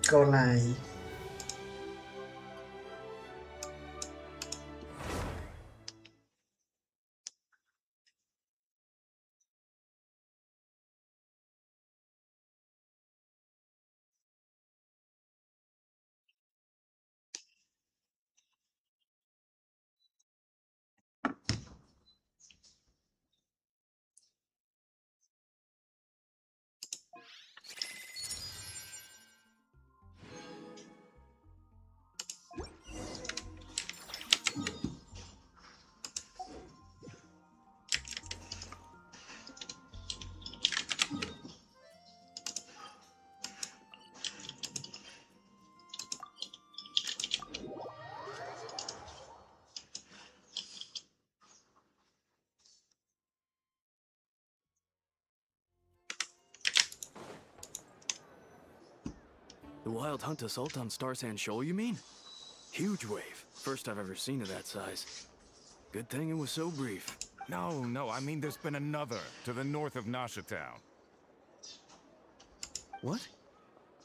Go live. The wild hunt assault on Star Sand Shoal, you mean? Huge wave. First I've ever seen of that size. Good thing it was so brief. No, I mean there's been another to the north of Nasha Town. What?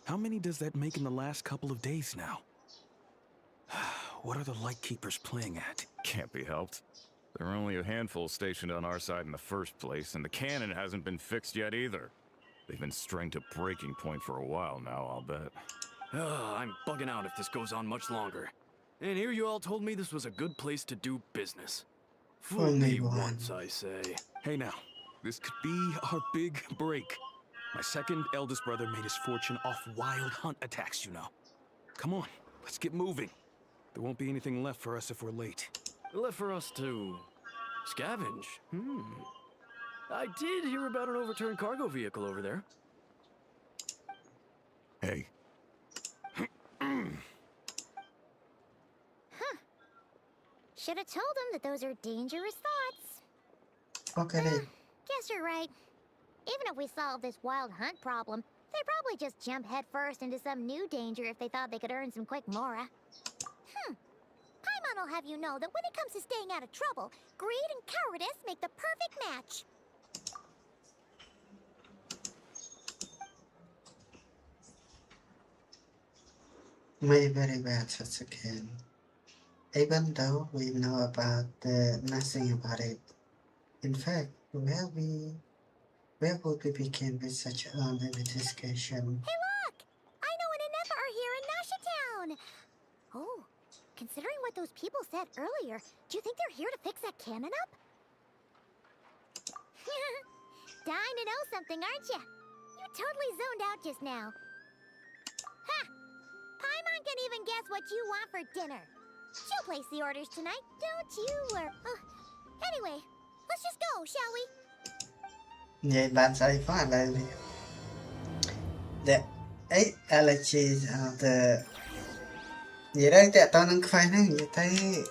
How many does that make in the last couple of days now? What are the Lightkeepers playing at? Can't be helped. There are only a handful stationed on our side in the first place, and the cannon hasn't been fixed yet either. They've been strained to breaking point for a while now, I'll bet. I'm bugging out if this goes on much longer. And here you all told me this was a good place to do business. Fool Only me one. once, I say. Hey now, this could be our big break. My second eldest brother made his fortune off wild hunt attacks, you know. Come on, let's get moving. There won't be anything left for us if we're late. Left for us to scavenge? I did hear about an overturned cargo vehicle over there. Hey. Should have told them that those are dangerous thoughts. Okay then. Guess you're right. Even if we solve this wild hunt problem, they'd probably just jump headfirst into some new danger if they thought they could earn some quick mora. Paimon will have you know that when it comes to staying out of trouble, greed and cowardice make the perfect match. May very bad such again. Even though we know about nothing about it. In fact, where would we begin with such early investigation? Hey look! I know an Inepa are here in Nasha Town! Oh, considering what those people said earlier, do you think they're here to fix that cannon up? Dying to know something, aren't you? You totally zoned out just now. Ha! Paimon can even guess what you want for dinner. She'll place the orders tonight, don't you? Anyway, let's just go, shall we? Vậy bạn sẽ phải là the 8 allergies of the vậy đó tại tao đang khoai nó vậy thấy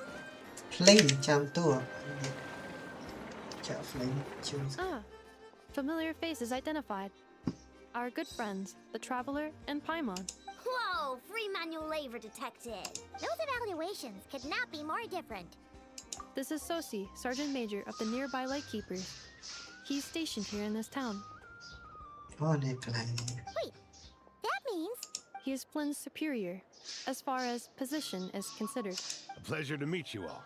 flame trong tour chợ flame choose Familiar faces identified. Our good friends, the Traveler and Paimon. Whoa, free manual labor detected. Those evaluations could not be more different. This is Sosi, Sergeant Major of the nearby Lightkeepers. He's stationed here in this town. Wait, that means... He is Flynn's superior, as far as position is considered. A pleasure to meet you all.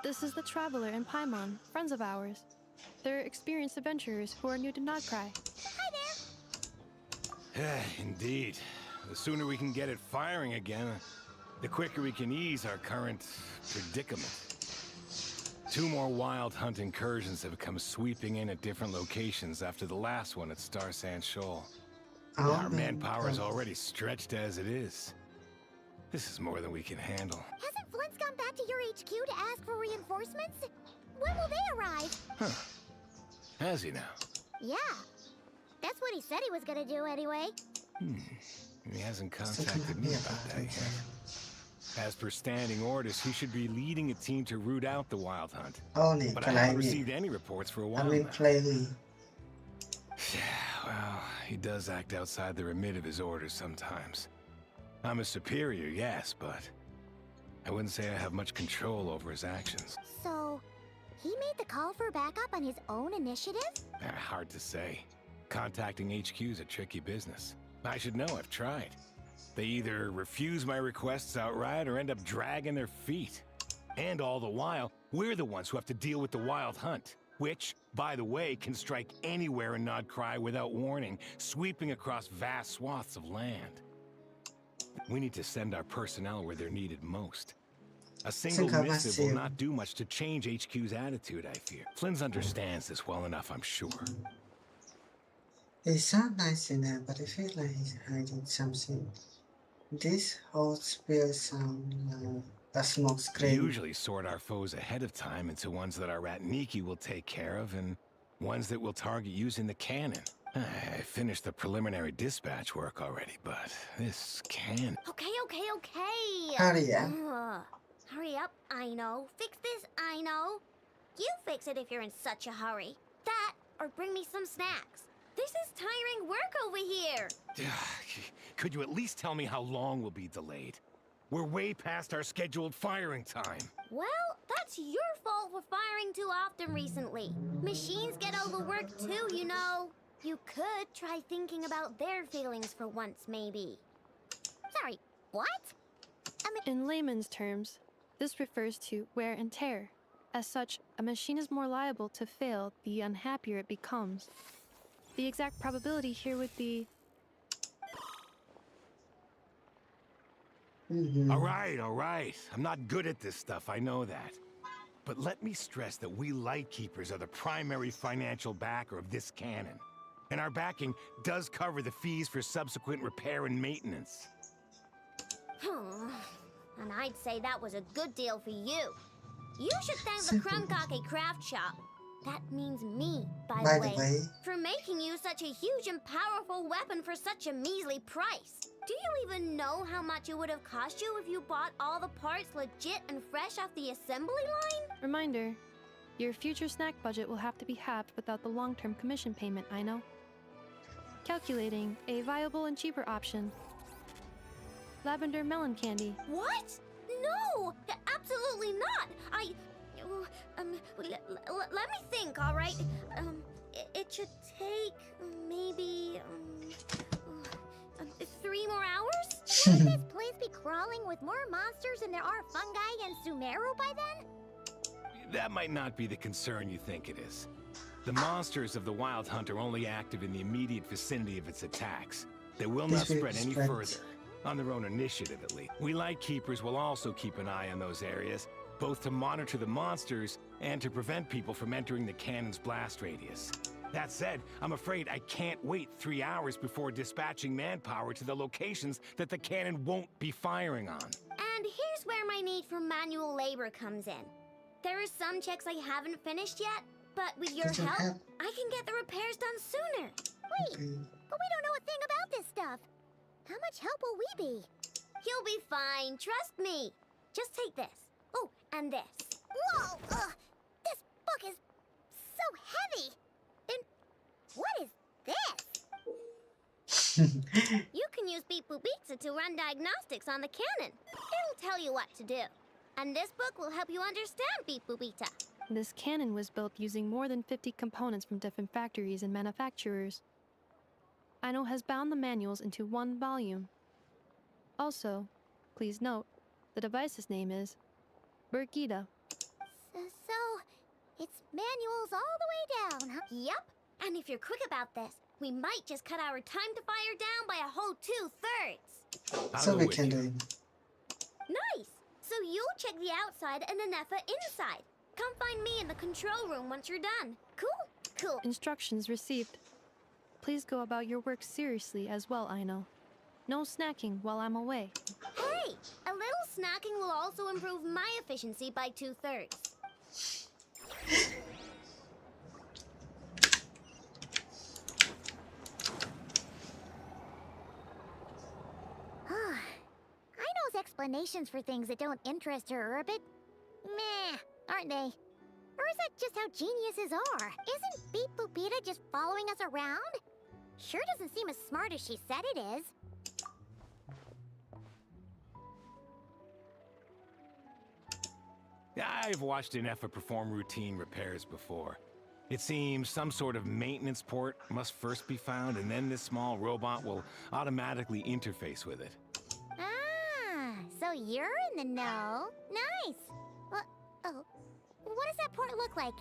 This is the Traveler and Paimon, friends of ours. They're experienced adventurers who are new to Nagcry. Hi there! Indeed. The sooner we can get it firing again, the quicker we can ease our current predicament. 2 more wild hunt incursions have come sweeping in at different locations after the last one at Star Sand Shoal. Our manpower is already stretched as it is. This is more than we can handle. Hasn't Flint's gone back to your HQ to ask for reinforcements? When will they arrive? Huh. Has he now? Yeah. That's what he said he was gonna do anyway. He hasn't contacted me about that yet. As per standing orders, he should be leading a team to root out the wild hunt. But I haven't received any reports for a while now. Well, he does act outside the remit of his orders sometimes. I'm a superior, yes, but I wouldn't say I have much control over his actions. So, he made the call for backup on his own initiative? Hard to say. Contacting HQ is a tricky business. I should know, I've tried. They either refuse my requests outright or end up dragging their feet. And all the while, we're the ones who have to deal with the wild hunt, which, by the way, can strike anywhere in Nodcry without warning, sweeping across vast swaths of land. We need to send our personnel where they're needed most. A single missive will not do much to change HQ's attitude, I fear. Flynn's understands this well enough, I'm sure. It sounds nice enough, but I feel like he's hiding something. This whole spiel sounds like a smoke We screen. usually sort our foes ahead of time into ones that our Ratniki will take care of and ones that we'll target using the cannon. I finished the preliminary dispatch work already, but this cannon... Okay. Hurry up. Hurry up, I know. Fix this, I know. You fix it if you're in such a hurry. That, or bring me some snacks. This is tiring work over here. Could you at least tell me how long we'll be delayed? We're way past our scheduled firing time. Well, that's your fault for firing too often recently. Machines get overworked too, you know. You could try thinking about their feelings for once, maybe. Sorry, what? In layman's terms, this refers to wear and tear. As such, a machine is more liable to fail the unhappier it becomes. The exact probability here would be... All right. I'm not good at this stuff, I know that. But let me stress that we Lightkeepers are the primary financial backer of this cannon. And our backing does cover the fees for subsequent repair and maintenance. And I'd say that was a good deal for you. You should thank the Krumkake craft shop. That means me, by the way, for making you such a huge and powerful weapon for such a measly price. Do you even know how much it would have cost you if you bought all the parts legit and fresh off the assembly line? Reminder, your future snack budget will have to be halved without the long-term commission payment, I know. Calculating a viable and cheaper option. Lavender melon candy. What? No! Absolutely not! Let me think, all right? It should take maybe 3 more hours? Wouldn't this place be crawling with more monsters than there are fungi and Sumeru by then? That might not be the concern you think it is. The monsters of the Wild Hunt are only active in the immediate vicinity of its attacks. They will not spread any further, on their own initiative at least. We Lightkeepers will also keep an eye on those areas, both to monitor the monsters and to prevent people from entering the cannon's blast radius. That said, I'm afraid I can't wait 3 hours before dispatching manpower to the locations that the cannon won't be firing on. And here's where my need for manual labor comes in. There are some checks I haven't finished yet, but with your help, I can get the repairs done sooner. Wait, but we don't know a thing about this stuff. How much help will we be? You'll be fine, trust me. Just take this. Oh, and this. Whoa! This book is so heavy. And what is this? You can use Beep Boop Pizza to run diagnostics on the cannon. It'll tell you what to do. And this book will help you understand Beep Boop Pizza. This cannon was built using more than 50 components from different factories and manufacturers. Aino has bound the manuals into one volume. Also, please note, the device's name is Birgitta. So, it's manuals all the way down, huh? Yep. And if you're quick about this, we might just cut our time to fire down by a whole 2/3. So we can do it. Nice. So you'll check the outside and the Nefa inside. Come find me in the control room once you're done. Cool. Instructions received. Please go about your work seriously as well, Aino. No snacking while I'm away. Hey, a little snacking will also improve my efficiency by 2/3. Aino's explanations for things that don't interest her are a bit meh, aren't they? Or is that just how geniuses are? Isn't Beep Boopita just following us around? Sure doesn't seem as smart as she said it is. I've watched Inefa perform routine repairs before. It seems some sort of maintenance port must first be found, and then this small robot will automatically interface with it. Ah, so you're in the know. Nice. Oh, what does that port look like?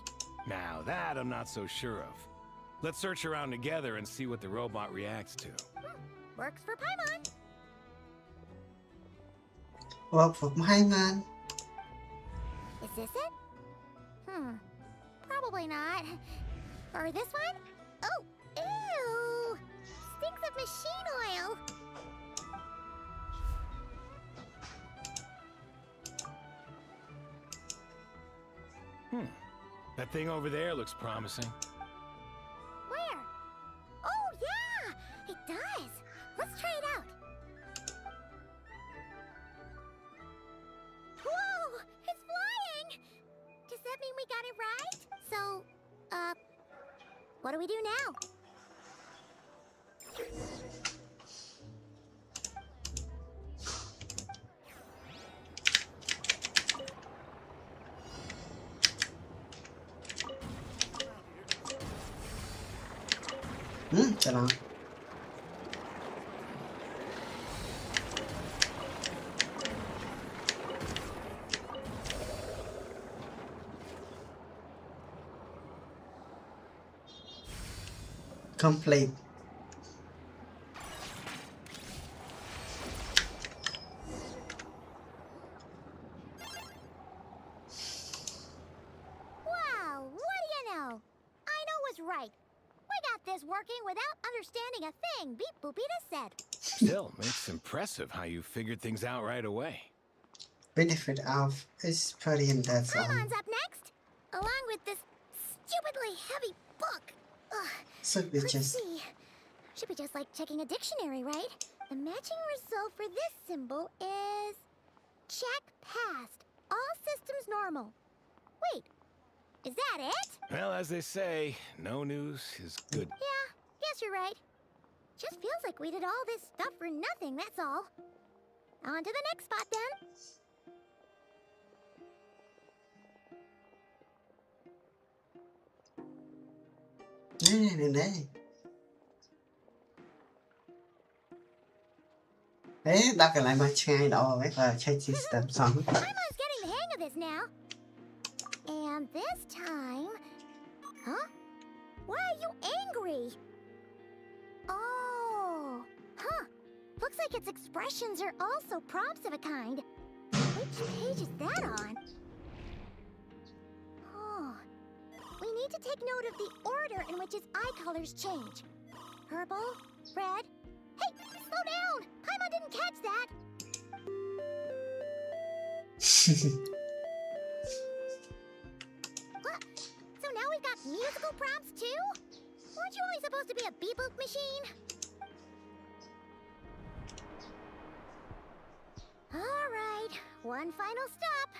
Now that I'm not so sure of. Let's search around together and see what the robot reacts to. Works for Paimon. Work for Paimon. Is this it? Probably not. Or this one? Oh, ew! Stinks of machine oil. That thing over there looks promising. Where? Oh, yeah! It does. Let's try it out. Whoa! It's flying! Does that mean we got it right? So, what do we do now? Chả lắm. Complete. Wow, what do you know? I know was right. We got this working without understanding a thing, Beep Boopita said. Still, it's impressive how you figured things out right away. Benefit of experience, that's all. Paimon's up next, along with this stupidly heavy book. Ugh. So we Let's just see. Should be just like checking a dictionary, right? The matching result for this symbol is... check passed. All systems normal. Wait, is that it? Well, as they say, no news is good. Yeah, guess you're right. Just feels like we did all this stuff for nothing, that's all. On to the next spot, then. này. Đấy, đọc lại mà ngay đó với check system xong. Paimon getting the hang of this now. And this time... Huh? Why are you angry? Oh, huh. Looks like its expressions are also prompts of a kind. Which page is that on? Oh. We need to take note of the order in which its eye colors change. Purple, red... Hey, slow down! Paimon didn't catch that! What? So now we've got musical prompts too? Weren't you only supposed to be a beep-boop machine? Alright, one final stop.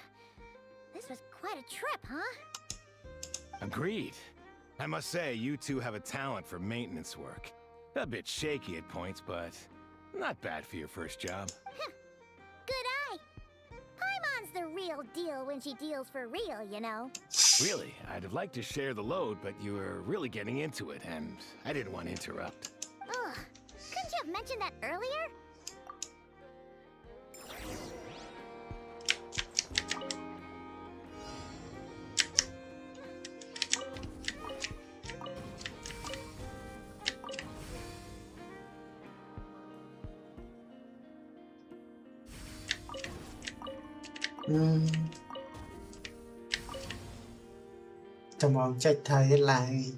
This was quite a trip, huh? Agreed. I must say, you two have a talent for maintenance work. A bit shaky at points, but not bad for your first job. Good eye. Paimon's the real deal when she deals for real, you know. Really, I'd have liked to share the load, but you were really getting into it, and I didn't want to interrupt. Ugh. Couldn't you have mentioned that earlier? Trong vòng check thời lại.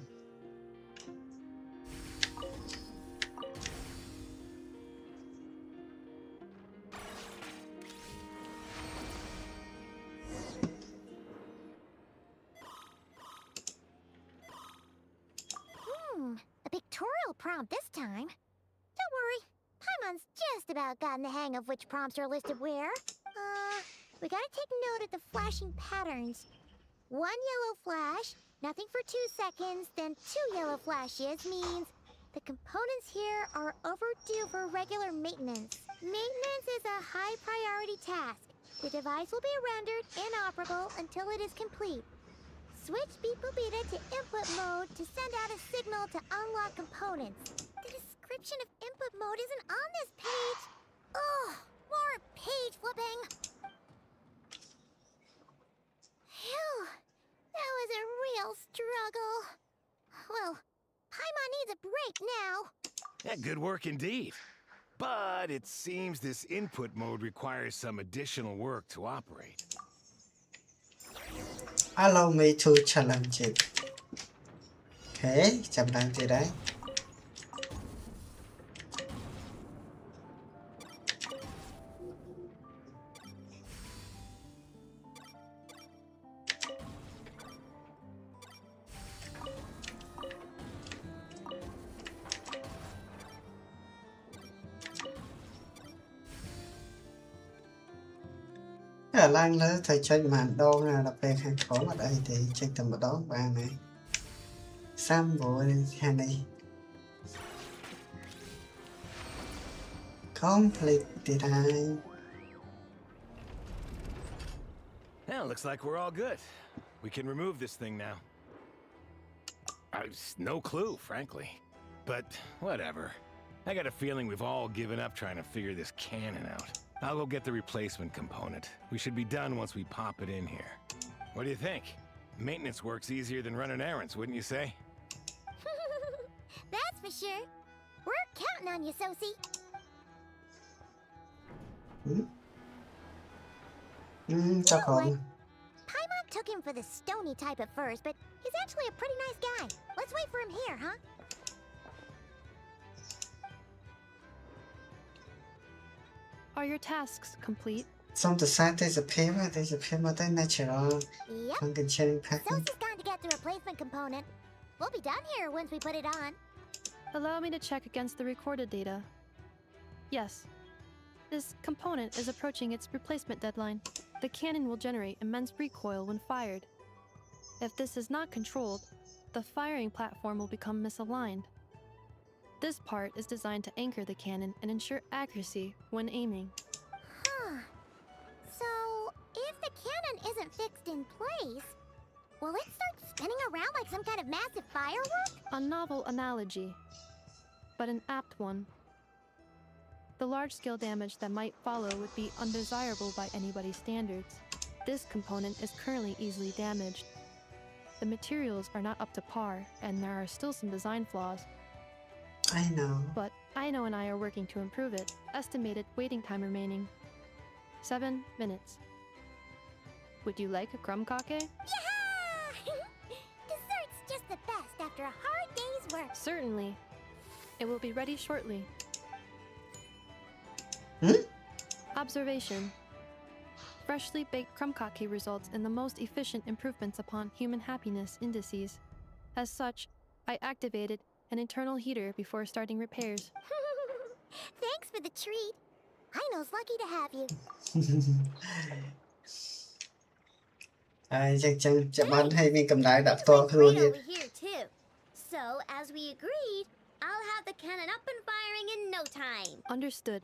A pictorial prompt this time. Don't worry, Paimon's just about gotten the hang of which prompts are listed where. We gotta take note of the flashing patterns. One yellow flash, nothing for 2 seconds, then 2 yellow flashes means the components here are overdue for regular maintenance. Maintenance is a high priority task. The device will be rendered inoperable until it is complete. Switch Beep Boopita to input mode to send out a signal to unlock components. The description of input mode isn't on this page. Ugh, more page flipping. Phew, that was a real struggle. Well, Paimon needs a break now. Yeah, good work indeed. But it seems this input mode requires some additional work to operate. Allow me to challenge it. Okay, chậm lại từ đấy. Ở lang nữa thầy chơi màn đo là đập về hàng khổ ở đây thì chơi tầm một đó bạn này. Sam bộ hàng này. Complete design. Well, looks like we're all good. We can remove this thing now. I've no clue, frankly. But whatever. I got a feeling we've all given up trying to figure this cannon out. I'll go get the replacement component. We should be done once we pop it in here. What do you think? Maintenance work's easier than running errands, wouldn't you say? That's for sure. We're counting on you, Sosie. Chắc You know không. what? Paimon took him for the stony type at first, but he's actually a pretty nice guy. Let's wait for him here, huh? Are your tasks complete? Xong từ xa disappear tới natural. Yep. Không cần Genshin Impact. Sosie's gone to get the replacement component. We'll be done here once we put it on. Allow me to check against the recorded data. Yes. This component is approaching its replacement deadline. The cannon will generate immense recoil when fired. If this is not controlled, the firing platform will become misaligned. This part is designed to anchor the cannon and ensure accuracy when aiming. Huh. So, if the cannon isn't fixed in place, will it start spinning around like some kind of massive firework? A novel analogy, but an apt one. The large-scale damage that might follow would be undesirable by anybody's standards. This component is currently easily damaged. The materials are not up to par, and there are still some design flaws. I know. But Aino and I are working to improve it. Estimated waiting time remaining 7 minutes. Would you like a crumb cake? Yeah! Dessert's just the best after a hard day's work. Certainly. It will be ready shortly. Observation. Freshly baked crumb cake results in the most efficient improvements upon human happiness indices. As such, I activated an internal heater before starting repairs. Thanks for the treat. Aino's lucky to have you. Chắc chắn chậm ăn hay mình cầm đáy đã It's to been hơn great nha. over here too. So, as we agreed, I'll have the cannon up and firing in no time. Understood.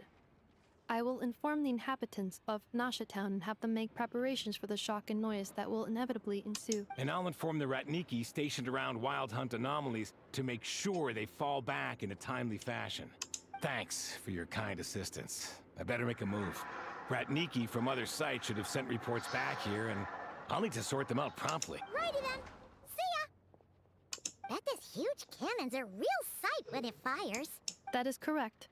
I will inform the inhabitants of Nasha Town and have them make preparations for the shock and noise that will inevitably ensue. And I'll inform the Ratniki stationed around Wild Hunt anomalies to make sure they fall back in a timely fashion. Thanks for your kind assistance. I better make a move. Ratniki from other sites should have sent reports back here, and I'll need to sort them out promptly. Righty then. See ya. Bet this huge cannon's a real sight when it fires. That is correct.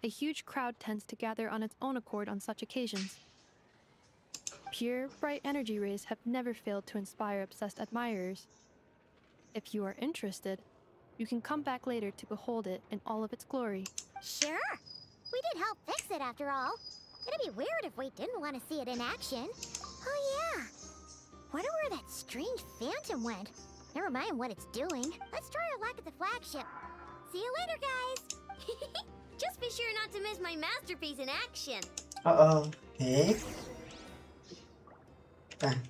A huge crowd tends to gather on its own accord on such occasions. Pure, bright energy rays have never failed to inspire obsessed admirers. If you are interested, you can come back later to behold it in all of its glory. Sure. We did help fix it after all. It'd be weird if we didn't want to see it in action. Oh yeah. Wonder where that strange phantom went. Never mind what it's doing. Let's try our luck at the flagship. See you later, guys. Just be sure not to miss my masterpiece in action. Thế.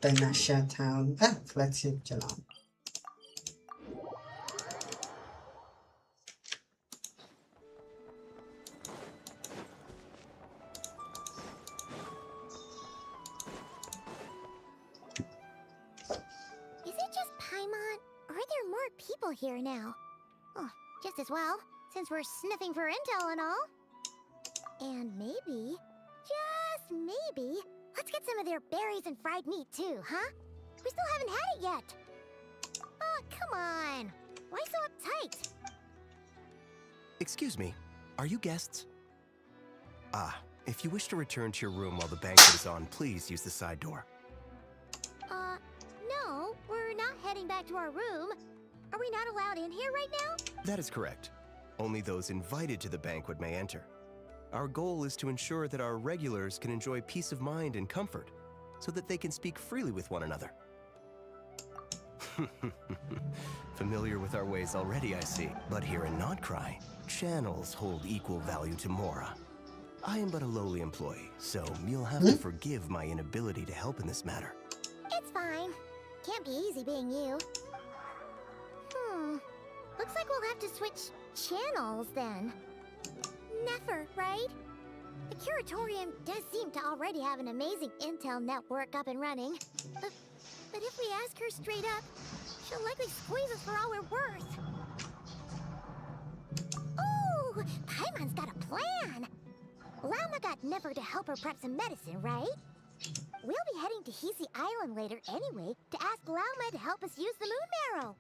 Tới Nasha Town. Flagship trở lại. Is it just people here now. Oh, just as well, since we're sniffing for intel and all. And maybe, just maybe, let's get some of their berries and fried meat too, huh? We still haven't had it yet. Oh, come on. Why so uptight? Excuse me, are you guests? If you wish to return to your room while the banquet is on, please use the side door. No, we're not heading back to our room. Are we not allowed in here right now? That is correct. Only those invited to the banquet may enter. Our goal is to ensure that our regulars can enjoy peace of mind and comfort, so that they can speak freely with one another. Familiar with our ways already, I see. But here in Notcry, channels hold equal value to Mora. I am but a lowly employee, so you'll have to forgive my inability to help in this matter. It's fine. Can't be easy being you. Looks like we'll have to switch channels then. Never, right? The Curatorium does seem to already have an amazing intel network up and running. But if we ask her straight up, she'll likely squeeze us for all we're worth. Ooh, Paimon's got a plan! Lauma got Never to help her prep some medicine, right? We'll be heading to Hisi Island later anyway to ask Lauma to help us use the moon marrow.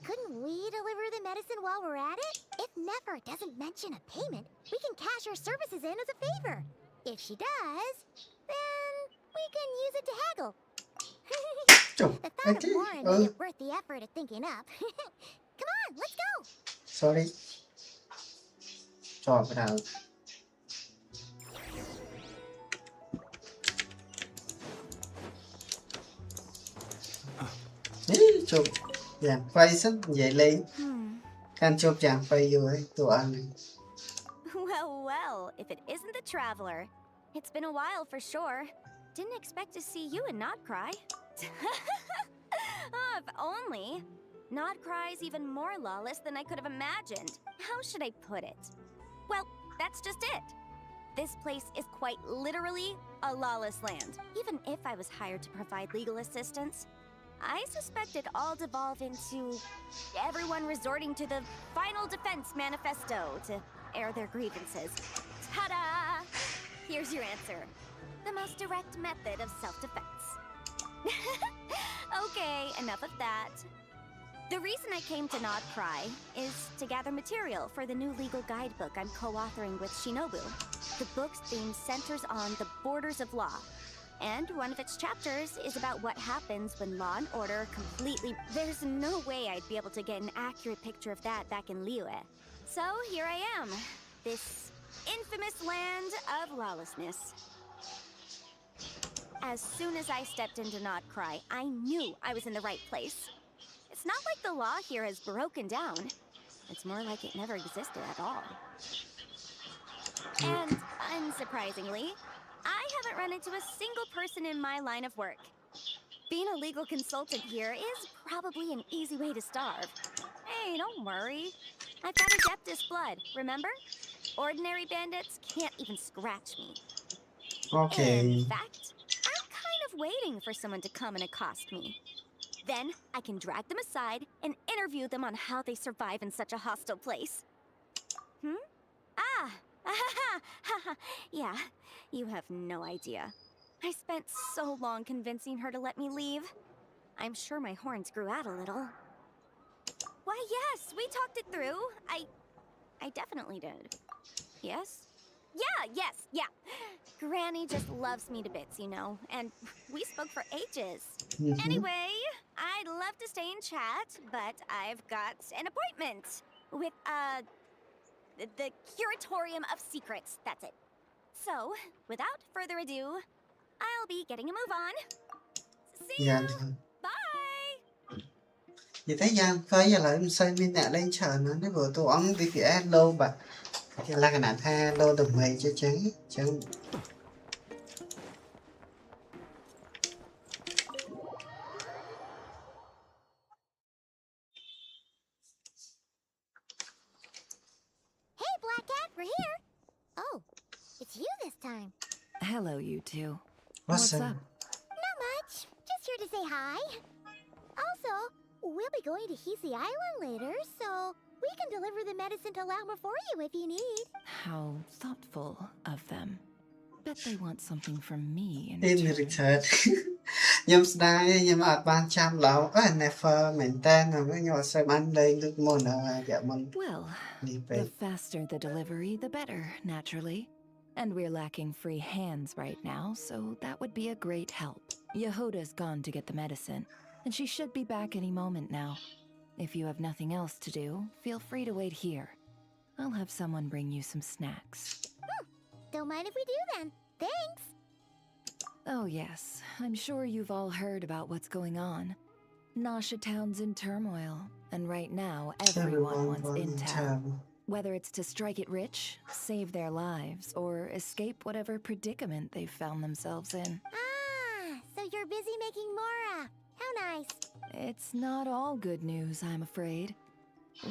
Couldn't we deliver the medicine while we're at it? If Never doesn't mention a payment, we can cash our services in as a favor. If she does, then we can use it to haggle. The thought of Warren made it worth the effort of thinking up. Come on, let's go! Sorry. Chọn vào đầu. Ý, chụp dạng quay rất dễ lấy. Can chụp dạng quay vô ấy, tụi anh. Well, if it isn't the Traveler. It's been a while for sure. Didn't expect to see you in Notcry. Oh, if only. Notcry's even more lawless than I could have imagined. How should I put it? Well, that's just it. This place is quite literally a lawless land. Even if I was hired to provide legal assistance, I suspect it'd all devolve into everyone resorting to the Final Defense Manifesto to air their grievances. Ta-da! Here's your answer. The most direct method of self-defense. Okay, enough of that. The reason I came to Notcry is to gather material for the new legal guidebook I'm co-authoring with Shinobu. The book's theme centers on the borders of law, and one of its chapters is about what happens when law and order completely... There's no way I'd be able to get an accurate picture of that back in Liyue. So here I am, this infamous land of lawlessness. As soon as I stepped into Notcry, I knew I was in the right place. It's not like the law here has broken down. It's more like it never existed at all. And, unsurprisingly, I haven't run into a single person in my line of work. Being a legal consultant here is probably an easy way to starve. Hey, don't worry. I've got Adeptus blood, remember? Ordinary bandits can't even scratch me. Okay. In fact, I'm kind of waiting for someone to come and accost me. Then I can drag them aside and interview them on how they survive in such a hostile place. Yeah, you have no idea. I spent so long convincing her to let me leave. I'm sure my horns grew out a little. Why, yes, we talked it through. I definitely did. Yes? Yeah. Granny just loves me to bits, you know, and we spoke for ages. Anyway, I'd love to stay in chat, but I've got an appointment with, the Curatorium of Secrets, that's it. So, without further ado, I'll be getting a move on. See ya! Bye! Vì thế gian phải giờ lại xây mình nè lên chờ nó nếu vừa tụi ông đi kìa lô bà thì là cái nạn tha lô đồng mày cho chứ Hey, Black Cat, we're here. Oh, it's you this time. Hello, you two. What's up? Not much. Just here to say hi. Also, We'll be going to Hisi Island later, so we can deliver the medicine to Lauma for you if you need. How thoughtful of them. Bet they want something from me in In return. return ខ្ញុំស្ដាយខ្ញុំអត់បានចាំឡើយ never មែនតើខ្ញុំអត់សូវបានលេងដូចមុនហើយរយៈមុន Well, នេះពេក the faster the delivery, the better, naturally. And we're lacking free hands right now, so that would be a great help. Yehoda's gone to get the medicine, and she should be back any moment now. If you have nothing else to do, feel free to wait here. I'll have someone bring you some snacks. Don't mind if we do then. Thanks. Oh yes, I'm sure you've all heard about what's going on. Nasha Town's in turmoil, and right now everyone wants intel. Whether it's to strike it rich, save their lives, or escape whatever predicament they've found themselves in. Ah, so you're busy making Mora. How nice. It's not all good news, I'm afraid.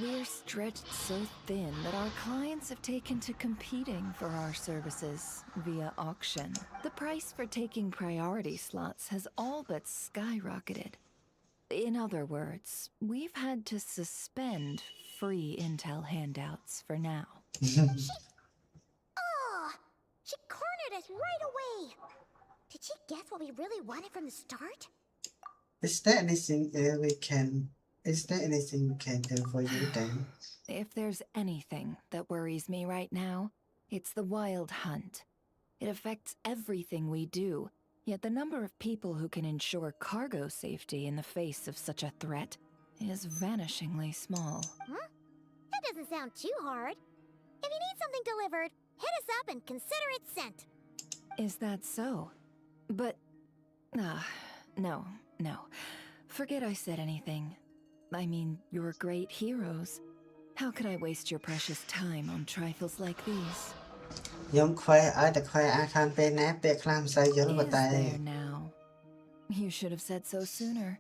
We're stretched so thin that our clients have taken to competing for our services via auction. The price for taking priority slots has all but skyrocketed. In other words, we've had to suspend free intel handouts for now. Oh, she cornered us right away. Did she guess what we really wanted from the start? Is there anything we can do for you then? If there's anything that worries me right now, it's the wild hunt. It affects everything we do, yet the number of people who can ensure cargo safety in the face of such a threat is vanishingly small. Huh? That doesn't sound too hard. If you need something delivered, hit us up and consider it sent. Is that so? But... no. Forget I said anything. I mean, you're great heroes. How could I waste your precious time on trifles like these? ខ្ញុំខ្វែឲ្យតែខ្វែអាខានពេលណាពាក្យខ្លះមិនសូវយល់ប៉ុន្តែ Is there now? You should have said so sooner.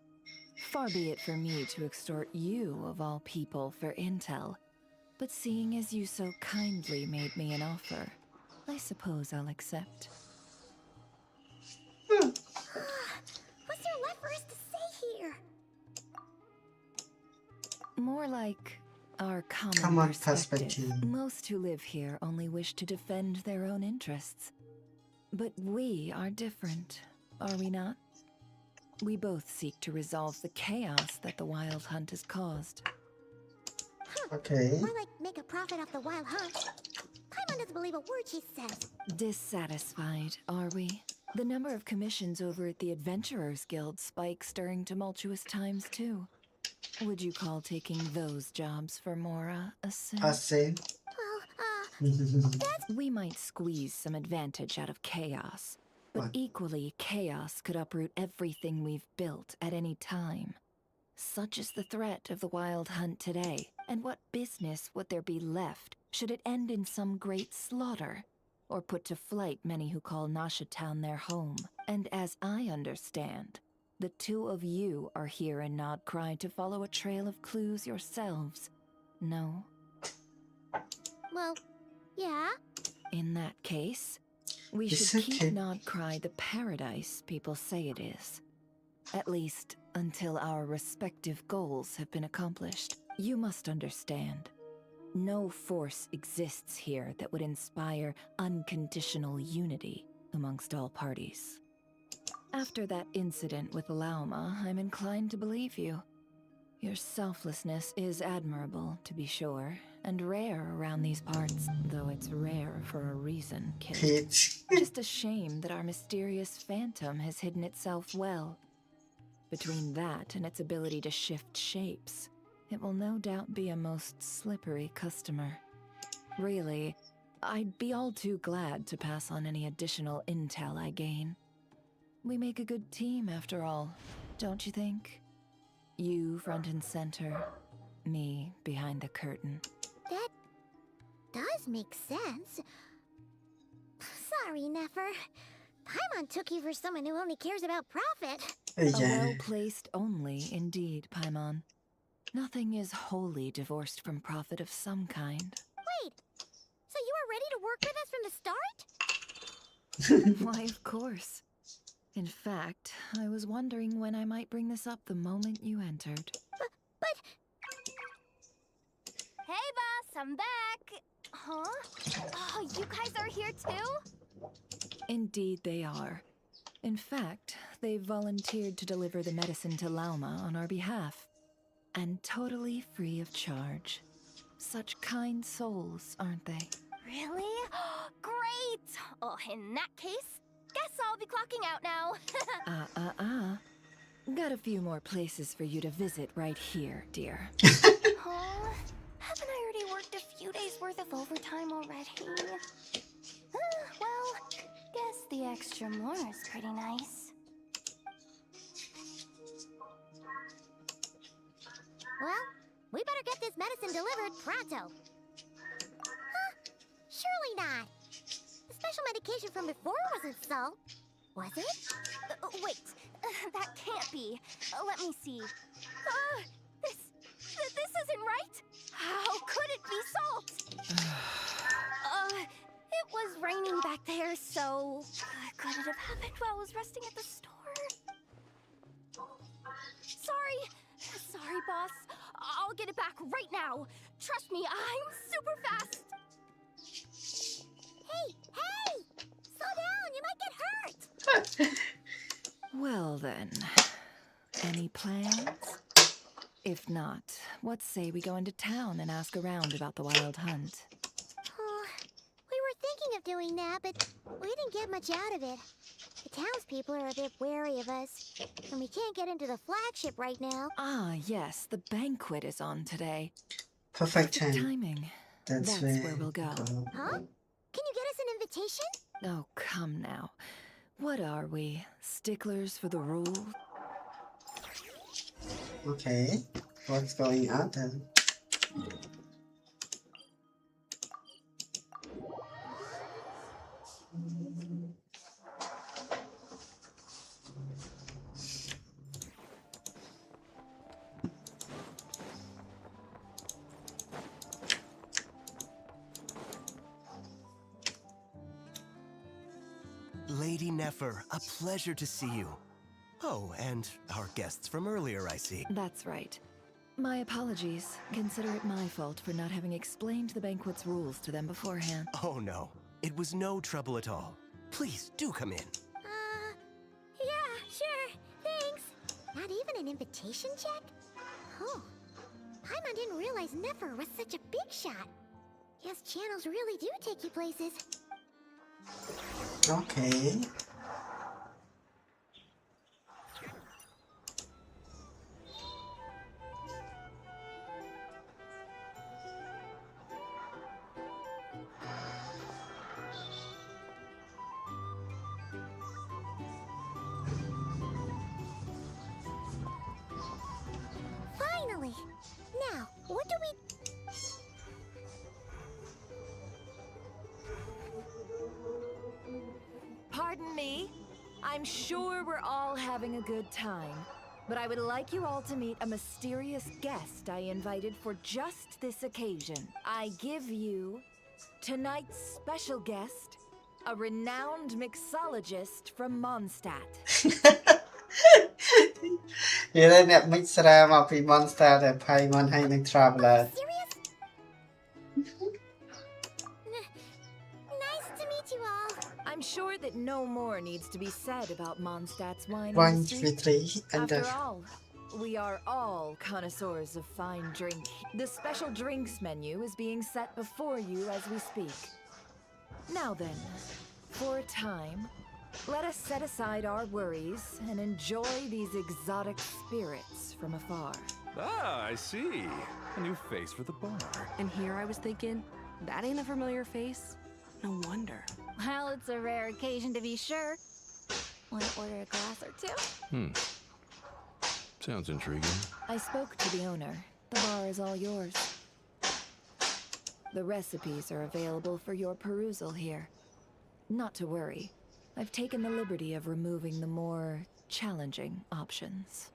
Far be it for me to extort you, of all people, for intel. But seeing as you so kindly made me an offer, I suppose I'll accept. What's there left for us to say here? More like our common Common perspective. perspective. Most who live here only wish to defend their own interests. But we are different, are we not? We both seek to resolve the chaos that the wild hunt has caused. Okay. More like make a profit off the wild hunt. Paimon doesn't believe a word she says. Dissatisfied, are we? The number of commissions over at the Adventurers Guild spikes during tumultuous times, too. Would you call taking those jobs for Mora a sin? I see. Well, We might squeeze some advantage out of chaos, but What? equally, chaos could uproot everything we've built at any time. Such is the threat of the wild hunt today, and what business would there be left should it end in some great slaughter, or put to flight many who call Nasha Town their home? And as I understand, the two of you are here in Nodcry to follow a trail of clues yourselves. No? well, yeah. In that case, we It's should keep okay. Nodcry the paradise people say it is. At least until our respective goals have been accomplished. You must understand. No force exists here that would inspire unconditional unity amongst all parties. After that incident with Lauma, I'm inclined to believe you. Your selflessness is admirable, to be sure, and rare around these parts, though it's rare for a reason, kid. Peach. Just a shame that our mysterious phantom has hidden itself well. Between that and its ability to shift shapes, it will no doubt be a most slippery customer. Really, I'd be all too glad to pass on any additional intel I gain. We make a good team, after all, don't you think? You front and center, me behind the curtain. That does make sense. Sorry, Nefer. Paimon took you for someone who only cares about profit. A Yeah. well-placed only, indeed, Paimon. Nothing is wholly divorced from profit of some kind. Wait, so you were ready to work with us from the start? Why, of course. In fact, I was wondering when I might bring this up the moment you entered. I'm back. Huh? Oh, you guys are here too? Indeed they are. In fact, they've volunteered to deliver the medicine to Lauma on our behalf. And totally free of charge. Such kind souls, aren't they? Really? Great! Oh, in that case, guess I'll be clocking out now. Got a few more places for you to visit right here, dear. Huh? Haven't I already worked a few days worth of overtime already? Well, guess the extra more is pretty nice. Well, we better get this medicine delivered pronto. Huh? Surely not. The special medication from before wasn't salt, was it? Wait, that can't be. Let me see. This isn't right. How could it be salt? It was raining back there, so could it have happened while I was resting at the store? Sorry, boss. I'll get it back right now. Trust me, I'm super fast. Hey! Slow down, you might get hurt! Well then, any plans? If not, what say we go into town and ask around about the wild hunt? Oh, we were thinking of doing that, but we didn't get much out of it. The townspeople are a bit wary of us, and we can't get into the flagship right now. Ah, yes, the banquet is on today. Perfect time. Timing. That's where we'll go. Huh? Can you get us an invitation? Oh, come now. What are we? Sticklers for the rule? Okay, what's going on then? Lady Nefer, a pleasure to see you. Oh, and our guests from earlier, I see. That's right. My apologies. Consider it my fault for not having explained the banquet's rules to them beforehand. Oh no, it was no trouble at all. Please, do come in. Yeah, sure, thanks. Not even an invitation check? Oh, Paimon didn't realize Nefer was such a big shot. Yes, channels really do take you places. Okay. Finally! Now, what do we... Pardon me. I'm sure we're all having a good time, but I would like you all to meet a mysterious guest I invited for just this occasion. I give you tonight's special guest, a renowned mixologist from Mondstadt. និយាយអ្នកមិចស្រាមកពី Monster តែ Paimon ហើយនឹង Traveler. Serious? Nice to meet you all. I'm sure that no more needs to be said about Mondstadt's wine One, industry. 2, 3, and After all, we are all connoisseurs of fine drink. The special drinks menu is being set before you as we speak. Now then, for a time, let us set aside our worries and enjoy these exotic spirits from afar. Ah, I see. A new face for the bar. And here I was thinking, that ain't a familiar face. No wonder. Well, it's a rare occasion to be sure. Want to order a glass or two? Sounds intriguing. I spoke to the owner. The bar is all yours. The recipes are available for your perusal here. Not to worry. I've taken the liberty of removing the more challenging options.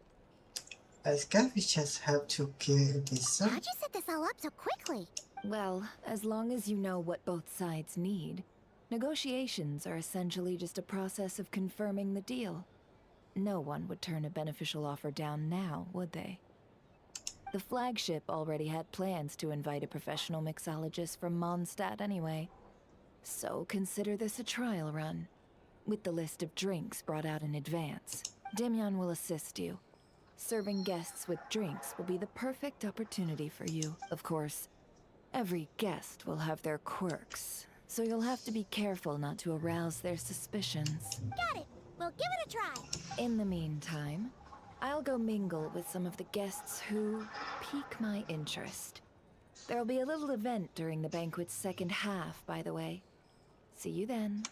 I guess we just have to kill this up. How'd you set this all up so quickly? Well, as long as you know what both sides need, negotiations are essentially just a process of confirming the deal. No one would turn a beneficial offer down now, would they? The flagship already had plans to invite a professional mixologist from Mondstadt anyway. So consider this a trial run, with the list of drinks brought out in advance. Demyon will assist you. Serving guests with drinks will be the perfect opportunity for you. Of course, every guest will have their quirks, so you'll have to be careful not to arouse their suspicions. Got it. We'll give it a try. In the meantime, I'll go mingle with some of the guests who pique my interest. There'll be a little event during the banquet's second half, by the way. See you then.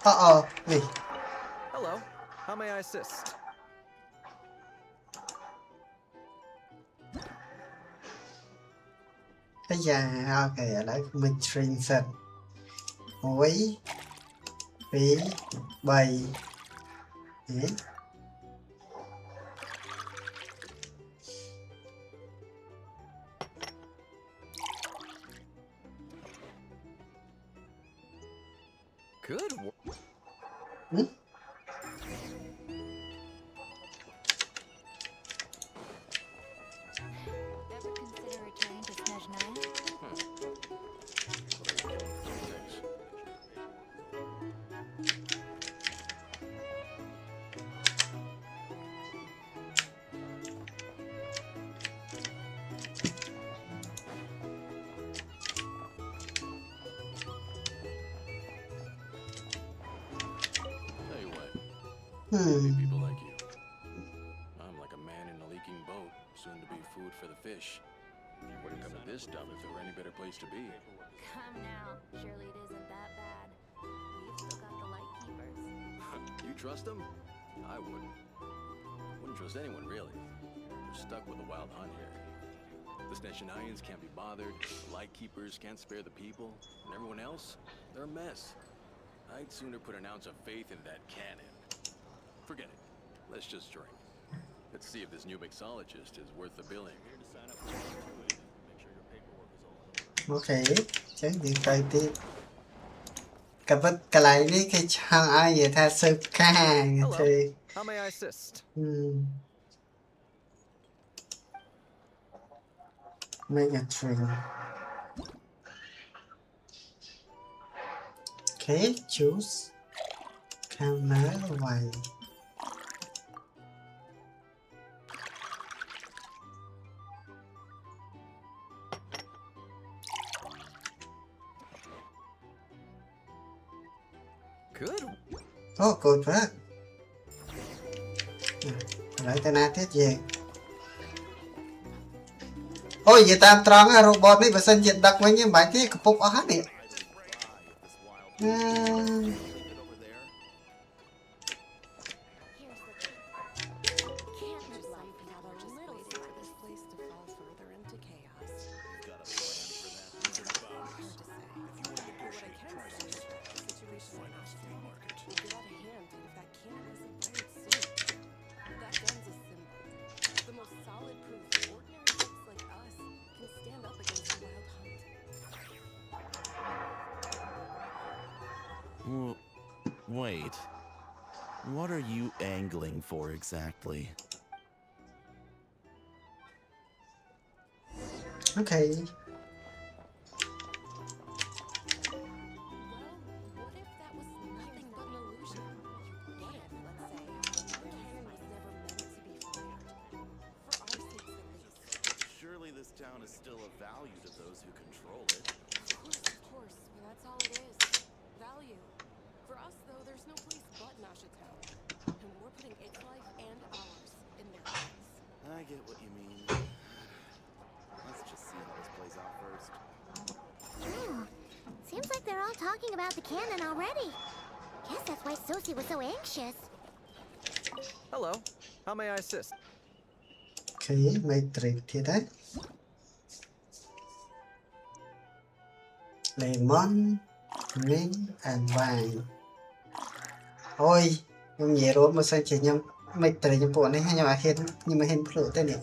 Hả? Gì? Hello. How may I assist? Bây giờ ok ở đây mình stream sân hối phí bày đấy. Good. Ever consider returning to Snezhnaya? Tell you what, people like you. I'm like a man in a leaking boat, soon to be food for the fish. You wouldn't come to this dump if there were any better place to be. Come now. Surely it isn't that bad. We've still got the light keepers. You trust them? I wouldn't. Wouldn't trust anyone, really. We're stuck with a wild hunt here. The Snezhnayans can't be bothered, the Lightkeepers can't spare the people, and everyone else, they're a mess. I'd sooner put an ounce of faith into that cannon. Forget it. Let's just drink. Let's see if this new mixologist is worth the billing. Ok, chứ gì cây tiếp. Cả vật cả lại đi cái chăng ai vậy ta sơ ca thì. How may I assist? Make a drink. Okay, choose. Camera white. Good. Oh, good quá. Lại tên nào thiết gì? Ôi, vậy tam tròn á, robot này bà sân dịch đặc với những bài thiết của phục ở hát này. Wait. What are you angling for exactly? Okay. Surely this town is still of value to those who control it. Of course. Well, that's all it is. Value. For us, though, there's no place but Nasha Town. And we're putting its life and ours in their hands. I get what you mean. Let's just see how this plays out first. Seems like they're all talking about the cannon already. Guess that's why Sosie was so anxious. Hello. How may I assist? Okay, make trick thì đấy. Lemon, mint and wine. Ôi, nhưng nhớ rồi mà sao chỉ nhầm make trick như bọn này hay nhưng mà hiện phụ tên này.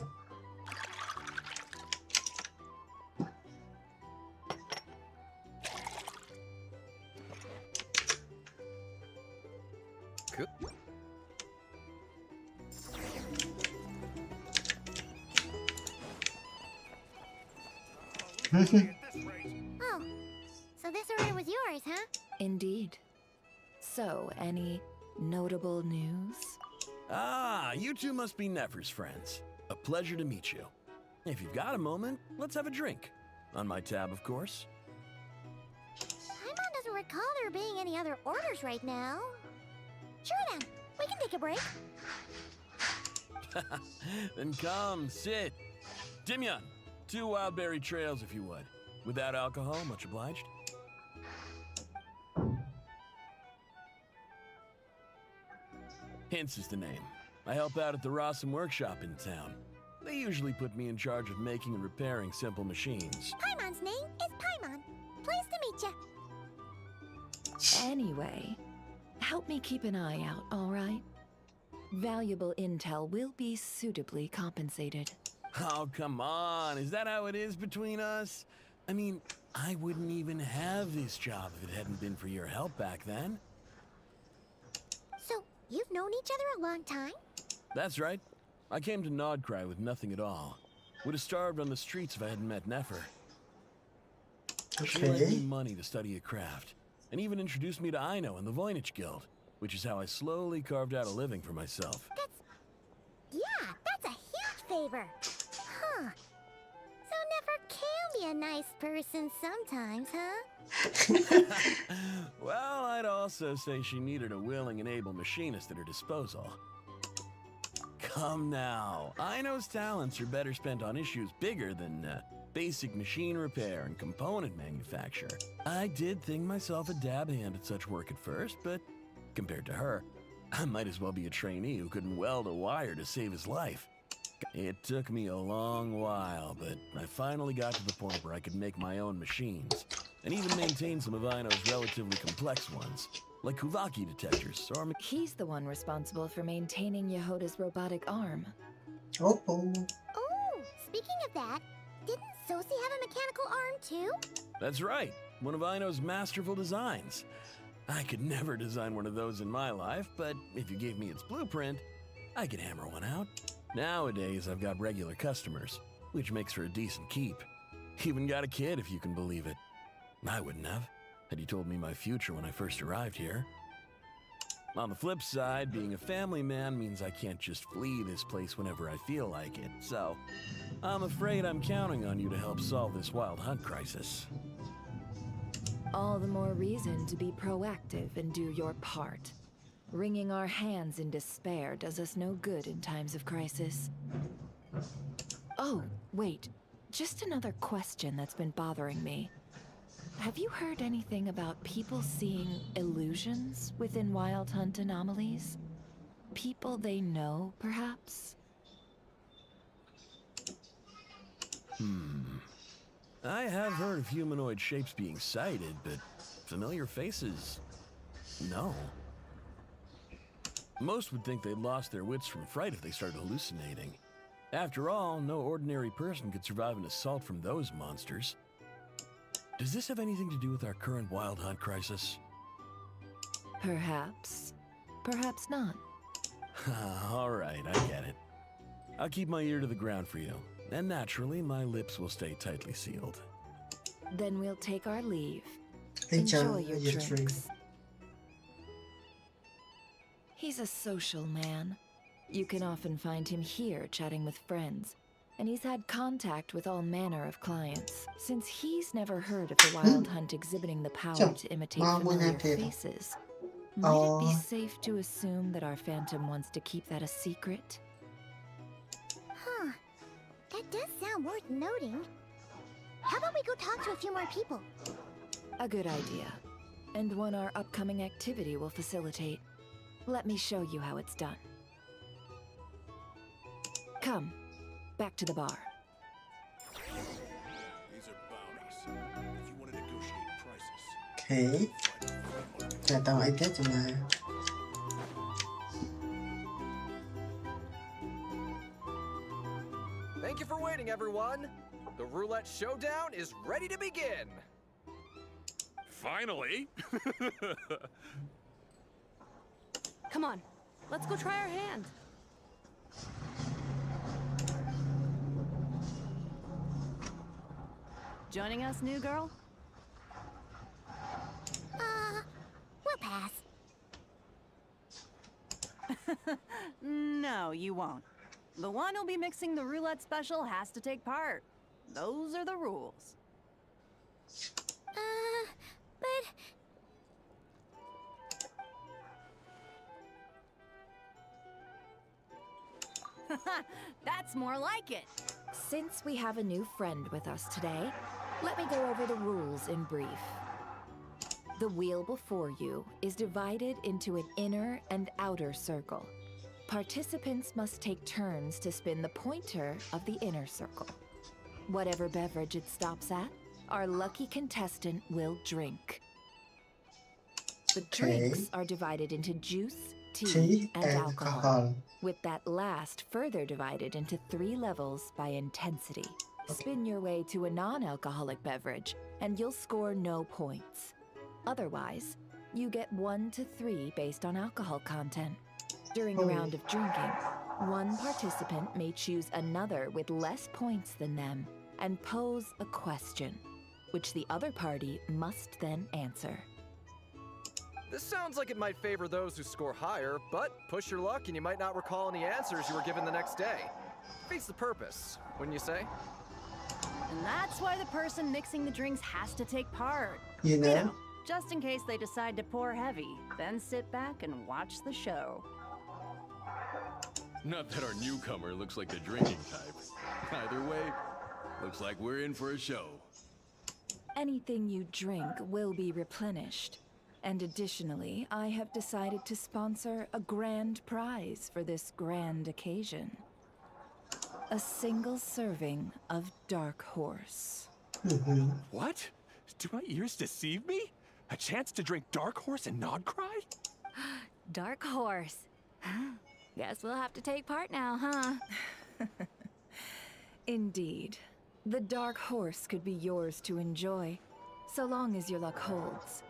Oh, so this order was yours, huh? Indeed. So, any notable news? Ah, you two must be Nefer's friends. A pleasure to meet you. If you've got a moment, let's have a drink. On my tab, of course. Paimon doesn't recall there being any other orders right now. Sure then, we can take a break. Then come, sit. Dimyon, 2 wild berry trails if you would. Without alcohol, much obliged. Hints is the name. I help out at the Rossum workshop in town. They usually put me in charge of making and repairing simple machines. Paimon's name is Paimon. Pleased to meet you. Anyway, help me keep an eye out, all right? Valuable intel will be suitably compensated. Oh, come on. Is that how it is between us? I mean, I wouldn't even have this job if it hadn't been for your help back then. So, you've known each other a long time? That's right. I came to Nodcry with nothing at all. Would have starved on the streets if I hadn't met Nefer. She lent me money to study a craft, and even introduced me to Aino and the Voynich Guild, which is how I slowly carved out a living for myself. That's a huge favor. Huh. So Nefer can be a nice person sometimes, huh? Well, I'd also say she needed a willing and able machinist at her disposal. Come now, Aino's talents are better spent on issues bigger than basic machine repair and component manufacture. I did think myself a dab hand at such work at first, but compared to her, I might as well be a trainee who couldn't weld a wire to save his life. It took me a long while, but I finally got to the point where I could make my own machines, and even maintain some of Aino's relatively complex ones, like Kuvaki detectors or... He's the one responsible for maintaining Yehoda's robotic arm. Oh, Oh, speaking of that, didn't Sosi have a mechanical arm too? That's right, one of Aino's masterful designs. I could never design one of those in my life, but if you gave me its blueprint, I could hammer one out. Nowadays, I've got regular customers, which makes for a decent keep. Even got a kid, if you can believe it. I wouldn't have, had you told me my future when I first arrived here. On the flip side, being a family man means I can't just flee this place whenever I feel like it, so I'm afraid I'm counting on you to help solve this wild hunt crisis. All the more reason to be proactive and do your part. Wringing our hands in despair does us no good in times of crisis. Oh, wait. Just another question that's been bothering me. Have you heard anything about people seeing illusions within Wild Hunt anomalies? People they know, perhaps? I have heard of humanoid shapes being sighted, but familiar faces, no. Most would think they'd lost their wits from fright if they started hallucinating. After all, no ordinary person could survive an assault from those monsters. Does this have anything to do with our current wild hunt crisis? Perhaps. Perhaps not. All right, I get it. I'll keep my ear to the ground for you, and naturally, my lips will stay tightly sealed. Then we'll take our leave. Enjoy Enjoy your your drink. drinks. He's a social man. You can often find him here chatting with friends, and he's had contact with all manner of clients. Since he's never heard of the Wild Hunt exhibiting the power to imitate familiar faces, might it be safe to assume that our Phantom wants to keep that a secret? Huh. That does sound worth noting. How about we go talk to a few more people? A good idea, and one our upcoming activity will facilitate. Let me show you how it's done. Come, back to the bar. These are bounties. If you want to negotiate prices. Okay. Saya tahu aja cuma Thank you for waiting, everyone. The roulette showdown is ready to begin. Finally! Come on, let's go try our hand. Joining us, new girl? We'll pass. No, you won't. The one who'll be mixing the roulette special has to take part. Those are the rules. But... That's more like it. Since we have a new friend with us today, let me go over the rules in brief. The wheel before you is divided into an inner and outer circle. Participants must take turns to spin the pointer of the inner circle. Whatever beverage it stops at, our lucky contestant will drink. The drinks are divided into juice, tea, and alcohol, with that last further divided into 3 levels by intensity. Spin your way to a non-alcoholic beverage, and you'll score no points. Otherwise, you get 1 to 3 based on alcohol content. During a round of drinking, one participant may choose another with less points than them and pose a question, which the other party must then answer. This sounds like it might favor those who score higher, but push your luck and you might not recall any answers you were given the next day. Defeats the purpose, wouldn't you say? And that's why the person mixing the drinks has to take part. You know? Just in case they decide to pour heavy, then sit back and watch the show. Not that our newcomer looks like the drinking type. Either way, looks like we're in for a show. Anything you drink will be replenished. And additionally, I have decided to sponsor a grand prize for this grand occasion. A single serving of Dark Horse. What? Do my ears deceive me? A chance to drink Dark Horse and not cry? Dark Horse. Guess we'll have to take part now, huh? Indeed. The Dark Horse could be yours to enjoy, so long as your luck holds.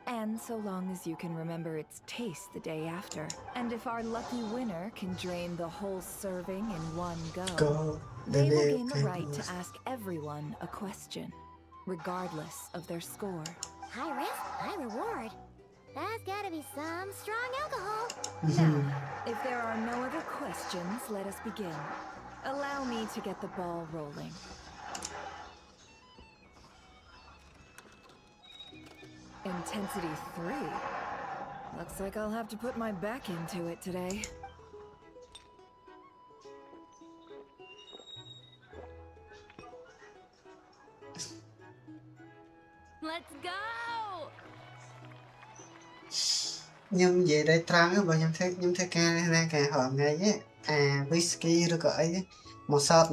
And so long as you can remember its taste the day after. And if our lucky winner can drain the whole serving in one go, they will gain the right to ask everyone a question, regardless of their score. High risk, high reward. That's gotta be some strong alcohol. Now, if there are no other questions, let us begin. Allow me to get the ball rolling. Intensity 3. Looks like I'll have to put my back into it today. Let's go! Nhưng về đây trắng á, bọn em thích cái hỏi ngay á. À, whisky rồi gọi một shot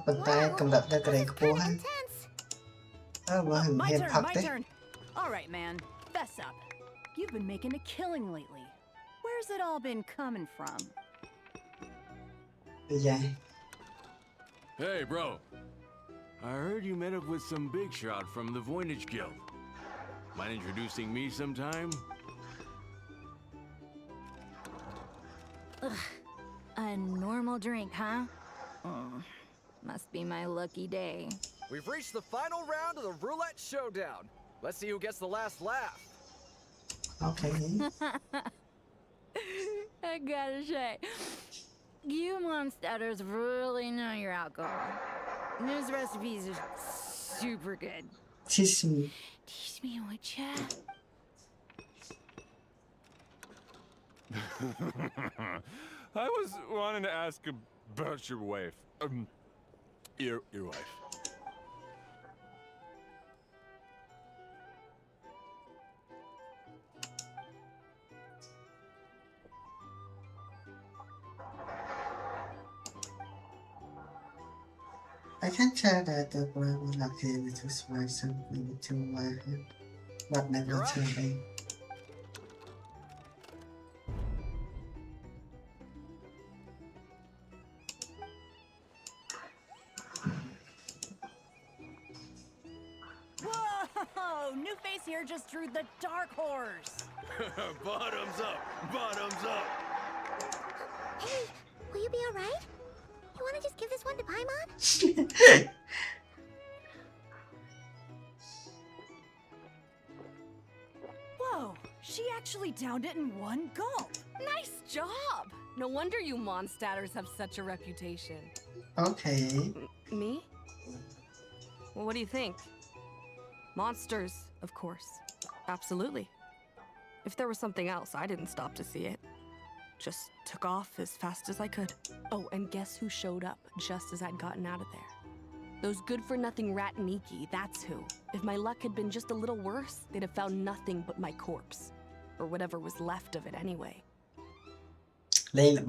bàn tay cầm đập ra cái cua ha. My turn. All right, man. Fess up. You've been making a killing lately. Where's it all been coming from? Yeah. Hey, bro. I heard you met up with some big shot from the Voynich Guild. Mind introducing me sometime? Ugh. A normal drink, huh? Must be my lucky day. We've reached the final round of the roulette showdown. Let's see who gets the last laugh. Okay. I gotta say, you Mondstadters really know your alcohol. These recipes are super good. Teach me. Teach me, would ya? I was wanting to ask about your wife. Your wife. I can tell that the boy was lucky to survive something to him, but never to me. Whoa! New face here just drew the Dark Horse. Bottoms up! Bottoms up! Hey, will you be alright? You wanna just give this one to Paimon? She actually downed it in one gulp. Nice job! No wonder you monstatters have such a reputation. Okay. Me? Well, what do you think? Monsters, of course. Absolutely. If there was something else, I didn't stop to see it. Just took off as fast as I could. Oh, and guess who showed up just as I'd gotten out of there? Those good-for-nothing rat Niki, that's who. If my luck had been just a little worse, they'd have found nothing but my corpse. Or whatever was left of it anyway. Either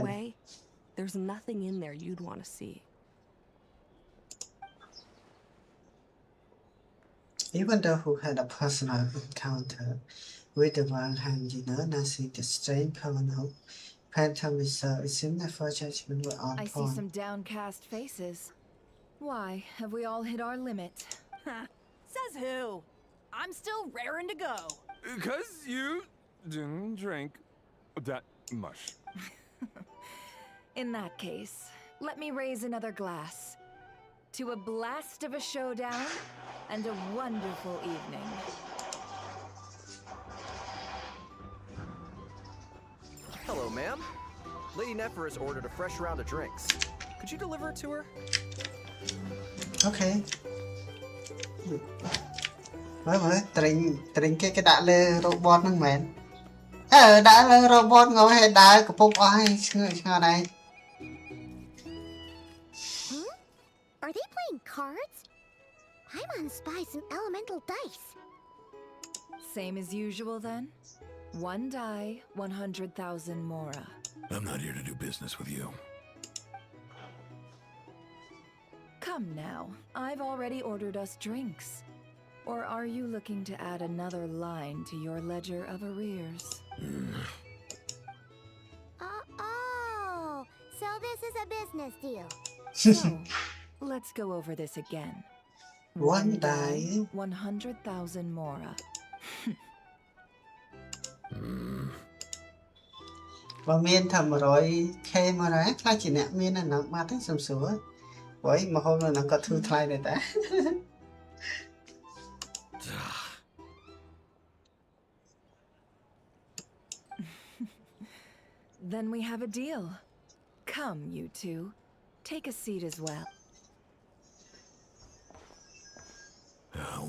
way, there's nothing in there you'd want to see. Even though who had a personal encounter with the wild hand, nothing the strange criminal phantom reserve, it seemed the first judgment were on I see point. some downcast faces. Why, have we all hit our limit? Says who? I'm still raring to go. Because you didn't drink that much. In that case, let me raise another glass. To a blast of a showdown and a wonderful evening. Hello, ma'am. Lady Nephris ordered a fresh round of drinks. Could you deliver it to her? Okay. Mới tring cái đã lên robot năng mến. Đã lên robot ngồi hay đã cái bốc ai ngờ này. Are they playing cards? Paimon spies some elemental dice. Same as usual then? One die, 100,000 mora. I'm not here to do business with you. Come now, I've already ordered us drinks. Or are you looking to add another line to your ledger of arrears? Oh, so this is a business deal. So, let's go over this again. One die. 100,000 mora. Và miên thầm rồi khe mà nói là chỉ nè miên là nó mà thấy sầm sủa. Vậy mà hôm nay nó có thư thay này ta. Then we have a deal. Come, you two. Take a seat as well.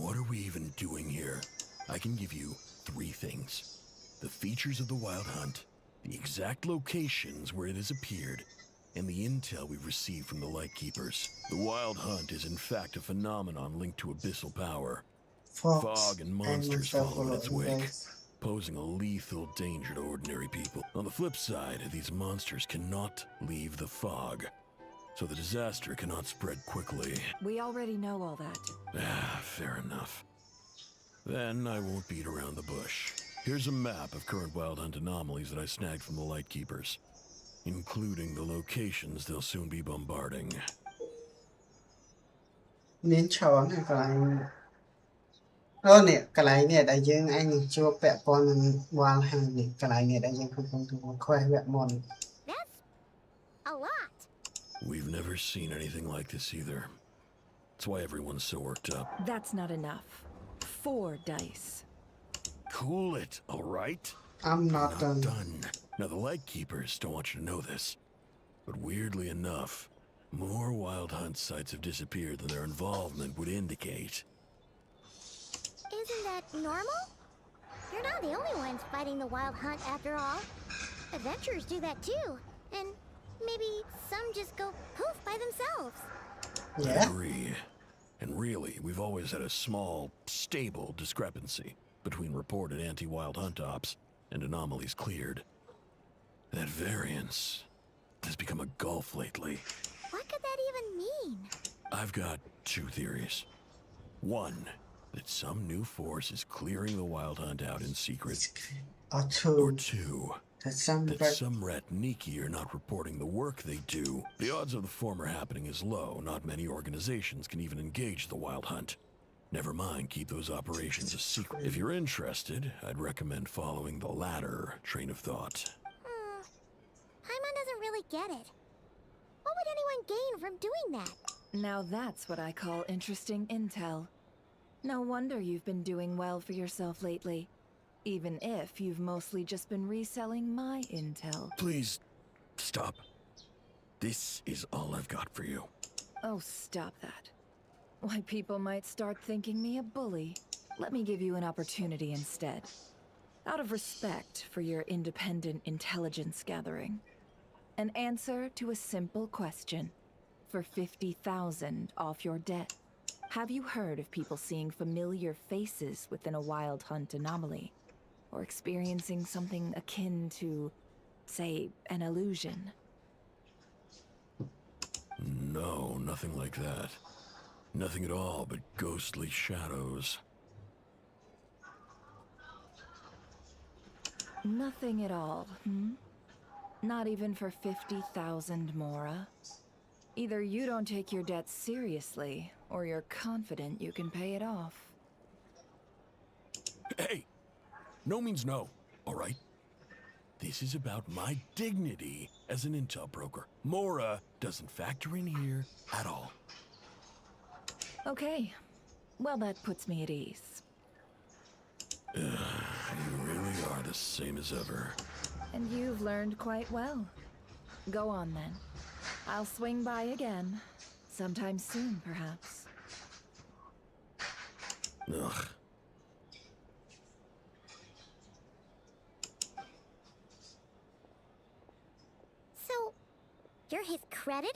What are we even doing here? I can give you 3 things. The features of the Wild Hunt, the exact locations where it has appeared, and the intel we've received from the Lightkeepers. The Wild Hunt is in fact a phenomenon linked to abyssal power. Fog and monsters follow in its wake, posing a lethal danger to ordinary people. On the flip side, these monsters cannot leave the fog, so the disaster cannot spread quickly. We already know all that. Fair enough. Then I won't beat around the bush. Here's a map of current Wild Hunt anomalies that I snagged from the Lightkeepers, including the locations they'll soon be bombarding. Nên chọn cái lại. Đó nè, cái lại nè đại dương anh chưa vẽ con quan hàng nè, cái lại nè đại dương không khoe vẽ mòn. That's a lot. We've never seen anything like this either. That's why everyone's so worked up. That's not enough. 4 dice. Cool it, all right? I'm not done. Now, the Lightkeepers don't want you to know this, but weirdly enough, more Wild Hunt sites have disappeared than their involvement would indicate. Isn't that normal? You're not the only ones fighting the Wild Hunt after all. Adventurers do that too. And maybe some just go poof by themselves. I agree. And really, we've always had a small, stable discrepancy between reported anti-Wild Hunt ops and anomalies cleared. That variance has become a gulf lately. What could that even mean? I've got 2 theories. One, that some new force is clearing the Wild Hunt out in secret. Or 2, that some rat Niki are not reporting the work they do. The odds of the former happening is low. Not many organizations can even engage the Wild Hunt. Never mind, keep those operations a secret. If you're interested, I'd recommend following the latter train of thought. Paimon doesn't really get it. What would anyone gain from doing that? Now that's what I call interesting intel. No wonder you've been doing well for yourself lately. Even if you've mostly just been reselling my intel. Please, stop. This is all I've got for you. Oh, stop that. Why, people might start thinking me a bully. Let me give you an opportunity instead. Out of respect for your independent intelligence gathering. An answer to a simple question. For 50,000 off your debt. Have you heard of people seeing familiar faces within a wild hunt anomaly? Or experiencing something akin to, say, an illusion? No, nothing like that. Nothing at all but ghostly shadows. Nothing at all, hmm? Not even for 50,000 Mora? Either you don't take your debt seriously, or you're confident you can pay it off. Hey! No means no, all right? This is about my dignity as an intel broker. Mora doesn't factor in here at all. Okay. Well, that puts me at ease. You really are the same as ever. And you've learned quite well. Go on, then. I'll swing by again. Sometime soon, perhaps. Ugh. So, you're his creditor?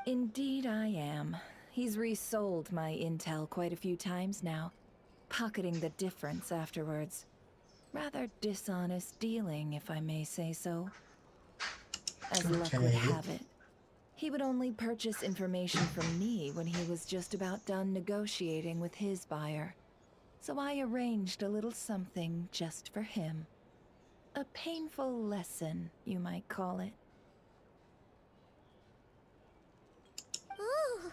Indeed I am. He's resold my intel quite a few times now, pocketing the difference afterwards. Rather dishonest dealing, if I may say so. As luck would have it, he would only purchase information from me when he was just about done negotiating with his buyer. So I arranged a little something just for him. A painful lesson, you might call it. Ooh,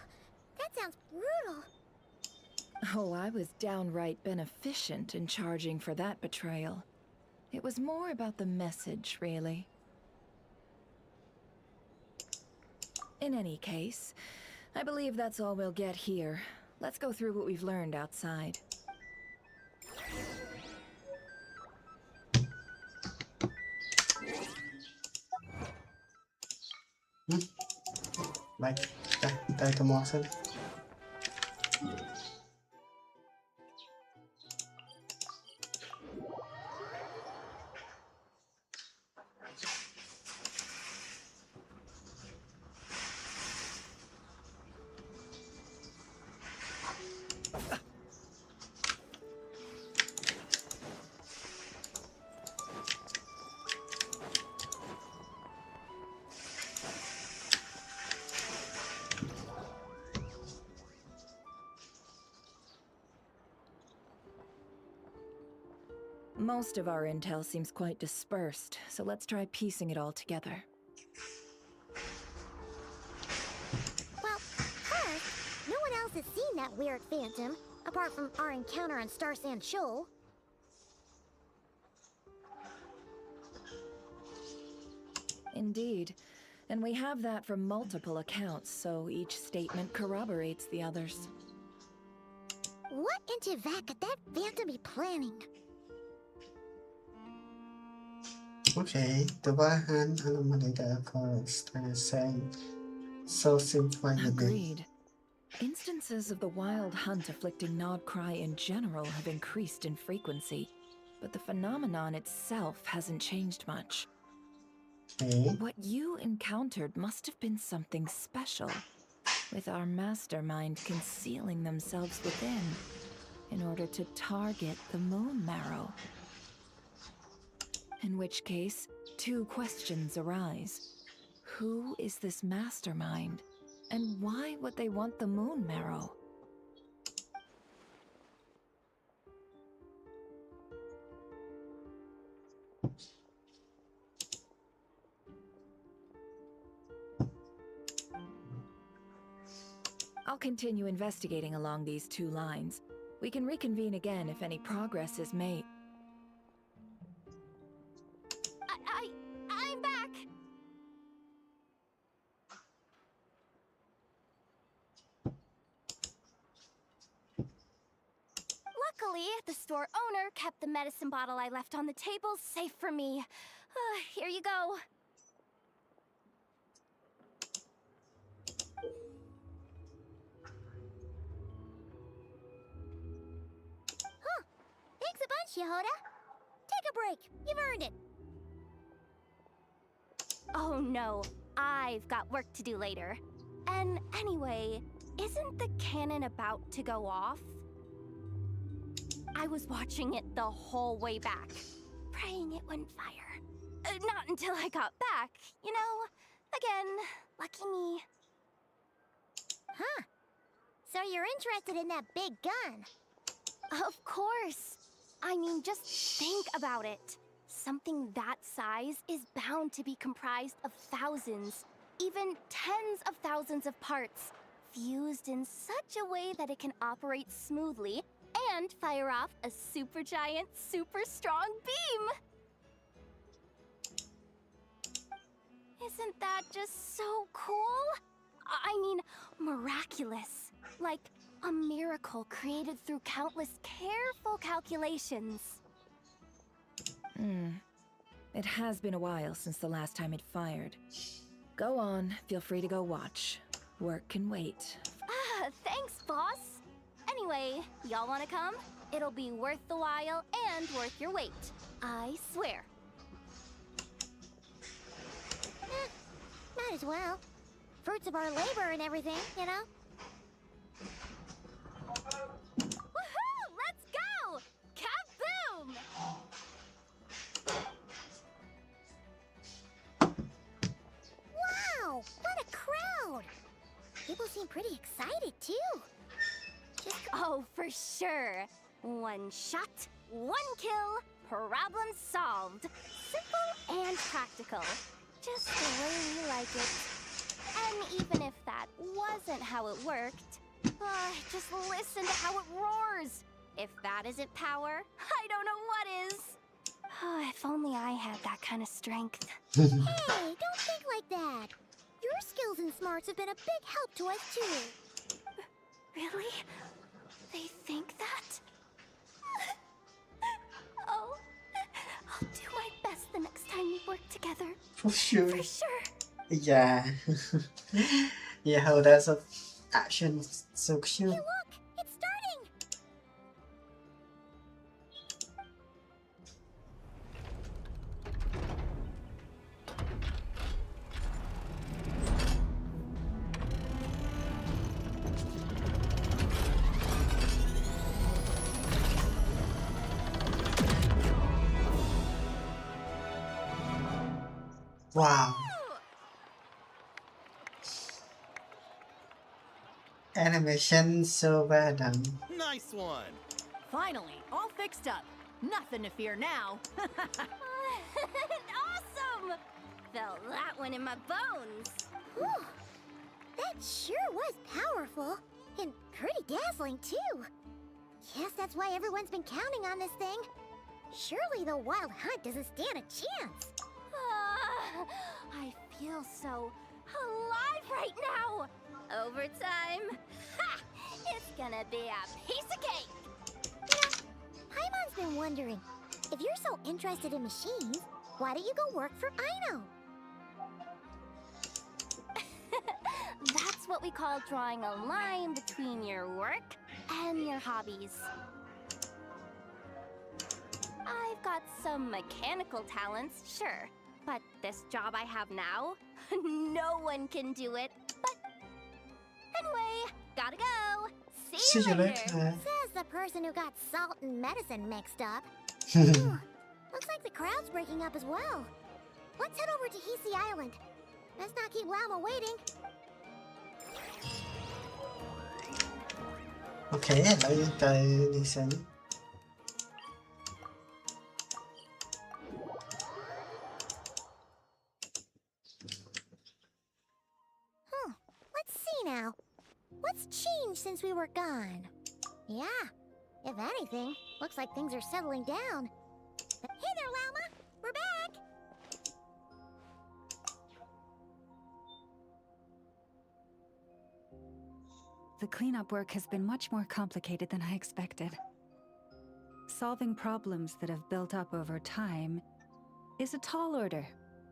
that sounds brutal. Oh, I was downright beneficent in charging for that betrayal. It was more about the message, really. In any case, I believe that's all we'll get here. Let's go through what we've learned outside. Baik, kita ketemu Axel. Most of our intel seems quite dispersed, so let's try piecing it all together. Well, first, no one else has seen that weird phantom, apart from our encounter on Star Sand Shoal. Indeed. And we have that from multiple accounts, so each statement corroborates the others. What in Teyvat could that phantom be planning? Okay, the Wahan anomaly occurs saying so simplified. Agreed. Instances of the wild hunt afflicting Nodcry in general have increased in frequency, but the phenomenon itself hasn't changed much. Okay. What you encountered must have been something special, with our mastermind concealing themselves within, in order to target the moon marrow. In which case, two questions arise. Who is this mastermind? And why would they want the moon marrow? I'll continue investigating along these two lines. We can reconvene again if any progress is made. I'm back! Luckily, the store owner kept the medicine bottle I left on the table safe for me. Here you go. Huh. Thanks a bunch, Yehoda. Take a break. You've earned it. Oh no, I've got work to do later. And anyway, isn't the cannon about to go off? I was watching it the whole way back, praying it wouldn't fire. Not until I got back, you know? Again, lucky me. Huh. So you're interested in that big gun? Of course. I mean, just think about it. Something that size is bound to be comprised of thousands, even tens of thousands of parts, fused in such a way that it can operate smoothly and fire off a supergiant, super strong beam! Isn't that just so cool? I mean, miraculous. Like a miracle created through countless careful calculations. It has been a while since the last time it fired. Go on, feel free to go watch. Work can wait. Thanks, boss. Anyway, y'all wanna come? It'll be worth the while and worth your wait. I swear. Might as well. Fruits of our labor and everything, you know? Woohoo! Let's go! Kaboom! Wow! What a crowd! People seem pretty excited, too. Oh, for sure. One shot, one kill, problem solved. Simple and practical. Just the way we like it. And even if that wasn't how it worked, just listen to how it roars. If that isn't power, I don't know what is. If only I had that kind of strength. Hey, don't think like that. Your skills and smarts have been a big help to us, too. Really? They think that? Oh, I'll do my best the next time we work together. For sure. For sure. Yeah. Yeah, how that's a action so cute. Hey, look! It's starting! Wow. Animation so well done. Nice one. Finally, all fixed up. Nothing to fear now. Awesome! Felt that one in my bones. Whew. That sure was powerful. And pretty dazzling, too. Guess that's why everyone's been counting on this thing. Surely the Wild Hunt doesn't stand a chance. I feel so alive right now. Overtime. Ha! It's gonna be a piece of cake. You know, Paimon's been wondering, if you're so interested in machines, why don't you go work for Aino? That's what we call drawing a line between your work and your hobbies. I've got some mechanical talents, sure. But this job I have now, no one can do it. But anyway, gotta go. See you later. Says the person who got salt and medicine mixed up. Looks like the crowd's breaking up as well. Let's head over to Hisi Island. Let's not keep Lama waiting. Okay, lấy cây đi xem. Let's see now. What's changed since we were gone? Yeah, if anything, looks like things are settling down. Hey there, Lama! We're back! The cleanup work has been much more complicated than I expected. solving problems that have built up over time is a tall order,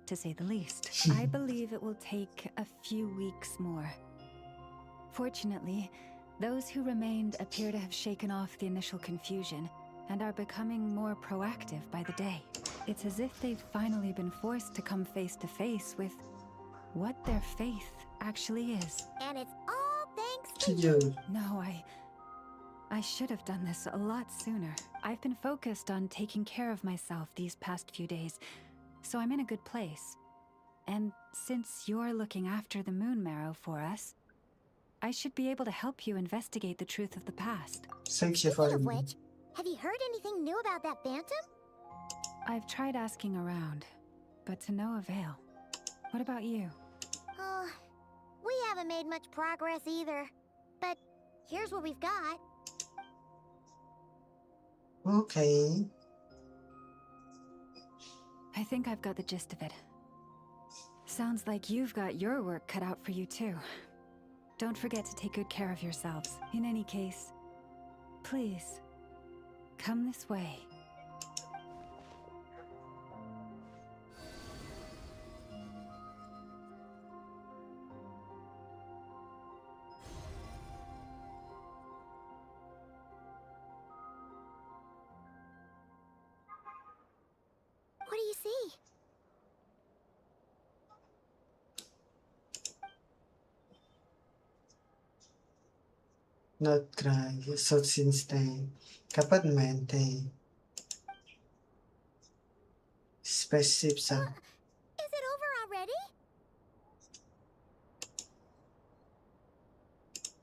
to say the least. I believe it will take a few weeks more. Fortunately, those who remained appear to have shaken off the initial confusion and are becoming more proactive by the day. It's as if they've finally been forced to come face to face with what their faith actually is. And it's all thanks to you. No, I should have done this a lot sooner. I've been focused on taking care of myself these past few days, so I'm in a good place. And since you're looking after the moon marrow for us, I should be able to help you investigate the truth of the past. Thank you for Speaking of the which, have you heard anything new about that phantom? I've tried asking around, but to no avail. What about you? Oh, we haven't made much progress either. But here's what we've got. Okay. I think I've got the gist of it. Sounds like you've got your work cut out for you too. Don't forget to take good care of yourselves. In any case, please, come this way. What do you see? Not cry, so since then, capazmente spaceship sa. Is it over already?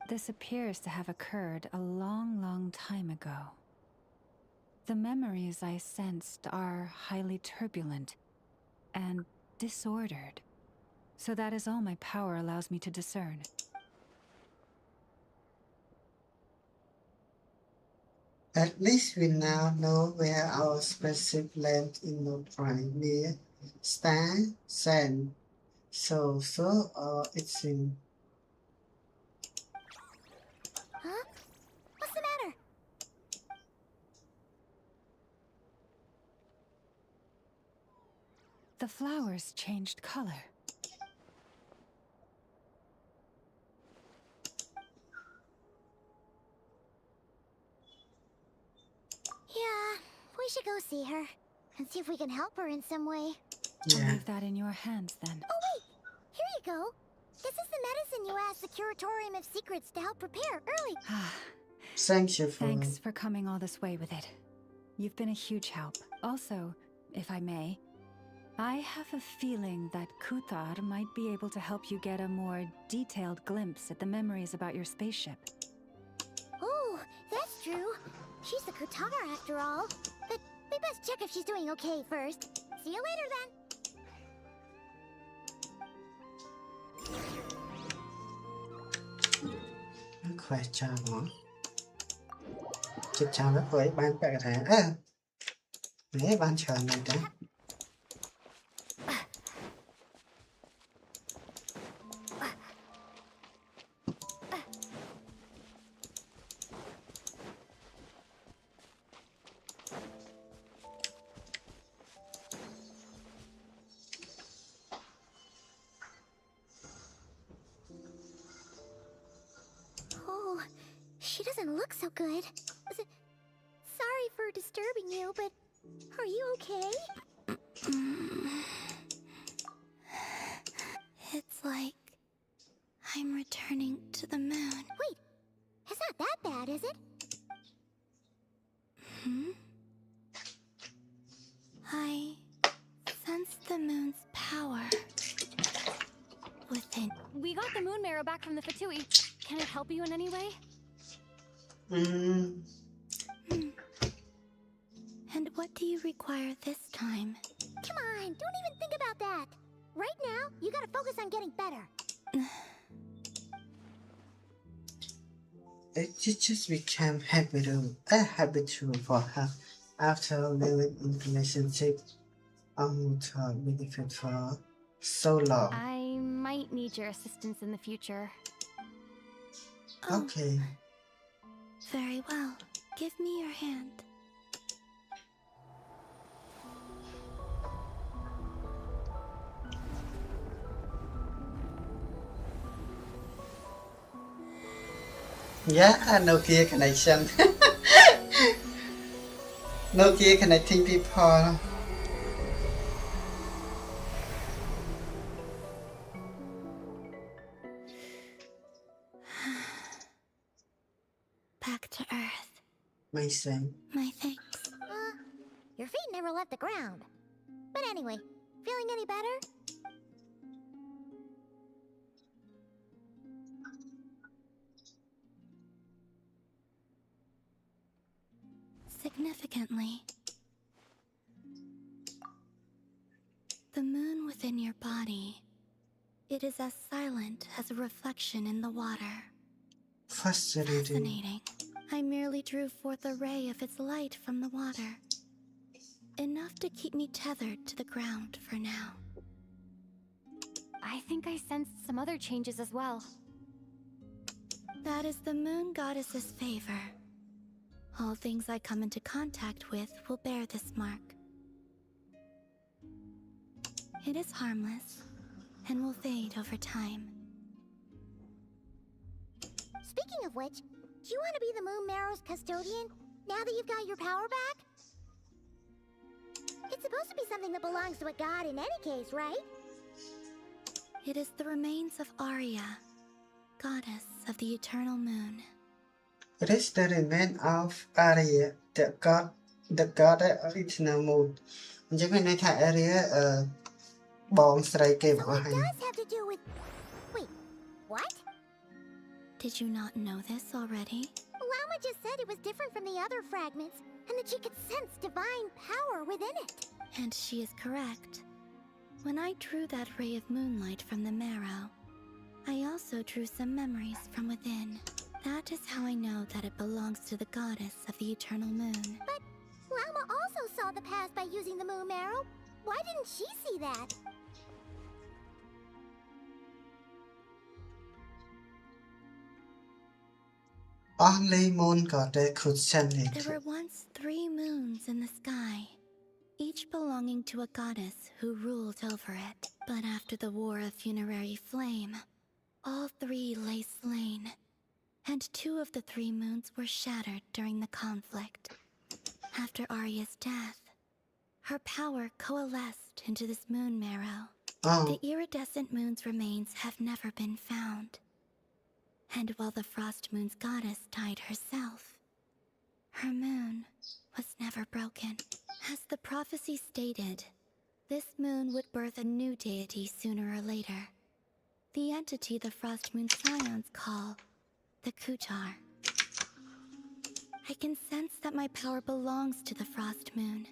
This appears to have occurred a long time ago. The memories I sensed are highly turbulent and disordered. So that is all my power allows me to discern. At least we now know where our spaceship lands in North Prime near Star Sand. So it's in. Huh? What's the matter? The flowers changed color. Yeah, we should go see her and see if we can help her in some way. I'll leave that in your hands then. Oh wait, here you go. This is the medicine you asked the Curatorium of Secrets to help prepare early. Thank you for. Thanks for coming all this way with it. You've been a huge help. Also, if I may, I have a feeling that Kuthar might be able to help you get a more detailed glimpse at the memories about your spaceship. Oh, that's true. She's the Kutara after all. But we best check if she's doing okay first. See you later then. Khỏe chào nó. Chào chào các với ban bè thẻ. Mấy ban chờ này đó. Oh, she doesn't look so good. Sorry for disturbing you, but are you okay? It's like I'm returning to the moon. Wait, it's not that bad, is it? I sense the moon's power within. We got the moon marrow back from the Fatui. Can it help you in any way? And what do you require this time? Come on, don't even think about that. Right now, you gotta focus on getting better. It just became habitual for her after living in relationship mutual benefit for so long. I might need your assistance in the future. Okay. Very well. Give me your hand. Yeah, Nokia connection. Nokia connecting people. Back to Earth. Amazing. My thanks. Your feet never left the ground. But anyway, feeling any better? Significantly. The moon within your body. It is as silent as a reflection in the water. Fascinating. I merely drew forth a ray of its light from the water. Enough to keep me tethered to the ground for now. I think I sensed some other changes as well. That is the moon goddess's favor. All things I come into contact with will bear this mark. It is harmless and will fade over time. Speaking of which, do you want to be the Moon Marrow's custodian now that you've got your power back? It's supposed to be something that belongs to a god in any case, right? It is the remains of Arya, goddess of the eternal moon. It is the remain of Arya, the god of eternal moon. Chứ mình nói thả Arya bọn sợi kê bỏ It hay. does have to do with... Wait, what? Did you not know this already? Llama just said it was different from the other fragments, and that she could sense divine power within it. And she is correct. When I drew that ray of moonlight from the marrow, I also drew some memories from within. That is how I know that it belongs to the goddess of the eternal moon. But Llama also saw the past by using the Moon Marrow. Why didn't she see that? Only moon goddess could send it. There were once 3 moons in the sky, each belonging to a goddess who ruled over it. But after the War of Funerary Flame, all 3 lay slain, and 2 of the 3 moons were shattered during the conflict. After Arya's death, her power coalesced into this moon marrow. The iridescent moon's remains have never been found. And while the Frost Moon's goddess died herself, her moon was never broken. As the prophecy stated, this moon would birth a new deity sooner or later. The entity the Frost Moon scions call the Clhtraveler. I can sense that my power belongs to the Frost Moon,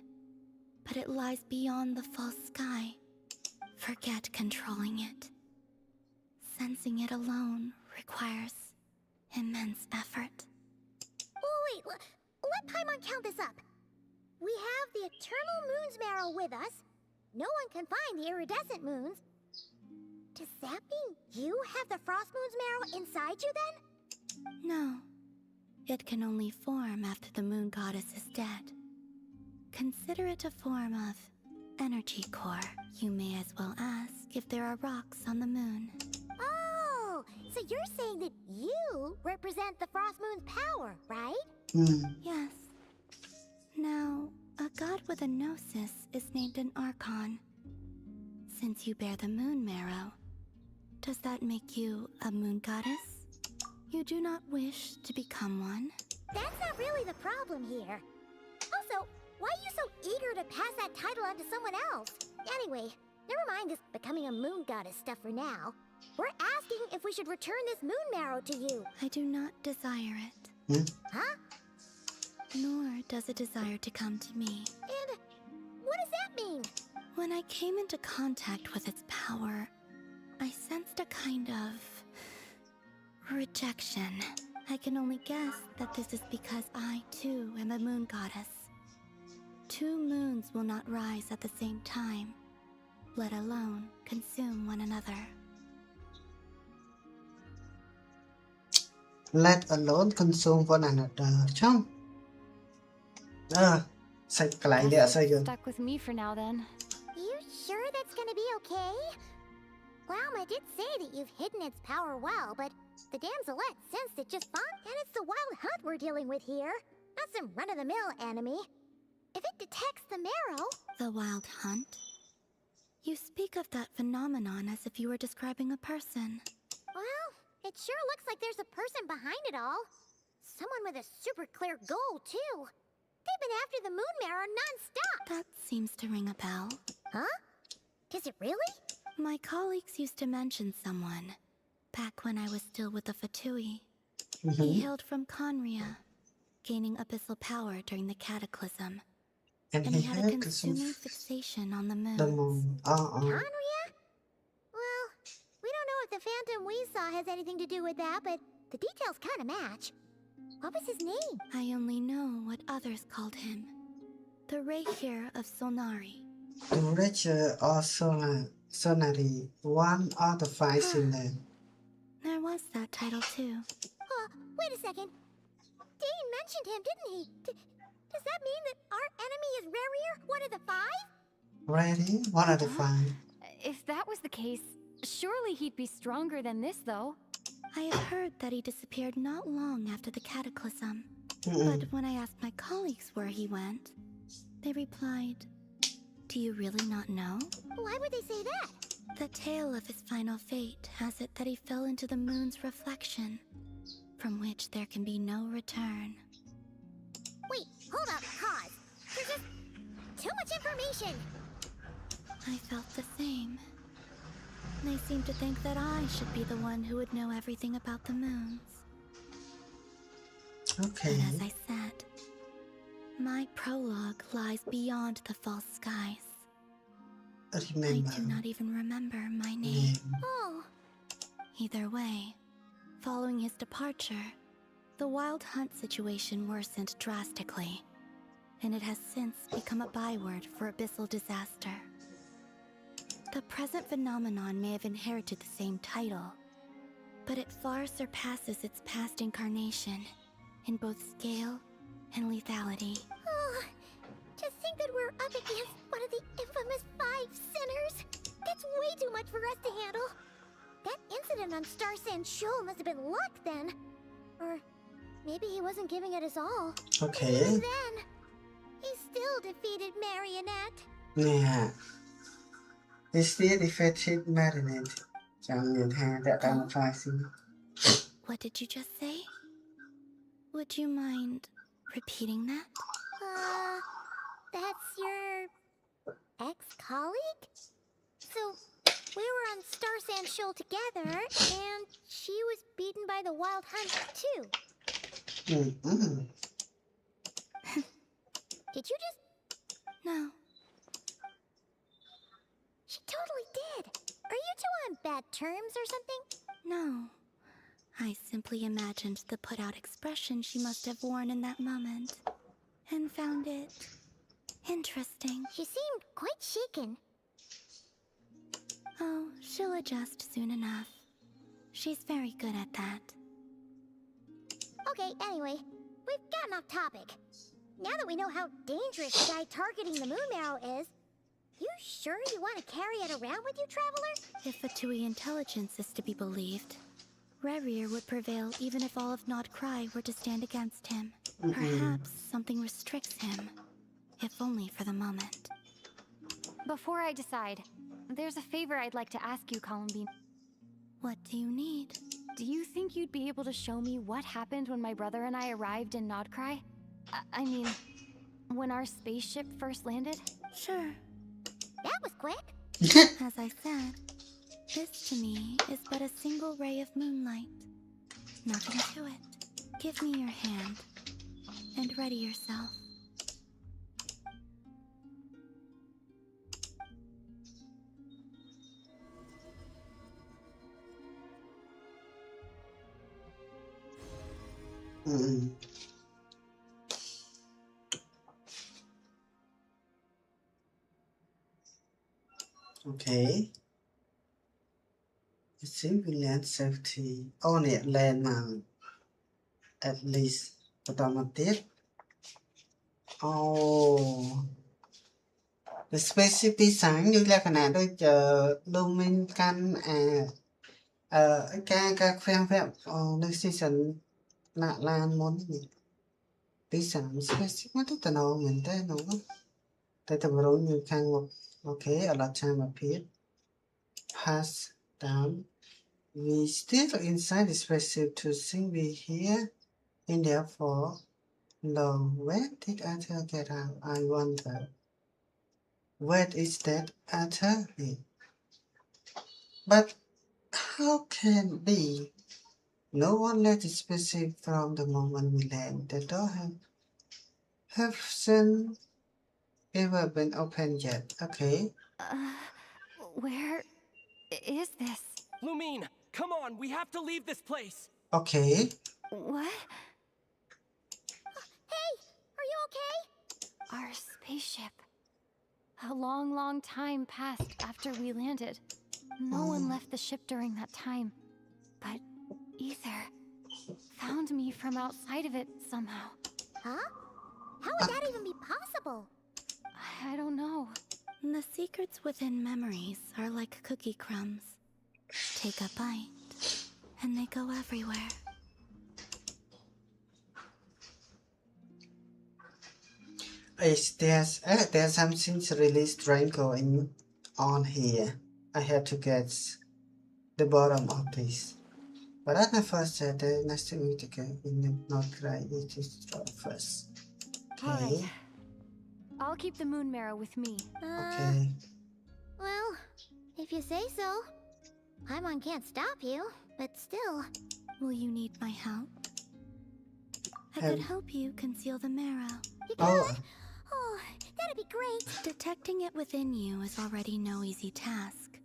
but it lies beyond the false sky. Forget controlling it. Sensing it alone requires immense effort. Oh, wait, let Paimon count this up. We have the Eternal Moon's Marrow with us. No one can find the iridescent moons. Does that mean you have the Frost Moon's Marrow inside you then? No. It can only form after the moon goddess is dead. Consider it a form of energy core. You may as well ask if there are rocks on the moon. Oh, so you're saying that you represent the Frost Moon's power, right? Yes. Now, a god with a gnosis is named an archon. Since you bear the moon marrow, does that make you a moon goddess? You do not wish to become one? That's not really the problem here. Also, why are you so eager to pass that title on to someone else? Anyway, never mind this becoming a moon goddess stuff for now. We're asking if we should return this moon marrow to you. I do not desire it. Huh? Nor does it desire to come to me. And what does that mean? When I came into contact with its power, I sensed a kind of rejection. I can only guess that this is because I, too, am a moon goddess. 2 moons will not rise at the same time, let alone consume one another. Let alone consume one another. Chum. Stuck with me for now then. You sure that's gonna be okay? Llama did say that you've hidden its power well, but The damselette sensed it just fine, and it's the wild hunt we're dealing with here, not some run-of-the-mill enemy. If it detects the marrow... The wild hunt? You speak of that phenomenon as if you were describing a person. Well, it sure looks like there's a person behind it all. Someone with a super clear goal, too. They've been after the moon marrow non-stop. That seems to ring a bell. Huh? Is it really? My colleagues used to mention someone, back when I was still with the Fatui. He hailed from Conria, gaining abyssal power during the cataclysm. And he had a had consuming fixation on the moon. the moon. Conria? Well, we don't know if the phantom we saw has anything to do with that, but the details kind of match. What was his name? I only know what others called him. The Reikir of Solnari. The Reikir or Sonari, one of the five similar. There was that title too. Wait a second. Dane mentioned him, didn't he? Does that mean that our enemy is Rarier, one of the five? Ready? One of the five. If that was the case, surely he'd be stronger than this, though. I have heard that he disappeared not long after the cataclysm. But when I asked my colleagues where he went, they replied, "Do you really not know?" Why would they say that? The tale of his final fate has it that he fell into the moon's reflection, from which there can be no return. Wait, hold up, pause. There's just too much information. I felt the same. They seemed to think that I should be the one who would know everything about the moons. Okay. But as I said, my prologue lies beyond the false skies. Remember. I do not even remember my name. Oh. Either way, following his departure, the wild hunt situation worsened drastically, and it has since become a byword for abyssal disaster. The present phenomenon may have inherited the same title, but it far surpasses its past incarnation in both scale and lethality. Oh, just think that we're up against one of the infamous 5 sinners. That's way too much for us to handle. That incident on Star Sand Shoal must have been luck then. Or maybe he wasn't giving it his all. Okay. Even then, he still defeated Marionette. Yeah. He still defeated Marionette. Chẳng nhìn hai đã đăng file xin. What did you just say? Would you mind repeating that? That's your ex-colleague? So, we were on Star Sand Shoal together, and she was beaten by the Wild Hunt, too. Did you just... No. She totally did. Are you two on bad terms or something? No. I simply imagined the put-out expression she must have worn in that moment, and found it interesting. She seemed quite shaken. Oh, she'll adjust soon enough. She's very good at that. Okay, anyway, we've gotten off topic. Now that we know how dangerous the guy targeting the moon marrow is, you sure you want to carry it around with you, Traveler? If Fatui intelligence is to be believed, Rarier would prevail even if all of Nodcry were to stand against him. Perhaps something restricts him, if only for the moment. Before I decide, there's a favor I'd like to ask you, Columbine. What do you need? Do you think you'd be able to show me what happened when my brother and I arrived in Nodcry? I mean, when our spaceship first landed? Sure. That was quick. As I said, this to me is but a single ray of moonlight. Nothing to it. Give me your hand, and ready yourself. Okay. Civilian safety. Oh, nè, landmark. At least. Automatic. Oh. The specific design như là khả năng đôi chờ Lumin căn cái phim phim nơi season nạ lan món gì tí sản specific nó tất nào mình thế nó tại tầm rồi như khang một okay a lot time appeared pass down we still inside the spaceship to sing we here in there for long where did Arthur get out I wonder what is that Arthur but how can be no one left the spaceship from the moment we land the door hasn't ever been opened yet okay Where is this? Lumine, come on, we have to leave this place. okay What? Hey, are you okay? Our spaceship. A long, long time passed after we landed. No one left the ship during that time. But Ether found me from outside of it somehow. Huh? How would that even be possible? I don't know. The secrets within memories are like cookie crumbs. Take a bite, and they go everywhere. There's something really strange going on here. I have to get the bottom of this. But as I first said, there's nothing to get in the not right. It is first. Okay. Alright. I'll keep the moon marrow with me. Okay. Well, if you say so. Paimon can't stop you, but still. Will you need my help? I could help you conceal the marrow. You could? Oh, that'd be great. Detecting it within you is already no easy task.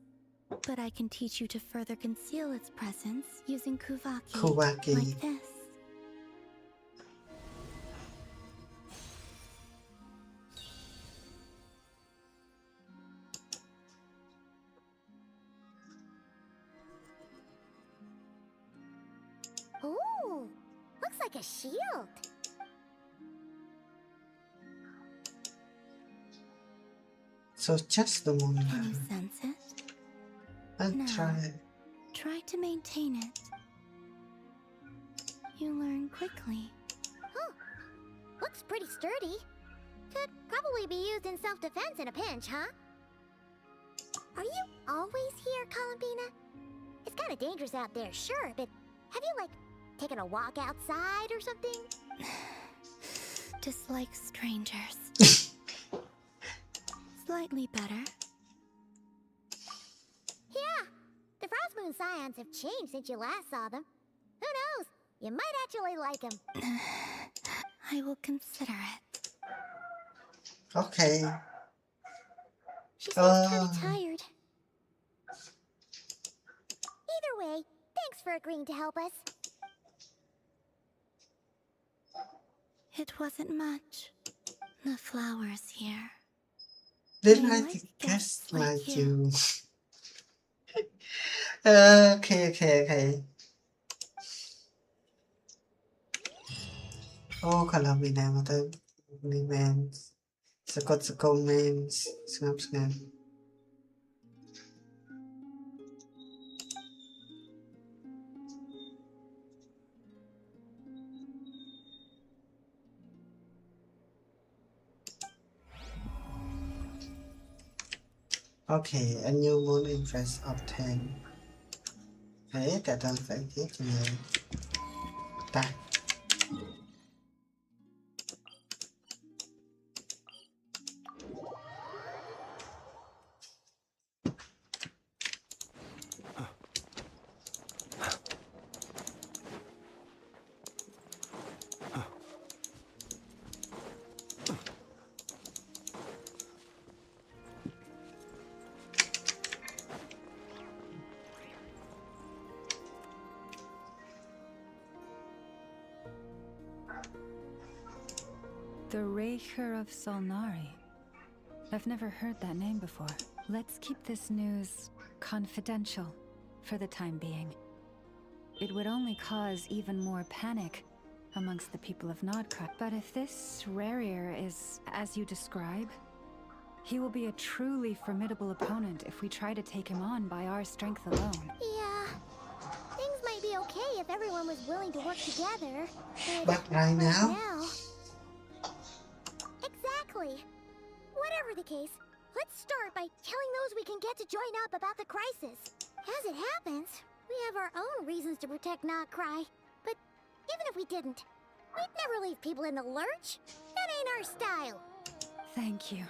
But I can teach you to further conceal its presence using Kuvaki. Like this. Ooh, looks like a shield. So just the moon. Can you sense it? I'll now, try. Try to maintain it. You learn quickly. Huh. Looks pretty sturdy. Could probably be used in self-defense in a pinch, huh? Are you always here, Columbina? It's kind of dangerous out there, sure, but have you, like, taken a walk outside or something? Dislike strangers. Slightly better. Yeah, the Frost Moon Scions have changed since you last saw them. Who knows? You might actually like them. I will consider it. Okay. She seems kind of tired. Either way, thanks for agreeing to help us. It wasn't much. The flowers here. Didn't I guess like you? Okay. Oh, kalau mina mo to ni men sakot men snap. Okay, a new moon interest of 10. Thế tại toàn phải thiết cho nhiều. Ta. The Raker of Solnari. I've never heard that name before. Let's keep this news confidential for the time being. It would only cause even more panic amongst the people of Nodcraft. But if this Rarier is as you describe, he will be a truly formidable opponent if we try to take him on by our strength alone. Yeah, if everyone was willing to work together. But right now? Exactly. Whatever the case, let's start by telling those we can get to join up about the crisis. As it happens, we have our own reasons to protect Not Cry. But even if we didn't, we'd never leave people in the lurch. That ain't our style. Thank you.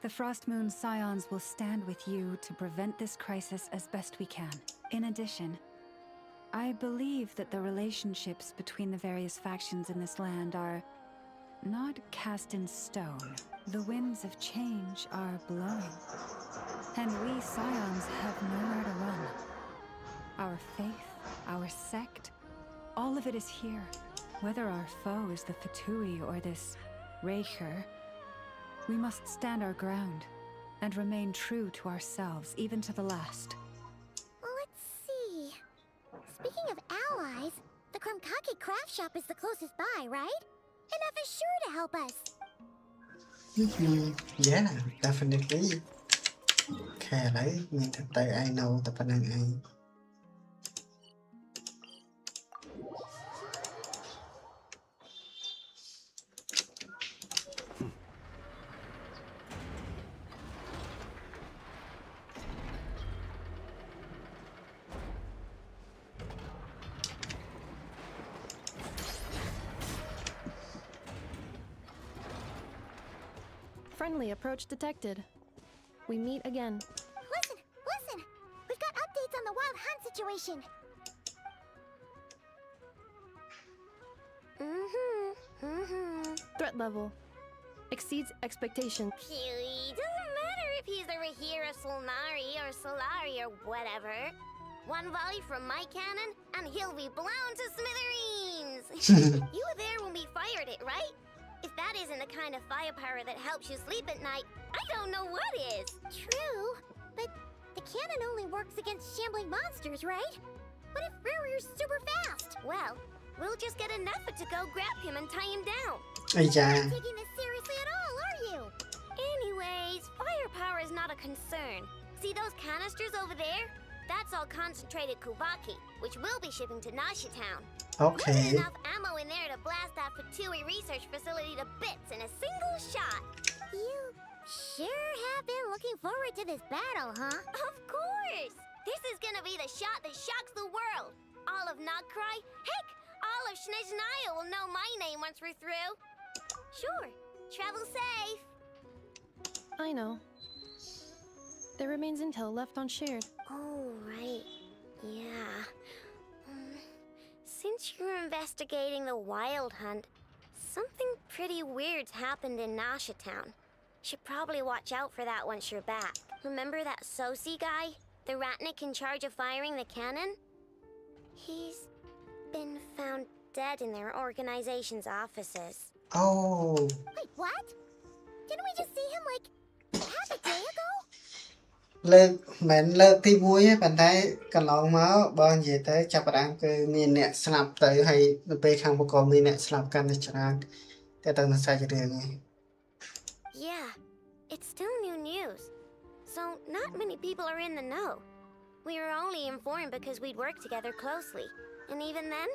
The Frost Moon Scions will stand with you to prevent this crisis as best we can. In addition, I believe that the relationships between the various factions in this land are not cast in stone. The winds of change are blowing, and we Scions have nowhere to run. Our faith, our sect, all of it is here. Whether our foe is the Fatui or this Raker, we must stand our ground and remain true to ourselves, even to the last. Let's see. Speaking of allies, the Krumkake craft shop is the closest by, right? Enough is sure to help us. Yeah, definitely. Khe đấy, nhìn thực tế ai nấu tập năng ai. Friendly approach detected. We meet again. Listen! We've got updates on the wild hunt situation. Threat level exceeds expectation. Phew, doesn't matter if he's the Rahira Solnari or Solari or whatever. One volley from my cannon, and he'll be blown to smithereens! You were there when we fired it, right? If that isn't the kind of firepower that helps you sleep at night, I don't know what is. True, but the cannon only works against shambling monsters, right? What if Rarir's super fast? Well, we'll just get a Nepha to go grab him and tie him down. You're not taking this seriously at all, are you? Anyways, firepower is not a concern. See those canisters over there? That's all concentrated Kubaki, which we'll be shipping to Nashi Town. Okay. There's enough ammo in there to blast that Fatui research facility to bits in a single shot. You sure have been looking forward to this battle, huh? Of course! This is gonna be the shot that shocks the world. All of Nagcry, heck, all of Snezhnaya will know my name once we're through. Sure, travel safe. I know. There remains intel left unshared. Oh, right. Yeah. Since you're investigating the wild hunt, something pretty weird's happened in Nasha Town. Should probably watch out for that once you're back. Remember that Sosi guy? The Ratnik in charge of firing the cannon? He's been found dead in their organization's offices. Oh. Wait, what? Didn't we just see him like half a day ago? លើកមិនលើកទី1ទេប៉ុន្តែកន្លងមកបើនិយាយទៅចាប់ផ្ដើមគឺមានអ្នកស្លាប់ទៅហើយនៅពេលខាងបកក៏មានអ្នកស្លាប់កាន់តែច្រើនតែទៅនឹងសាច់រឿងហ្នឹង Yeah, it's still new news. So not many people are in the know. We were only informed because we'd worked together closely. And even then,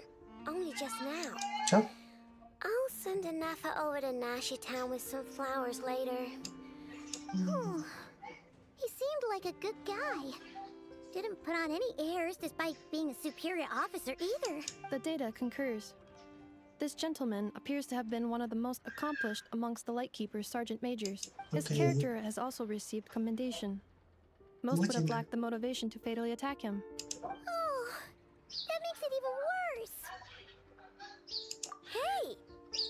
only just now. Sure. I'll send a Nepha over to Nashi Town with some flowers later. He seemed like a good guy. Didn't put on any airs despite being a superior officer either. The data concurs. This gentleman appears to have been one of the most accomplished amongst the Lightkeeper's Sergeant Majors. His character has also received commendation. Most would have lacked the motivation to fatally attack him. Oh, that makes it even worse. Hey,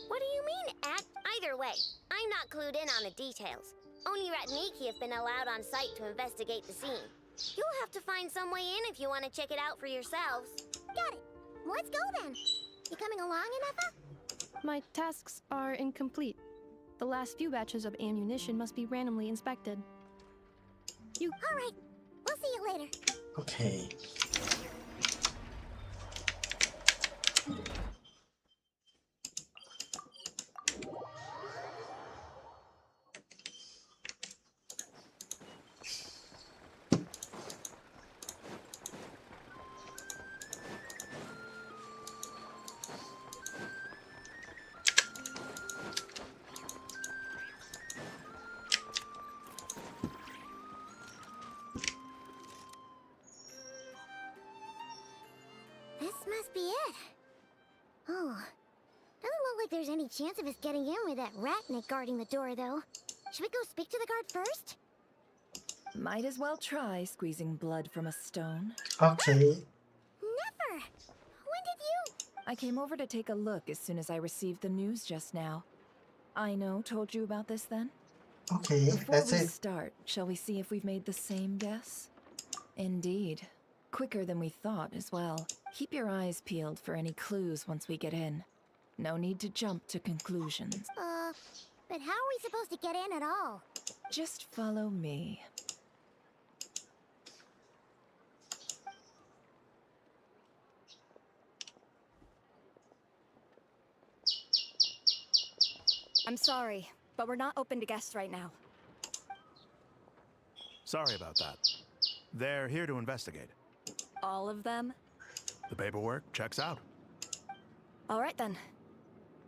what do you mean act? Either way, I'm not clued in on the details. Only Ratniki have been allowed on site to investigate the scene. You'll have to find some way in if you want to check it out for yourselves. Got it. Let's go then. You coming along, Inefa? My tasks are incomplete. The last few batches of ammunition must be randomly inspected. All right. We'll see you later. Okay. any chance of us getting in with that ratnik guarding the door, though. Should we go speak to the guard first? Might as well try squeezing blood from a stone. Okay. Never! When did you? I came over to take a look as soon as I received the news just now. Ino told you about this then? Okay, Before that's we it. start, shall we see if we've made the same guess? Indeed. Quicker than we thought as well. Keep your eyes peeled for any clues once we get in. No need to jump to conclusions. But how are we supposed to get in at all? Just follow me. I'm sorry, but we're not open to guests right now. Sorry about that. They're here to investigate. All of them? The paperwork checks out. All right then.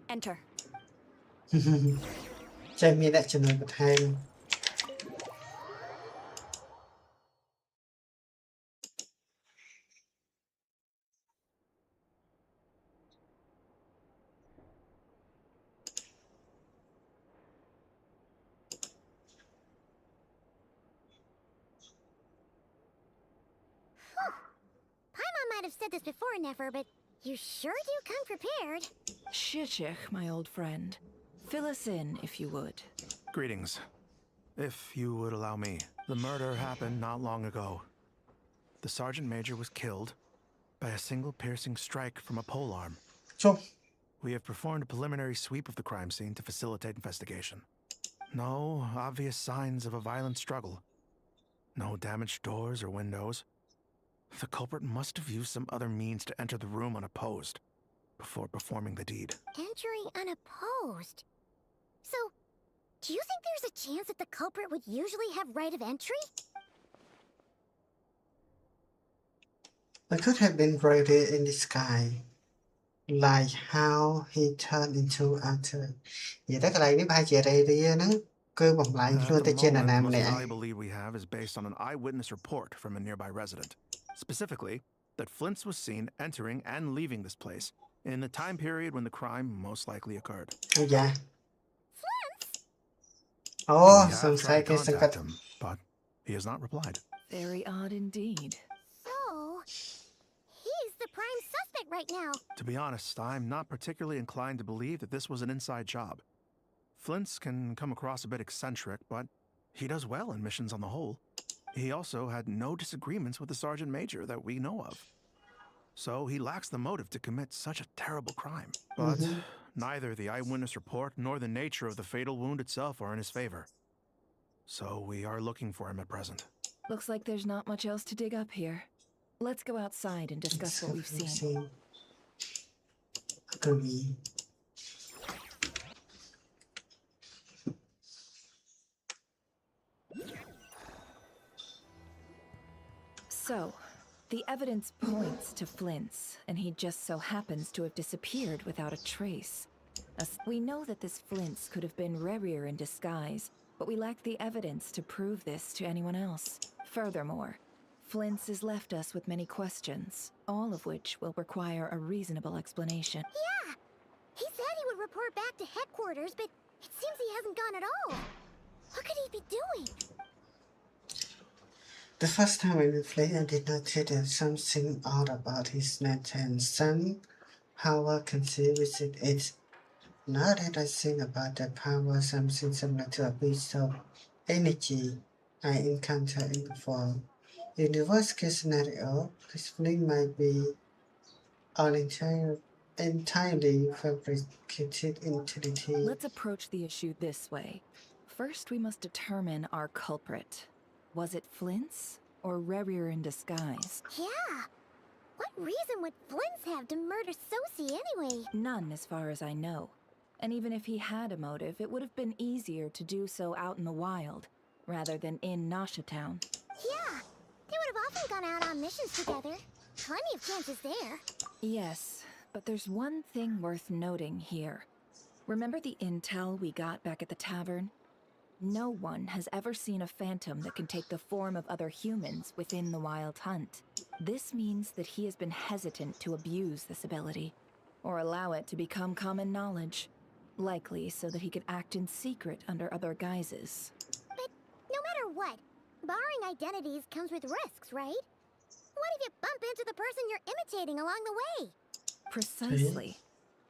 Enter. จะมีแต่จำนวนประเทศ Paimon might have said this before, Nefer, but you sure do come prepared. Shishich, my old friend. Fill us in, if you would. Greetings. If you would allow me. The murder happened not long ago. The Sergeant Major was killed by a single piercing strike from a polearm. Sure. We have performed a preliminary sweep of the crime scene to facilitate investigation. No obvious signs of a violent struggle. No damaged doors or windows. The culprit must have used some other means to enter the room unopposed before performing the deed. Entering unopposed. So, do you think there's a chance that the culprit would usually have right of entry? It could have been buried in the sky, like how he turned into Arthur. Vậy tất cả này nếu hai chị đây thì nó cơ bỏng lại At luôn the tới trên là moment, the nam most này. valuable lead we have is based on an eyewitness report from a nearby resident. Specifically, that Flint's was seen entering and leaving this place in the time period when the crime most likely occurred. Oh, yeah. We Oh, have some tried to psychic contact him, but he has not replied. Very odd indeed. So, he's the prime suspect right now. To be honest, I'm not particularly inclined to believe that this was an inside job. Flint's can come across a bit eccentric, but he does well in missions on the whole. He also had no disagreements with the Sergeant Major that we know of. So he lacks the motive to commit such a terrible crime. But neither the eyewitness report nor the nature of the fatal wound itself are in his favor. So we are looking for him at present. Looks like there's not much else to dig up here. Let's go outside and discuss what we've seen. Agree. So, the evidence points to Flint's, and he just so happens to have disappeared without a trace. We know that this Flint's could have been Rerir in disguise, but we lack the evidence to prove this to anyone else. Furthermore, Flint's has left us with many questions, all of which will require a reasonable explanation. Yeah! He said he would report back to headquarters, but it seems he hasn't gone at all. What could he be doing? The first time I reflected, I did notice that something odd about his net and somehow conceived with it. Now that I think about that power, something similar to a beast of energy I encountered in before. In the worst case scenario, this flame might be all entirely fabricated entity. Let's approach the issue this way. First, we must determine our culprit. Was it Flint's or Rerir in disguise? Yeah! What reason would Flint's have to murder Sosie anyway? None, as far as I know. And even if he had a motive, it would have been easier to do so out in the wild, rather than in Nasha Town. Yeah! They would have often gone out on missions together. Plenty of chances there. Yes, but there's one thing worth noting here. Remember the intel we got back at the tavern? No one has ever seen a phantom that can take the form of other humans within the Wild Hunt. This means that he has been hesitant to abuse this ability, or allow it to become common knowledge. Likely so that he could act in secret under other guises. But no matter what, borrowing identities comes with risks, right? What if you bump into the person you're imitating along the way? Precisely.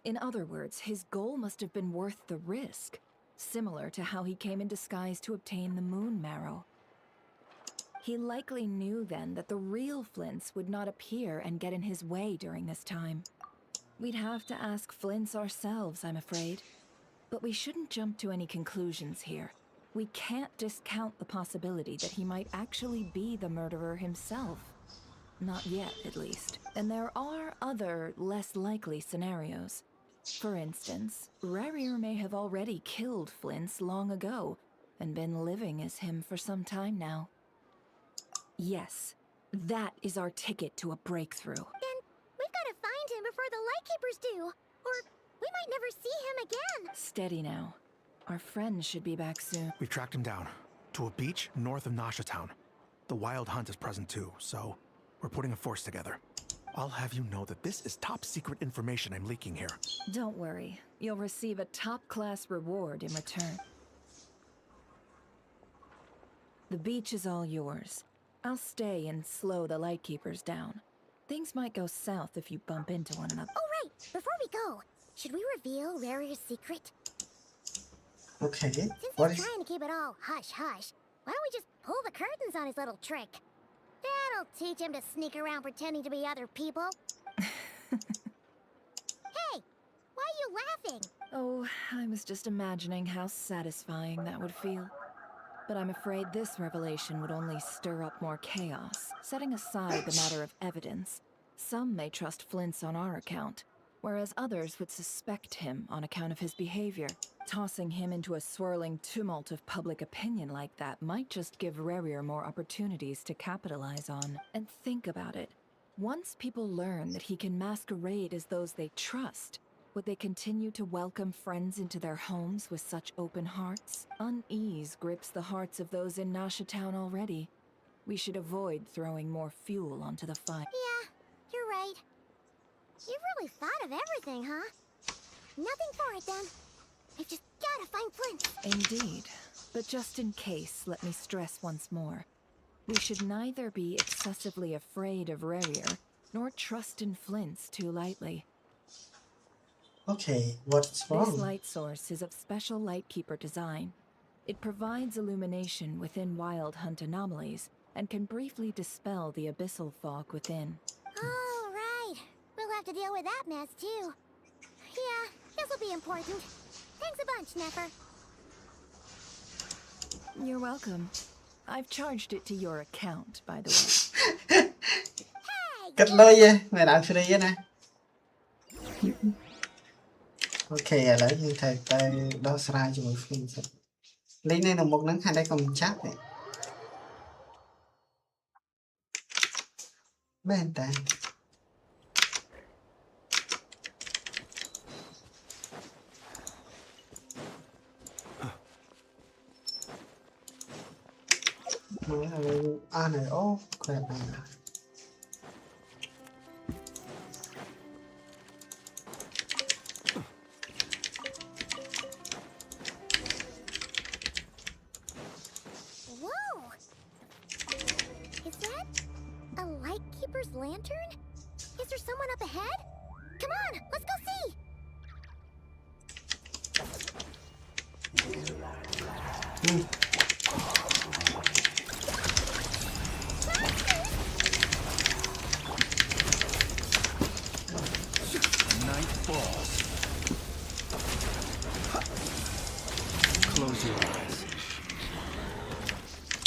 In other words, his goal must have been worth the risk, similar to how he came in disguise to obtain the moon marrow. He likely knew then that the real Flints would not appear and get in his way during this time. We'd have to ask Flints ourselves, I'm afraid. But we shouldn't jump to any conclusions here. We can't discount the possibility that he might actually be the murderer himself. Not yet, at least. And there are other, less likely scenarios. For instance, Rarier may have already killed Flints long ago, and been living as him for some time now. Yes, that is our ticket to a breakthrough. Then we've got to find him before the Lightkeepers do, or we might never see him again. Steady now. Our friend should be back soon. We've tracked him down to a beach north of Nasha Town. The Wild Hunt is present too, so we're putting a force together. I'll have you know that this is top secret information I'm leaking here. Don't worry. You'll receive a top-class reward in return. The beach is all yours. I'll stay and slow the Lightkeepers down. Things might go south if you bump into one another. Oh, right! Before we go, should we reveal Rarier's secret? Okay. Since What he's is... trying to keep it all hush-hush, why don't we just pull the curtains on his little trick? That'll teach him to sneak around pretending to be other people. Hey! Why are you laughing? Oh, I was just imagining how satisfying that would feel. But I'm afraid this revelation would only stir up more chaos. Setting aside the matter of evidence, some may trust Flints on our account, whereas others would suspect him on account of his behavior. Tossing him into a swirling tumult of public opinion like that might just give Rarier more opportunities to capitalize on. And think about it. Once people learn that he can masquerade as those they trust, would they continue to welcome friends into their homes with such open hearts? Unease grips the hearts of those in Nasha Town already. We should avoid throwing more fuel onto the fire. Yeah, you're right. You've really thought of everything, huh? Nothing for it, then. We've just gotta find Flint. Indeed. But just in case, let me stress once more. We should neither be excessively afraid of Rarier, nor trust in Flints too lightly. Okay, what's This wrong? light source is of special Lightkeeper design. It provides illumination within Wild Hunt anomalies, and can briefly dispel the abyssal fog within. Oh, right. We'll have to deal with that mess, too. Yeah, this'll be important. Thanks a bunch, Nefer. You're welcome. I've charged it to your account, by the way. Cất lôi nha, mày làm free á nè. Ok,ឥឡូវយើងត្រូវទៅដោះស្រាយជាមួយ Flint សិន លេខនេះនៅមុខហ្នឹងហាក់ដូចកុំចាប់ទេមែនតា nói là A này ô crap này Whoa! Is that a Lightkeeper's lantern? Is there someone up ahead? Come on, let's go see! Night falls. Close your eyes.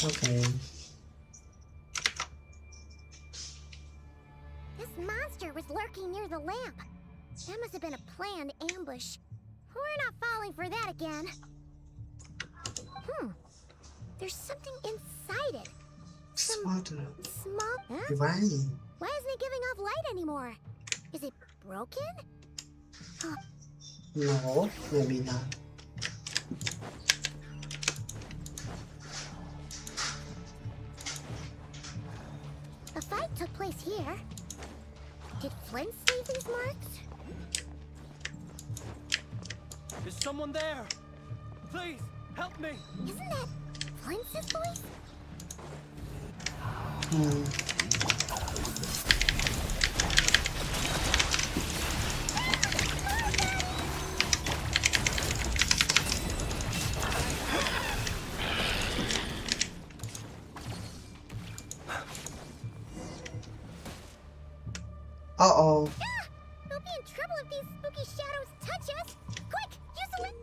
Okay. This monster was lurking near the lamp. That must have been a planned ambush. We're not falling for that again. There's something inside it. Some small... Huh? Why? Why isn't it giving off light anymore? Is it broken? Huh. No, maybe not. A fight took place here. Did Flint leave these marks? Is someone there? Please, help me! Isn't that Prince's voice? Uh-oh. We'll be in trouble if these spooky shadows touch us! Quick, use the lantern!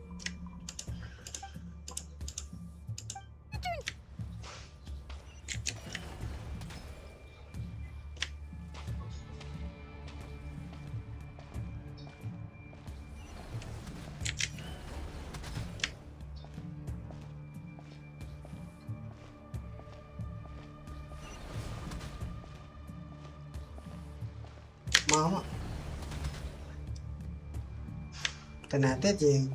Máu ạ. Cái nào tiết gì?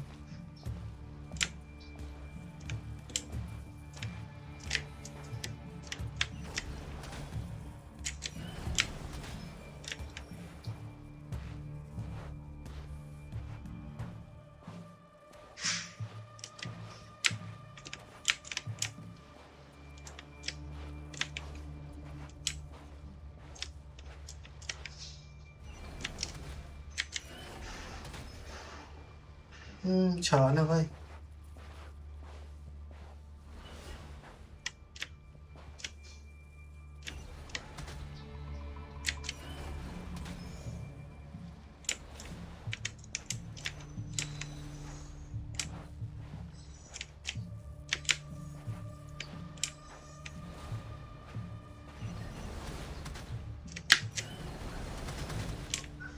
Chờ nào ơi.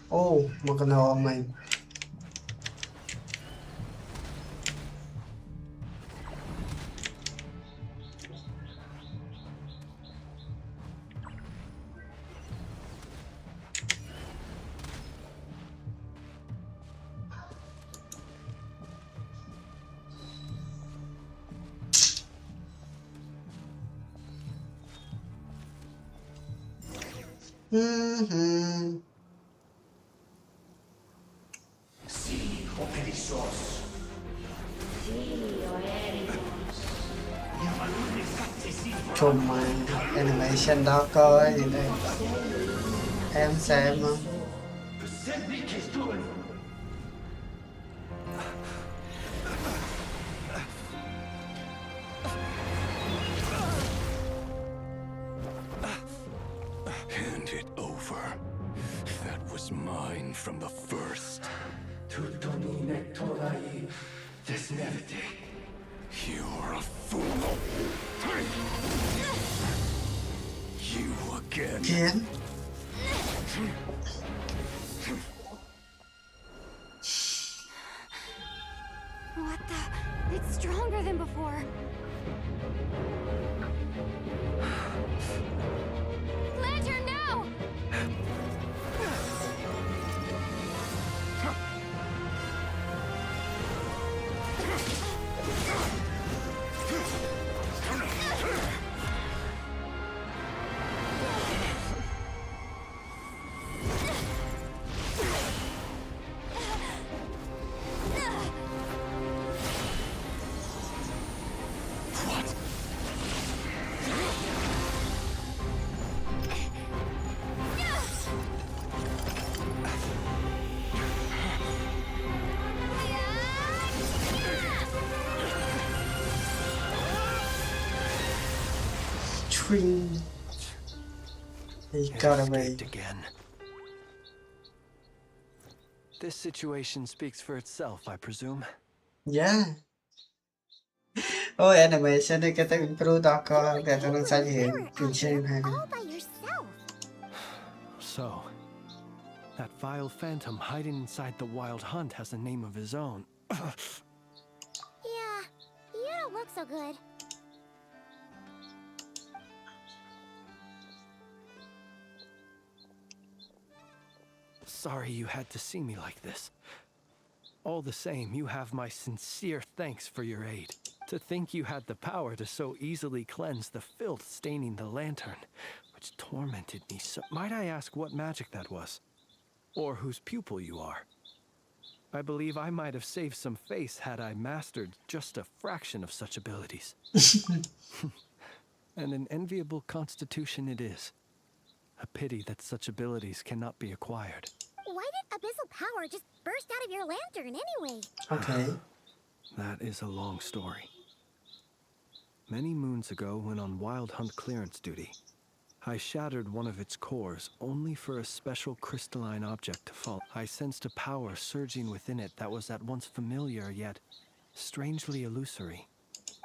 Oh, maganda mày. Trùng mà animation đó coi gì đây em xem không. Hand it over. That was mine from the first. You're a fool. You again. What the? It's stronger than before. Lantern, now! He got away again. This situation speaks for itself, I presume. Yeah. Oh, animation này cái ta improve đó coi cái ta đang sai hiện Genshin Impact. So, that vile phantom hiding inside the Wild Hunt has a name of his own. Yeah, you don't look so good. Sorry you had to see me like this. All the same, you have my sincere thanks for your aid. To think you had the power to so easily cleanse the filth staining the lantern, which tormented me so— Might I ask what magic that was? Or whose pupil you are? I believe I might have saved some face had I mastered just a fraction of such abilities. And an enviable constitution it is. A pity that such abilities cannot be acquired. Why did abyssal power just burst out of your lantern anyway? Okay. That is a long story. Many moons ago, when on wild hunt clearance duty, I shattered one of its cores only for a special crystalline object to fall. I sensed a power surging within it that was at once familiar yet strangely illusory.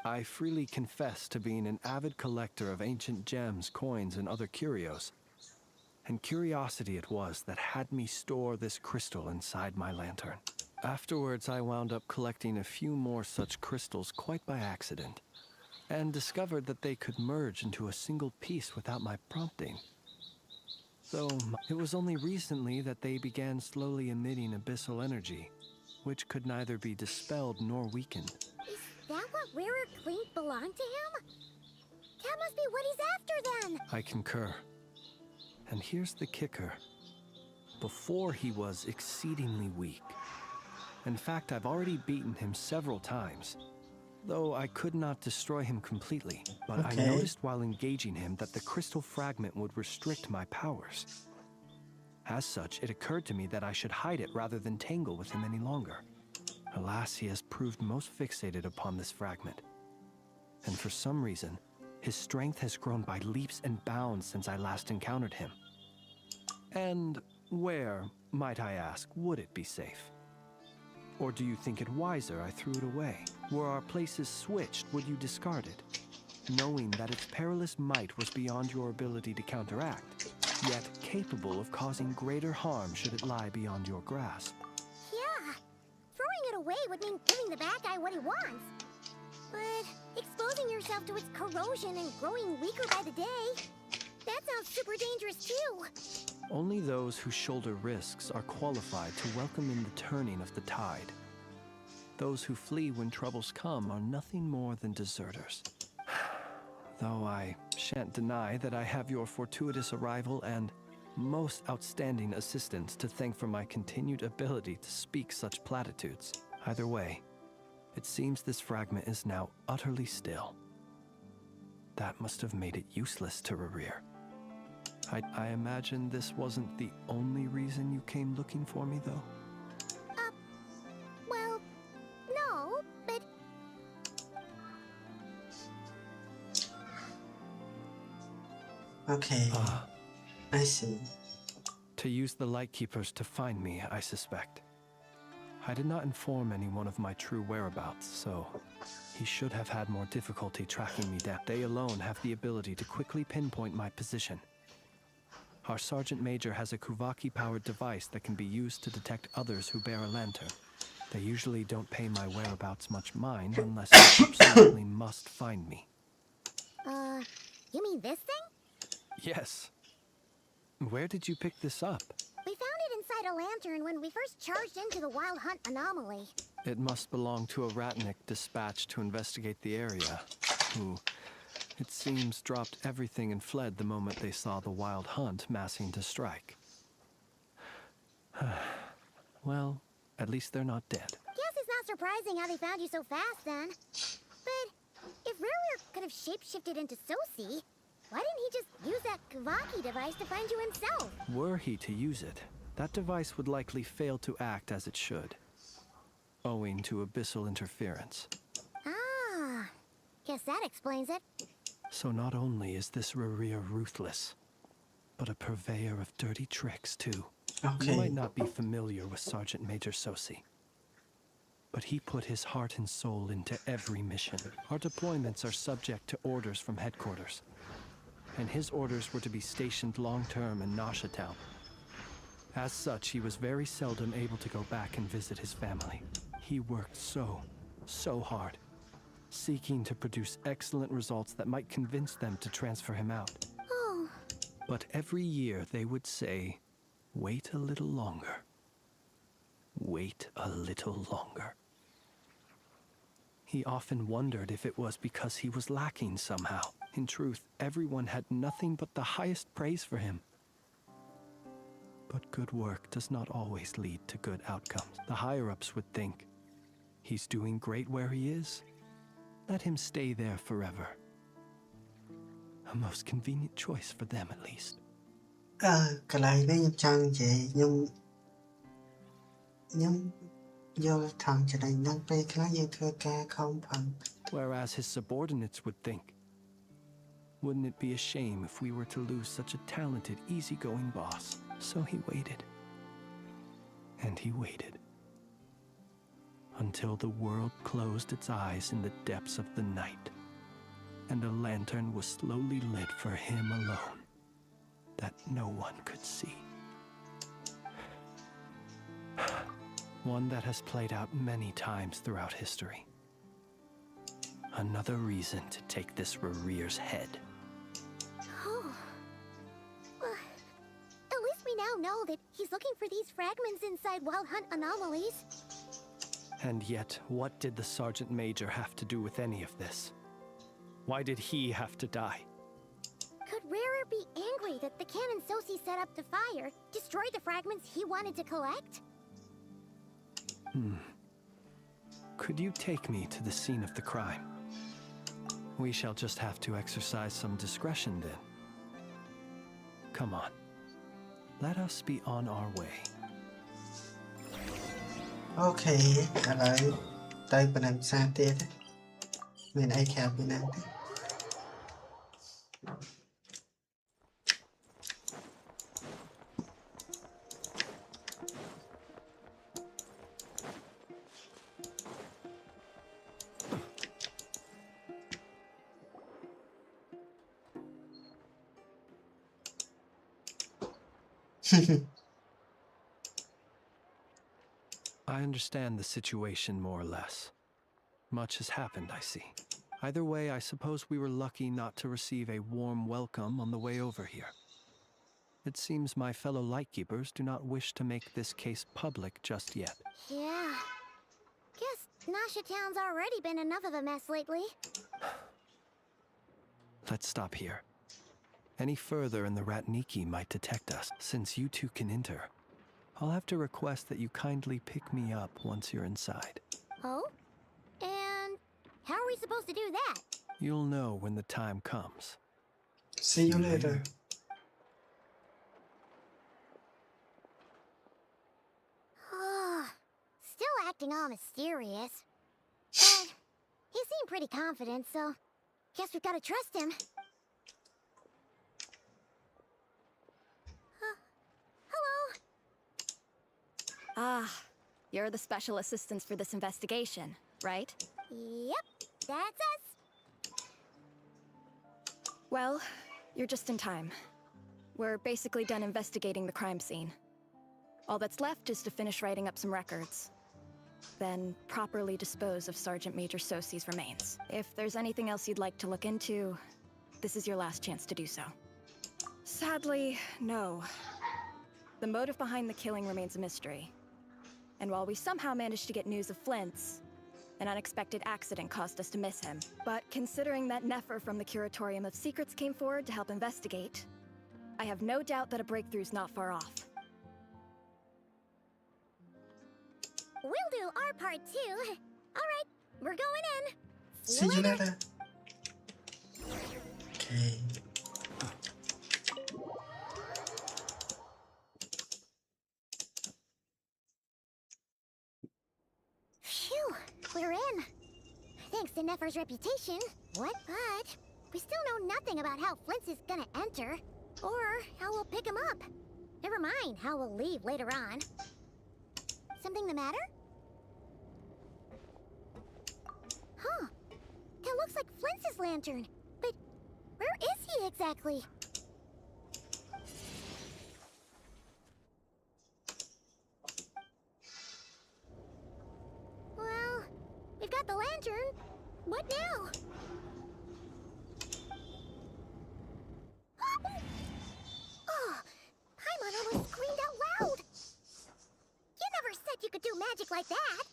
I freely confess to being an avid collector of ancient gems, coins, and other curios. And curiosity it was that had me store this crystal inside my lantern. Afterwards, I wound up collecting a few more such crystals quite by accident, and discovered that they could merge into a single piece without my prompting. Though it was only recently that they began slowly emitting abyssal energy, which could neither be dispelled nor weakened. Is that what Rarer Clink belonged to him? That must be what he's after then! I concur. And here's the kicker. Before he was exceedingly weak. In fact, I've already beaten him several times, though I could not destroy him completely. But I noticed while engaging him that the crystal fragment would restrict my powers. As such, it occurred to me that I should hide it rather than tangle with him any longer. Alas, he has proved most fixated upon this fragment. And for some reason, his strength has grown by leaps and bounds since I last encountered him. And where, might I ask, would it be safe? Or do you think it wiser I threw it away? Were our places switched, would you discard it, knowing that its perilous might was beyond your ability to counteract, yet capable of causing greater harm should it lie beyond your grasp? Yeah, throwing it away would mean giving the bad guy what he wants. But exposing yourself to its corrosion and growing weaker by the day, that sounds super dangerous too. Only those who shoulder risks are qualified to welcome in the turning of the tide. Those who flee when troubles come are nothing more than deserters. Though I shan't deny that I have your fortuitous arrival and most outstanding assistance to thank for my continued ability to speak such platitudes. Either way, it seems this fragment is now utterly still. That must have made it useless to Rarir. I imagine this wasn't the only reason you came looking for me, though? Well, no, but... Okay, I see. To use the Lightkeepers to find me, I suspect. I did not inform anyone of my true whereabouts, so he should have had more difficulty tracking me down. They alone have the ability to quickly pinpoint my position. Our Sergeant Major has a Kuvaki-powered device that can be used to detect others who bear a lantern. They usually don't pay my whereabouts much mind unless they absolutely must find me. You mean this thing? Yes. Where did you pick this up? We found it inside a lantern when we first charged into the Wild Hunt anomaly. It must belong to a Ratnik dispatched to investigate the area, who, it seems, dropped everything and fled the moment they saw the Wild Hunt massing to strike. Well, at least they're not dead. Guess it's not surprising how they found you so fast, then. But if Rarir could have shapeshifted into Sosi, why didn't he just use that Kuvaki device to find you himself? Were he to use it, that device would likely fail to act as it should, owing to abyssal interference. Ah, guess that explains it. So not only is this Rarir ruthless, but a purveyor of dirty tricks, too. Okay. You might not be familiar with Sergeant Major Sosi, but he put his heart and soul into every mission. Our deployments are subject to orders from headquarters, and his orders were to be stationed long-term in Nasha Town. As such, he was very seldom able to go back and visit his family. He worked so hard, seeking to produce excellent results that might convince them to transfer him out. Oh. But every year they would say, wait a little longer. Wait a little longer. He often wondered if it was because he was lacking somehow. In truth, everyone had nothing but the highest praise for him. But good work does not always lead to good outcomes. The higher-ups would think, he's doing great where he is. Let him stay there forever. A most convenient choice for them, at least. Cái này với chăng chị nhưng do thằng chị này năng bay khá như thưa ca không bằng. Whereas his subordinates would think, wouldn't it be a shame if we were to lose such a talented, easygoing boss? So he waited. And he waited. Until the world closed its eyes in the depths of the night, and a lantern was slowly lit for him alone, that no one could see. One that has played out many times throughout history. Another reason to take this Rerere's head. Oh. Well, at least we now know that he's looking for these fragments inside Wild Hunt anomalies. And yet, what did the Sergeant Major have to do with any of this? Why did he have to die? Could Rarer be angry that the cannon Sosi set up to fire destroyed the fragments he wanted to collect? Could you take me to the scene of the crime? We shall just have to exercise some discretion then. Come on. Let us be on our way. Okay, cái này tay bên em xa tiệt. Mình ai khéo bên em. I understand the situation more or less. Much has happened, I see. Either way, I suppose we were lucky not to receive a warm welcome on the way over here. It seems my fellow Lightkeepers do not wish to make this case public just yet. Yeah. Guess Nasha Town's already been enough of a mess lately. Let's stop here. Any further and the Ratniki might detect us. Since you two can enter, I'll have to request that you kindly pick me up once you're inside. Oh? And how are we supposed to do that? You'll know when the time comes. See you later. Still acting all mysterious. But he seemed pretty confident, so guess we've got to trust him. Hello? Ah, you're the special assistants for this investigation, right? Yep, that's us. Well, you're just in time. We're basically done investigating the crime scene. All that's left is to finish writing up some records. Then properly dispose of Sergeant Major Sosi's remains. If there's anything else you'd like to look into, this is your last chance to do so. Sadly, no. The motive behind the killing remains a mystery. And while we somehow managed to get news of Flint's, an unexpected accident caused us to miss him. But considering that Nefer from the Curatorium of Secrets came forward to help investigate, I have no doubt that a breakthrough's not far off. We'll do our part too. All right, we're going in. See you later. Okay. Phew, we're in. Thanks to Nefer's reputation. What? But we still know nothing about how Flint's is gonna enter, or how we'll pick him up. Never mind how we'll leave later on. Something the matter? Huh. That looks like Flint's lantern. But where is he exactly? Well, we've got the lantern. What now? Oh, Paimon almost screamed out loud. You never said you could do magic like that.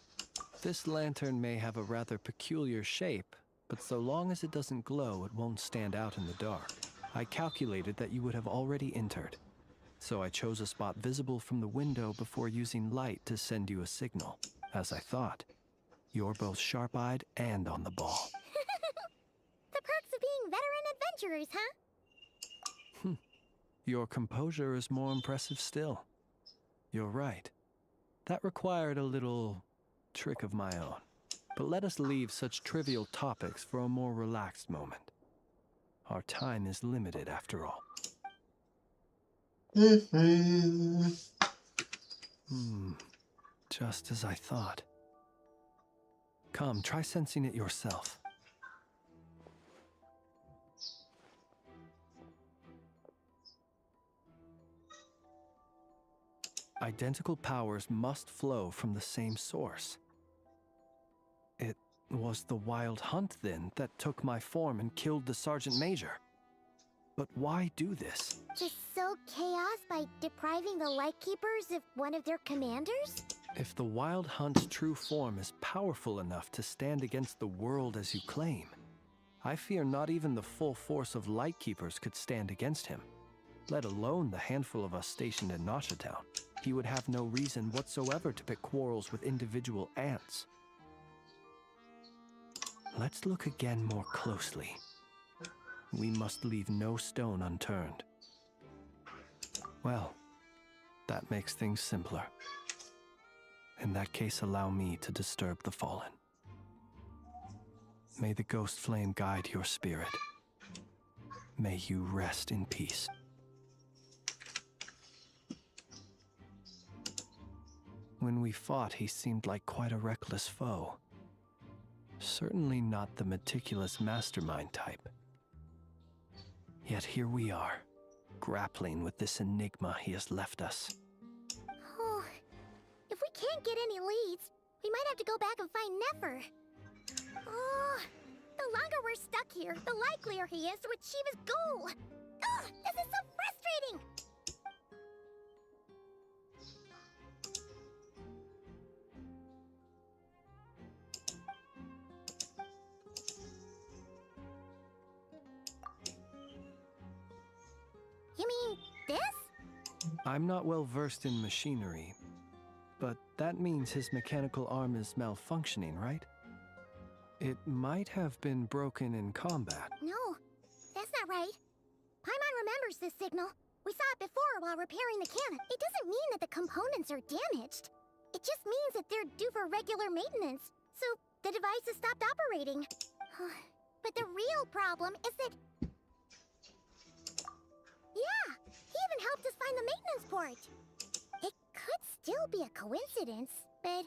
This lantern may have a rather peculiar shape, but so long as it doesn't glow, it won't stand out in the dark. I calculated that you would have already entered. so I chose a spot visible from the window before using light to send you a signal. As I thought, you're both sharp-eyed and on the ball. The perks of being veteran adventurers, huh? Your composure is more impressive still. You're right. That required a little trick of my own. But let us leave such trivial topics for a more relaxed moment. Our time is limited after all. Just as I thought. Come, try sensing it yourself. Identical powers must flow from the same source. It was the Wild Hunt, then, that took my form and killed the Sergeant Major. But why do this? Just sow chaos by depriving the Lightkeepers of one of their commanders? If the Wild Hunt's true form is powerful enough to stand against the world as you claim, I fear not even the full force of Lightkeepers could stand against him, let alone the handful of us stationed in Nasha Town. He would have no reason whatsoever to pick quarrels with individual ants. Let's look again more closely. We must leave no stone unturned. Well, that makes things simpler. In that case, allow me to disturb the fallen. May the ghost flame guide your spirit. May you rest in peace. When we fought, he seemed like quite a reckless foe. Certainly not the meticulous mastermind type. Yet here we are, grappling with this enigma he has left us. Oh, if we can't get any leads, we might have to go back and find Nefer. Oh, the longer we're stuck here, the likelier he is to achieve his goal. Ugh, this is so frustrating! You mean this? I'm not well versed in machinery, but that means his mechanical arm is malfunctioning, right? It might have been broken in combat. No, that's not right. Paimon remembers this signal. We saw it before while repairing the cannon. It doesn't mean that the components are damaged. It just means that they're due for regular maintenance, so the device has stopped operating. But the real problem is that... Yeah, he even helped us find the maintenance port. It could still be a coincidence, but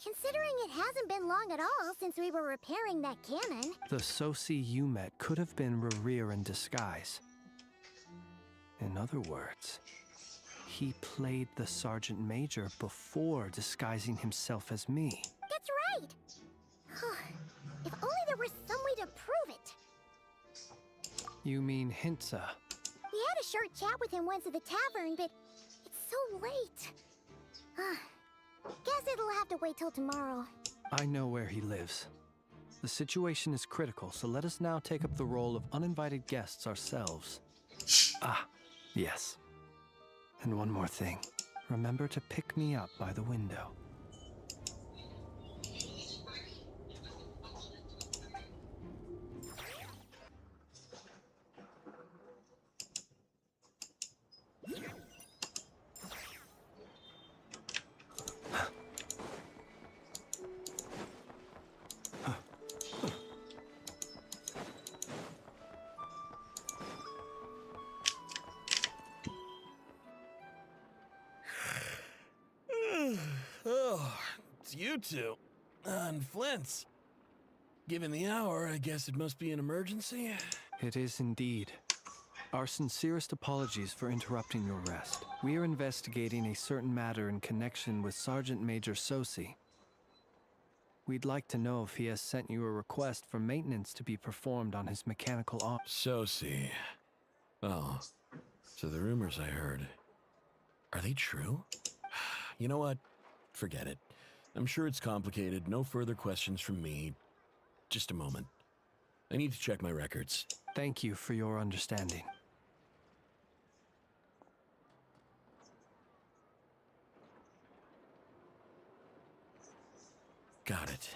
considering it hasn't been long at all since we were repairing that cannon... The Sosi you met could have been Rerir in disguise. In other words, he played the Sergeant Major before disguising himself as me. That's right! If only there were some way to prove it. You mean Hintsa? We had a short chat with him once at the tavern, but it's so late. Guess it'll have to wait till tomorrow. I know where he lives. The situation is critical, so let us now take up the role of uninvited guests ourselves. Yes. And one more thing. Remember to pick me up by the window. Oh, it's you two. On Flint's. Given the hour, I guess it must be an emergency. It is indeed. Our sincerest apologies for interrupting your rest. We are investigating a certain matter in connection with Sergeant Major Sosi. We'd like to know if he has sent you a request for maintenance to be performed on his mechanical arm. Sosi. Oh, so the rumors I heard, are they true? You know what? Forget it. I'm sure it's complicated. No further questions from me. Just a moment. I need to check my records. Thank you for your understanding. Got it.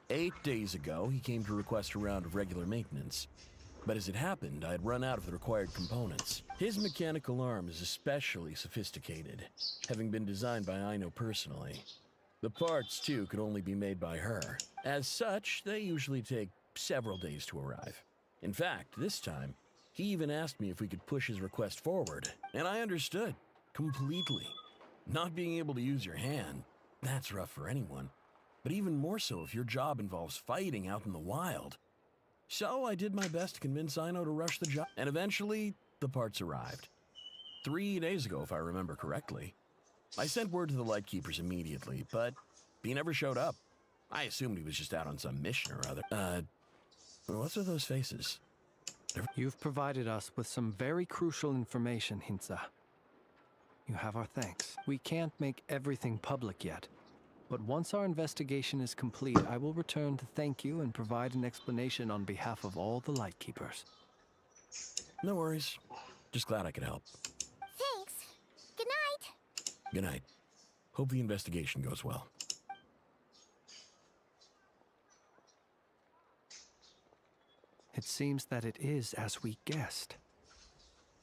8 days ago, he came to request a round of regular maintenance. But as it happened, I had run out of the required components. His mechanical arm is especially sophisticated, having been designed by Aino personally. The parts, too, could only be made by her. As such, they usually take several days to arrive. In fact, this time, he even asked me if we could push his request forward, and I understood, completely. Not being able to use your hand, that's rough for anyone, but even more so if your job involves fighting out in the wild. So I did my best to convince Aino to rush the job, and eventually, the parts arrived. 3 days ago, if I remember correctly. I sent word to the Lightkeepers immediately, but he never showed up. I assumed he was just out on some mission or other. What's with those faces? You've provided us with some very crucial information, Hintsa. You have our thanks. We can't make everything public yet, but once our investigation is complete, I will return to thank you and provide an explanation on behalf of all the Lightkeepers. No worries. Just glad I could help. Thanks. Good night. Good night. Hope the investigation goes well. It seems that it is as we guessed.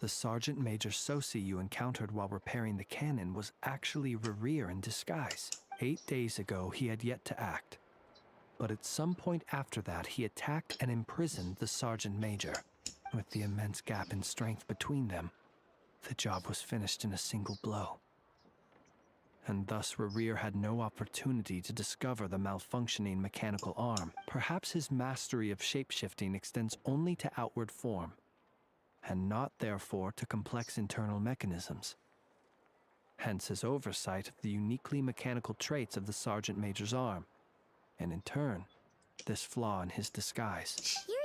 The Sergeant Major Sosi you encountered while repairing the cannon was actually Rerir in disguise. 8 days ago, he had yet to act. But at some point after that, he attacked and imprisoned the Sergeant Major. With the immense gap in strength between them, the job was finished in a single blow. And thus Rerir had no opportunity to discover the malfunctioning mechanical arm. Perhaps his mastery of shapeshifting extends only to outward form, and not therefore to complex internal mechanisms. Hence his oversight of the uniquely mechanical traits of the Sergeant Major's arm, and in turn, this flaw in his disguise. You're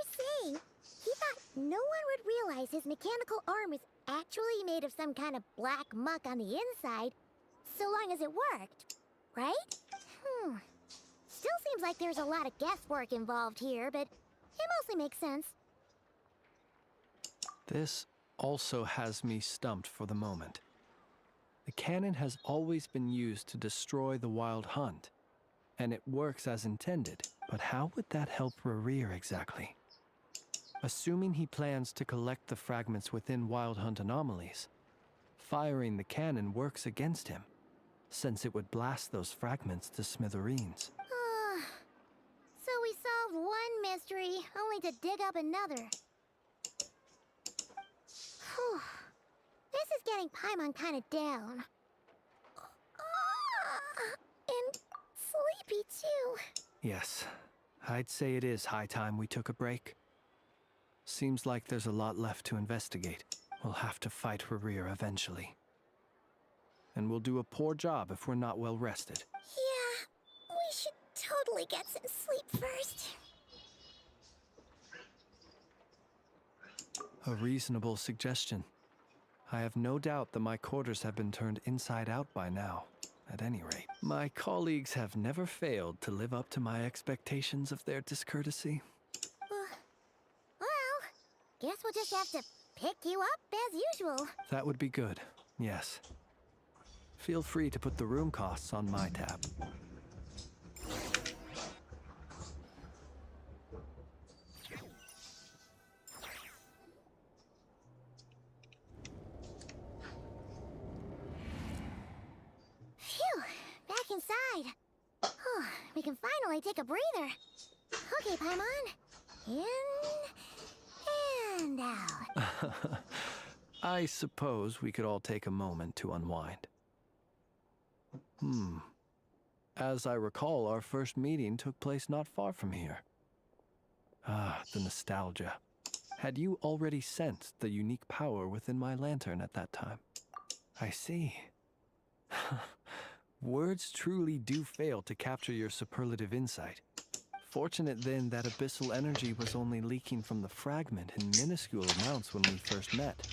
saying he thought no one would realize his mechanical arm is actually made of some kind of black muck on the inside, so long as it worked, right? Still seems like there's a lot of guesswork involved here, but it mostly makes sense. This also has me stumped for the moment. The cannon has always been used to destroy the Wild Hunt, and it works as intended. But how would that help Rerir exactly? Assuming he plans to collect the fragments within Wild Hunt anomalies, firing the cannon works against him, since it would blast those fragments to smithereens. So we solved one mystery, only to dig up another. Whew. This is getting Paimon kind of down. And sleepy too. Yes, I'd say it is high time we took a break. Seems like there's a lot left to investigate. We'll have to fight Rerir eventually. And we'll do a poor job if we're not well rested. Yeah, we should totally get some sleep first. A reasonable suggestion. I have no doubt that my quarters have been turned inside out by now, at any rate. My colleagues have never failed to live up to my expectations of their discourtesy. Well, guess we'll just have to pick you up as usual. That would be good, yes. Feel free to put the room costs on my tab. Phew, back inside. We can finally take a breather. Okay, Paimon. In and out. I suppose we could all take a moment to unwind. As I recall, our first meeting took place not far from here. Ah, the nostalgia. Had you already sensed the unique power within my lantern at that time? I see. Words truly do fail to capture your superlative insight. Fortunate then that abyssal energy was only leaking from the fragment in minuscule amounts when we first met.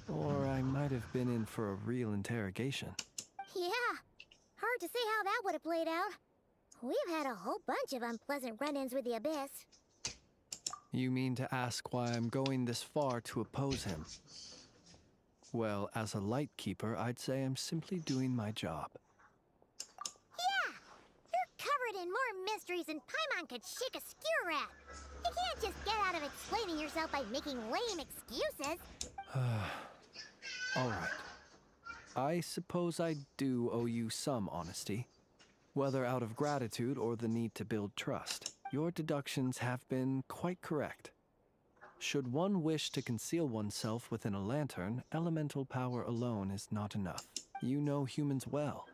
Or I might have been in for a real interrogation. Yeah, hard to say how that would have played out. We've had a whole bunch of unpleasant run-ins with the Abyss. You mean to ask why I'm going this far to oppose him? Well, as a Lightkeeper, I'd say I'm simply doing my job. Yeah! You're mysteries and Paimon could shake a skewer at. You can't just get out of explaining yourself by making lame excuses. All right. I suppose I do owe you some honesty. Whether out of gratitude or the need to build trust, your deductions have been quite correct. Should one wish to conceal oneself within a lantern, elemental power alone is not enough. You know humans well,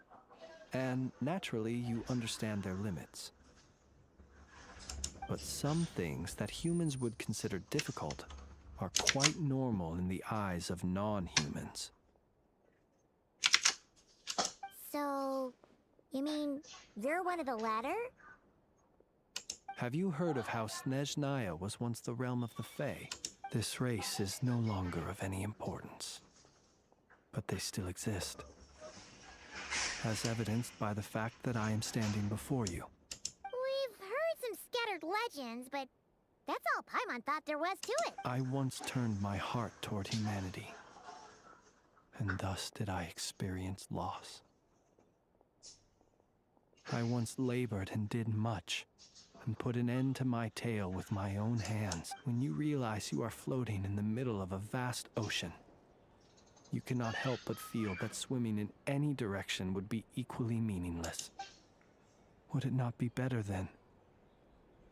and naturally you understand their limits. But some things that humans would consider difficult are quite normal in the eyes of non-humans. So, you mean you're one of the latter? Have you heard of how Snezhnaya was once the realm of the Fae? This race is no longer of any importance, but they still exist, as evidenced by the fact that I am standing before you. We've heard some scattered legends, but that's all Paimon thought there was to it. I once turned my heart toward humanity, and thus did I experience loss. I once labored and did much, and put an end to my tale with my own hands. When you realize you are floating in the middle of a vast ocean, you cannot help but feel that swimming in any direction would be equally meaningless. Would it not be better, then,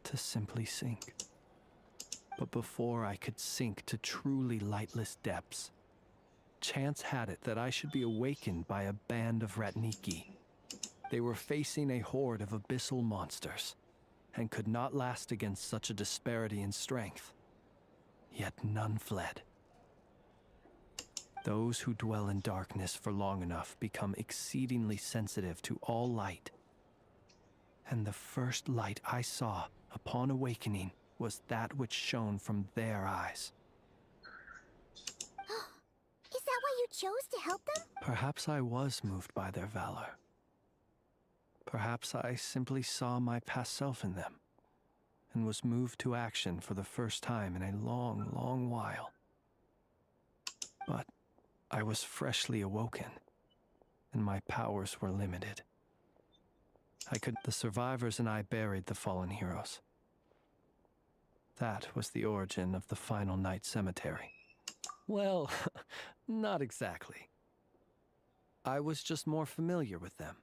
to simply sink? But before I could sink to truly lightless depths, chance had it that I should be awakened by a band of Ratniki. They were facing a horde of abyssal monsters, and could not last against such a disparity in strength. Yet none fled. Those who dwell in darkness for long enough become exceedingly sensitive to all light. And the first light I saw upon awakening was that which shone from their eyes. Is that why you chose to help them? Perhaps I was moved by their valor. Perhaps I simply saw my past self in them, and was moved to action for the first time in a long, long while. But I was freshly awoken, and my powers were limited. The survivors and I buried the fallen heroes. That was the origin of the Final Night Cemetery. Well, not exactly. I was just more familiar with them.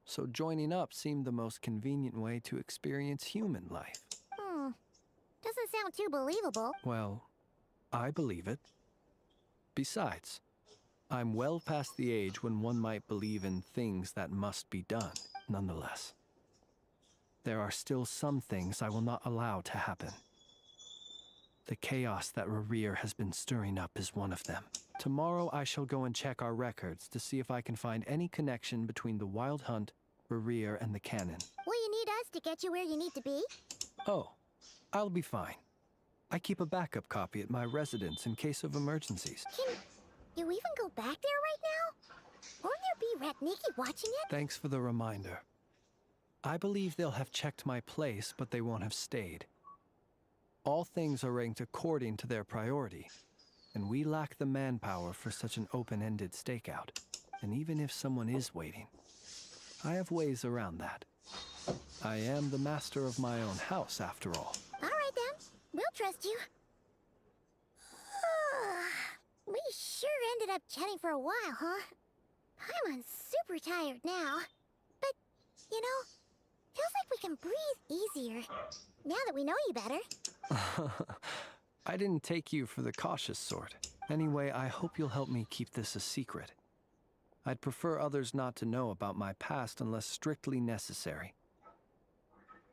So joining up seemed the most convenient way to experience human life. Doesn't sound too believable. Well, I believe it. Besides, I'm well past the age when one might believe in things that must be done, nonetheless. There are still some things I will not allow to happen. The chaos that Rerir has been stirring up is one of them. Tomorrow I shall go and check our records to see if I can find any connection between the Wild Hunt, Rerir, and the cannon. Will you need us to get you where you need to be? Oh, I'll be fine. I keep a backup copy at my residence in case of emergencies. Can you even go back there right now? Won't there be Ratniki watching it? Thanks for the reminder. I believe they'll have checked my place, but they won't have stayed. All things are ranked according to their priority, and we lack the manpower for such an open-ended stakeout. And even if someone is waiting, I have ways around that. I am the master of my own house, after all. All right, then. We'll trust you. We sure ended up chatting for a while, huh? I'm super tired now. But, you know, feels like we can breathe easier, now that we know you better. I didn't take you for the cautious sort. Anyway, I hope you'll help me keep this a secret. I'd prefer others not to know about my past unless strictly necessary.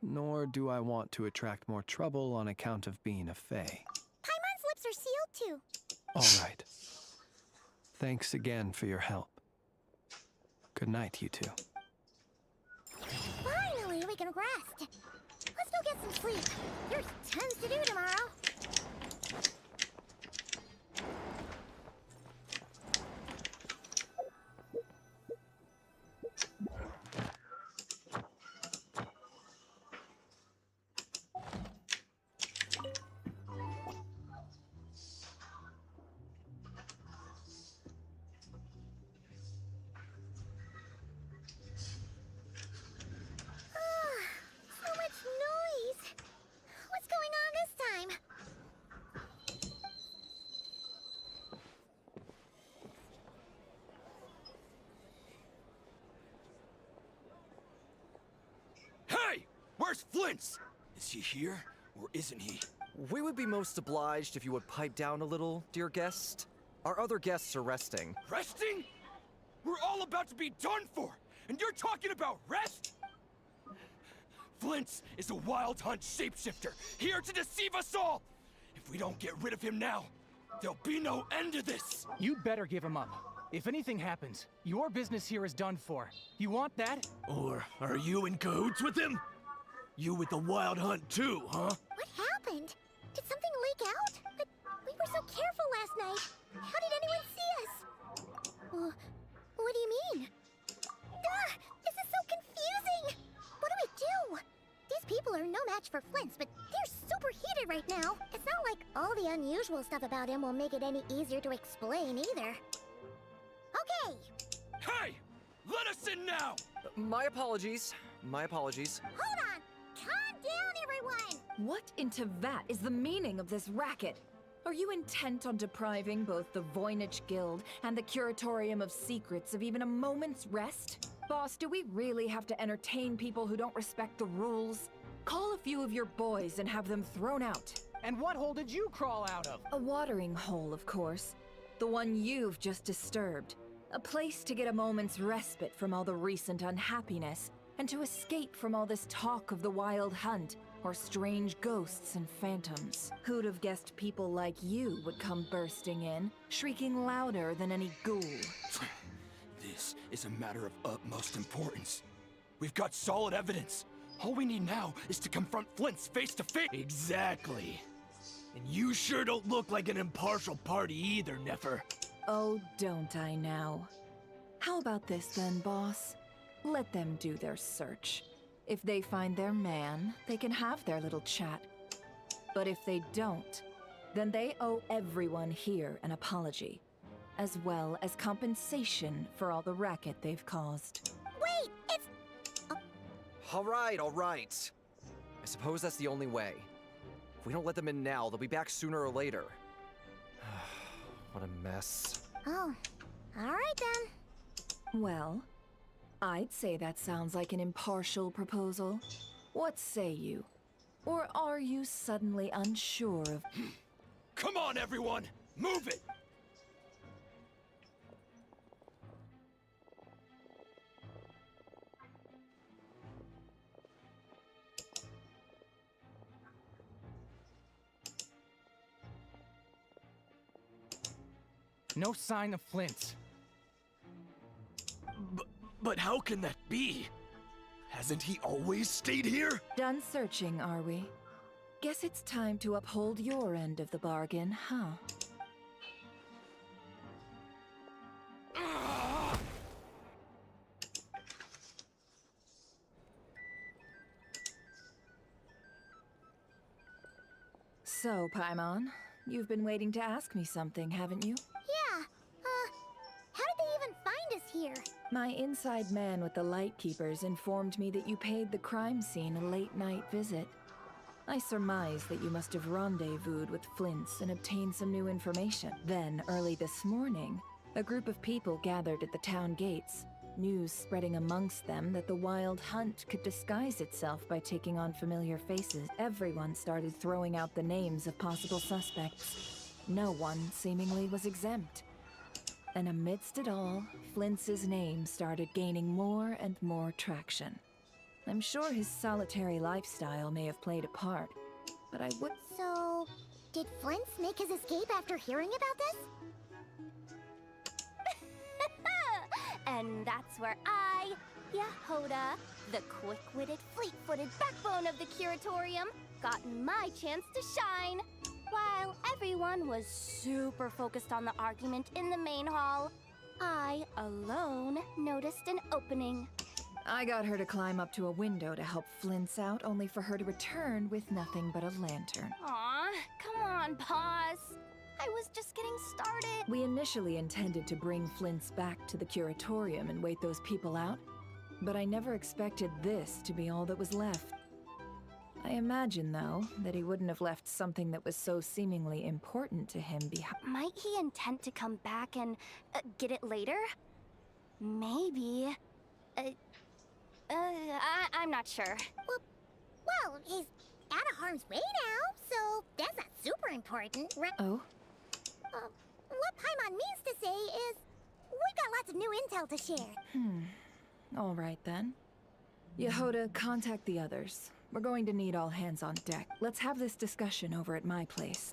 Nor do I want to attract more trouble on account of being a Fae. Paimon's lips are sealed too. All right. Thanks again for your help. Good night, you two. Finally, we can rest. Let's go get some sleep. There's tons to do tomorrow. Flint's! Is he here, or isn't he? We would be most obliged if you would pipe down a little, dear guest. Our other guests are resting. Resting? We're all about to be done for, and you're talking about rest? Flint's is a wild hunt shapeshifter, here to deceive us all! If we don't get rid of him now, there'll be no end to this! You'd better give him up. If anything happens, your business here is done for. You want that? Or are you in cahoots with him? You with the wild hunt too, huh? What happened? Did something leak out? But we were so careful last night. How did anyone see us? What do you mean? This is so confusing! What do we do? These people are no match for Flint's, but they're super heated right now. It's not like all the unusual stuff about him will make it any easier to explain either. Okay! Hey! Let us in now! My apologies. My apologies. Hold on! Calm down, everyone! What in Teyvat is the meaning of this racket? Are you intent on depriving both the Voynich Guild and the Curatorium of Secrets of even a moment's rest? Boss, do we really have to entertain people who don't respect the rules? Call a few of your boys and have them thrown out. And what hole did you crawl out of? A watering hole, of course. The one you've just disturbed. A place to get a moment's respite from all the recent unhappiness, and to escape from all this talk of the wild hunt, or strange ghosts and phantoms. Who'd have guessed people like you would come bursting in, shrieking louder than any ghoul? This is a matter of utmost importance. We've got solid evidence. All we need now is to confront Flint's face to face. Exactly. And you sure don't look like an impartial party either, Nefer. Oh, don't I now? How about this then, boss? Let them do their search. If they find their man, they can have their little chat. But if they don't, then they owe everyone here an apology, as well as compensation for all the racket they've caused. Wait, it's... All right. I suppose that's the only way. If we don't let them in now, they'll be back sooner or later. What a mess. Oh, all right then. Well, I'd say that sounds like an impartial proposal. What say you? Or are you suddenly unsure of... Come on, everyone! Move it! No sign of Flint. But how can that be? Hasn't he always stayed here? Done searching, are we? Guess it's time to uphold your end of the bargain, huh? So, Paimon, you've been waiting to ask me something, haven't you? Yeah, how did they even find us here? My inside man with the Lightkeepers informed me that you paid the crime scene a late-night visit. I surmise that you must have rendezvoused with Flint's and obtained some new information. Then, early this morning, a group of people gathered at the town gates, news spreading amongst them that the wild hunt could disguise itself by taking on familiar faces. Everyone started throwing out the names of possible suspects. No one, seemingly, was exempt. And amidst it all, Flint's name started gaining more and more traction. I'm sure his solitary lifestyle may have played a part, but I would... So, did Flint make his escape after hearing about this? And that's where I, Yehoda, the quick-witted, fleet-footed backbone of the Curatorium, got my chance to shine. While everyone was super focused on the argument in the main hall, I, alone, noticed an opening. I got her to climb up to a window to help Flint's out, only for her to return with nothing but a lantern. Aw, come on, boss. I was just getting started. We initially intended to bring Flint's back to the Curatorium and wait those people out, but I never expected this to be all that was left. I imagine, though, that he wouldn't have left something that was so seemingly important to him behind. Might he intend to come back and get it later? Maybe. I'm not sure. Well, Well, he's out of harm's way now, so that's not super important, right? Oh? What Paimon means to say is, we've got lots of new intel to share. All right then. Yehoda, contact the others. We're going to need all hands on deck. Let's have this discussion over at my place.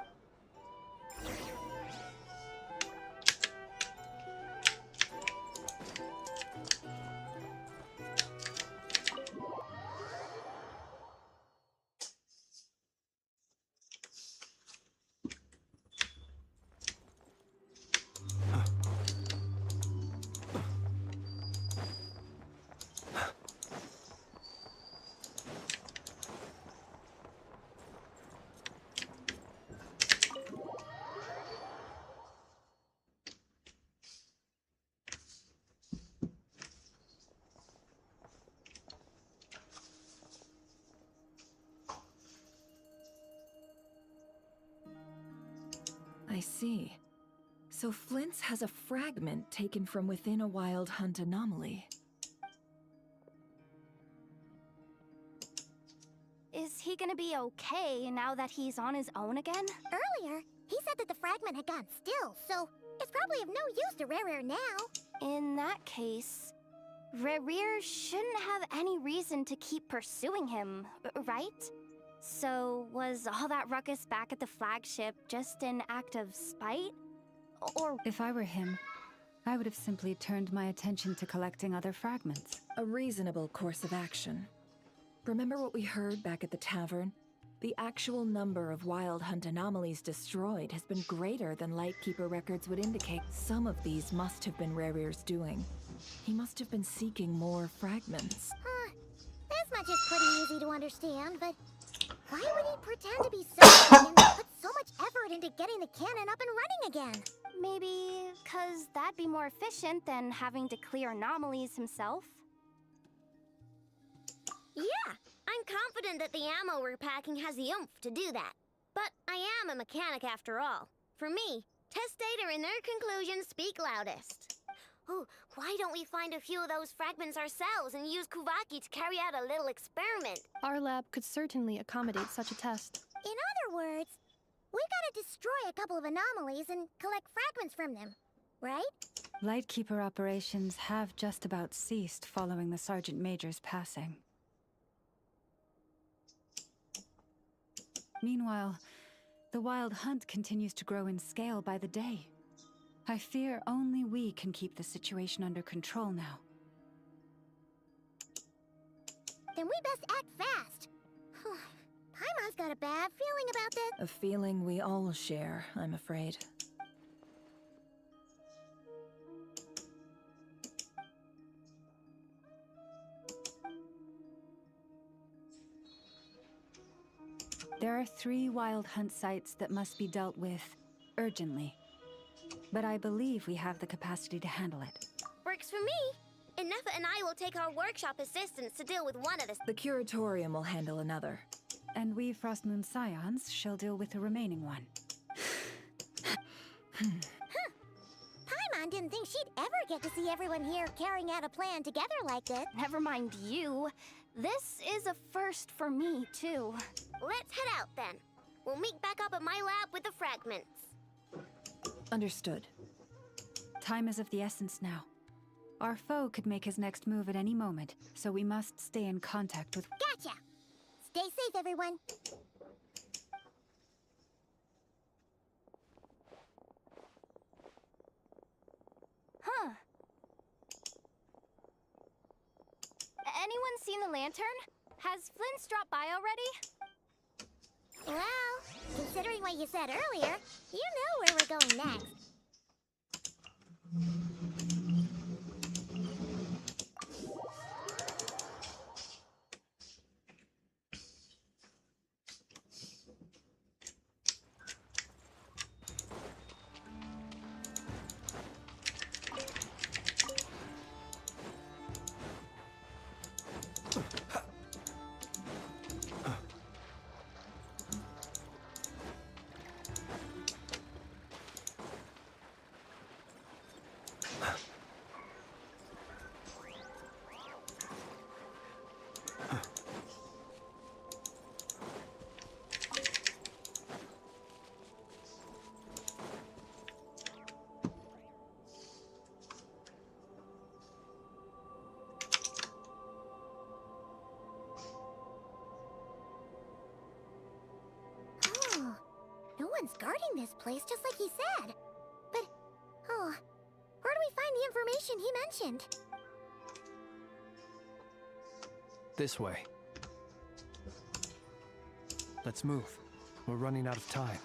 I see. So Flint's has a fragment taken from within a wild hunt anomaly. Is he gonna be okay now that he's on his own again? Earlier, he said that the fragment had gone still, so it's probably of no use to Rare now. In that case, Rare shouldn't have any reason to keep pursuing him, right? So was all that ruckus back at the flagship just an act of spite? Or If I were him, I would have simply turned my attention to collecting other fragments. A reasonable course of action. Remember what we heard back at the tavern? The actual number of wild hunt anomalies destroyed has been greater than Lightkeeper records would indicate. Some of these must have been Rare's doing. He must have been seeking more fragments. This much is pretty easy to understand, but why would he pretend to be so good and put so much effort into getting the cannon up and running again? maybe 'cause that'd be more efficient than having to clear anomalies himself? Yeah, I'm confident that the ammo we're packing has the oomph to do that. But I am a mechanic after all. For me, test data and their conclusions speak loudest. Oh, why don't we find a few of those fragments ourselves and use Kuvaki to carry out a little experiment? Our lab could certainly accommodate such a test. In other words, we gotta destroy a couple of anomalies and collect fragments from them, right? Lightkeeper operations have just about ceased following the Sergeant Major's passing. Meanwhile, the wild hunt continues to grow in scale by the day. I fear only we can keep the situation under control now. Then we best act fast. Paimon's got a bad feeling about this. A feeling we all share, I'm afraid. There are 3 wild hunt sites that must be dealt with urgently. But I believe we have the capacity to handle it. Works for me. And Neffa and I will take our workshop assistants to deal with one of the... The curatorium will handle another. And we Frostmoon Scions shall deal with the remaining one. Paimon didn't think she'd ever get to see everyone here carrying out a plan together like this. Never mind you. This is a first for me, too. Let's head out, then. We'll meet back up at my lab with the fragments. Understood. Time is of the essence now. Our foe could make his next move at any moment, so we must stay in contact with... Gotcha! Stay safe, everyone. Huh. Anyone seen the lantern? Has Flint dropped by already? Well, considering what you said earlier, you know where we're going next. one's guarding this place, just like he said. But, oh, where do we find the information he mentioned? This way. Let's move. We're running out of time.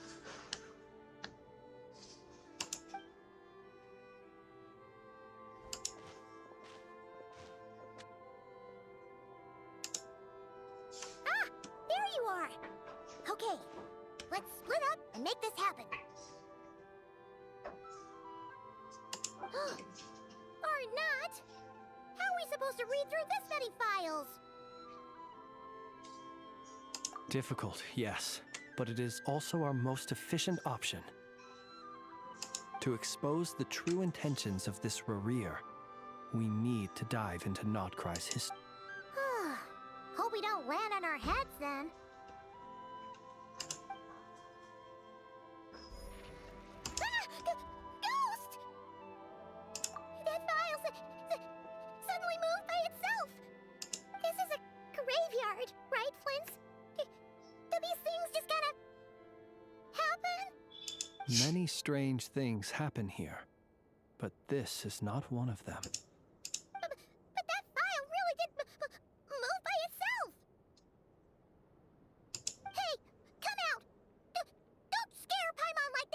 Ah! There you are! Okay, let's split up and make this happen. Or not! How are we supposed to read through this many files? Difficult, yes, but it is also our most efficient option. To expose the true intentions of this Rereer, we need to dive into Notcry's history. Hope we don't land on our heads then. Ghost! That file suddenly moved by itself. This is a graveyard, right, Flint? Do these things just kind of happen? Many strange things happen here, but this is not one of them. But that file really did move by itself. Hey, come out! Don't scare Paimon like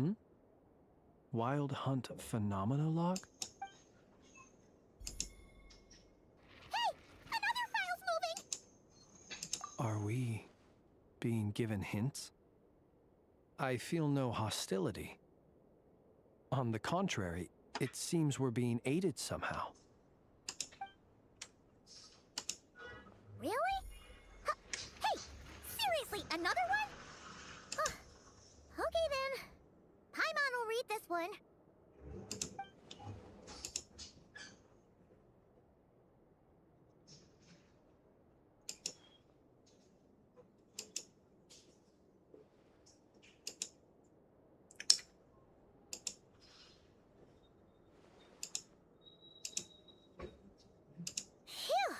that! Wild Hunt Phenomenolog? Hey, another file's moving! Are we being given hints? I feel no hostility. On the contrary, it seems we're being aided somehow. Really? Hey, seriously, another one? Okay then. Paimon will read this one. Phew!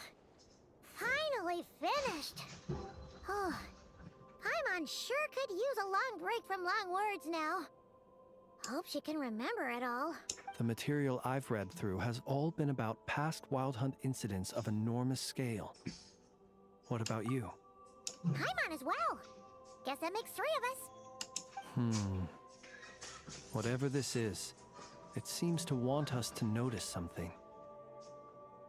Finally finished. Oh, Paimon sure could use a long break from long words now. Hope she can remember it all. The material I've read through has all been about past Wild Hunt incidents of enormous scale. What about you? Paimon as well. Guess that makes 3 of us. Whatever this is, it seems to want us to notice something.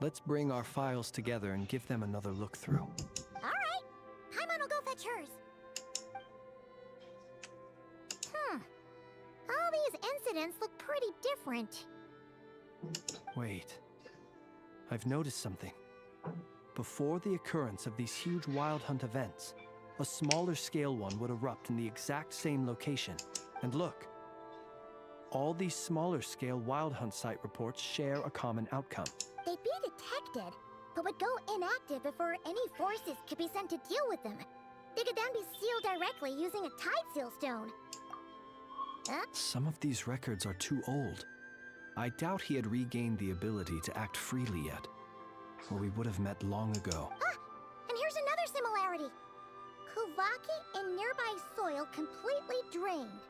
Let's bring our files together and give them another look through. All right. Paimon will go fetch hers. All these incidents look pretty different. Wait. I've noticed something. Before the occurrence of these huge Wild Hunt events, a smaller scale one would erupt in the exact same location. And look. All these smaller scale Wild Hunt site reports share a common outcome. They'd be detected, but would go inactive before any forces could be sent to deal with them. They could then be sealed directly using a tide seal stone. Some of these records are too old. I doubt he had regained the ability to act freely yet, or we would have met long ago. And here's another similarity. Kuvaki in nearby soil completely drained.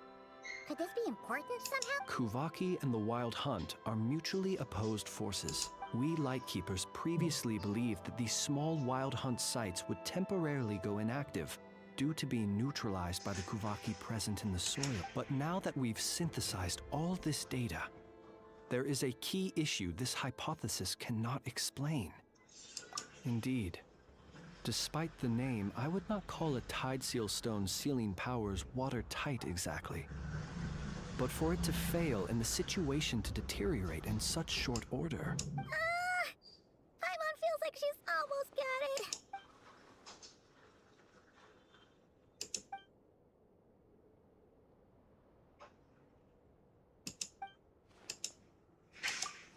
Could this be important somehow? Kuvaki and the Wild Hunt are mutually opposed forces. We Lightkeepers previously believed that these small Wild Hunt sites would temporarily go inactive due to being neutralized by the Kuvaki present in the soil. But now that we've synthesized all this data, there is a key issue this hypothesis cannot explain. Indeed, despite the name, I would not call a tide seal stone's sealing powers watertight exactly. But for it to fail and the situation to deteriorate in such short order... Paimon feels like she's almost got it.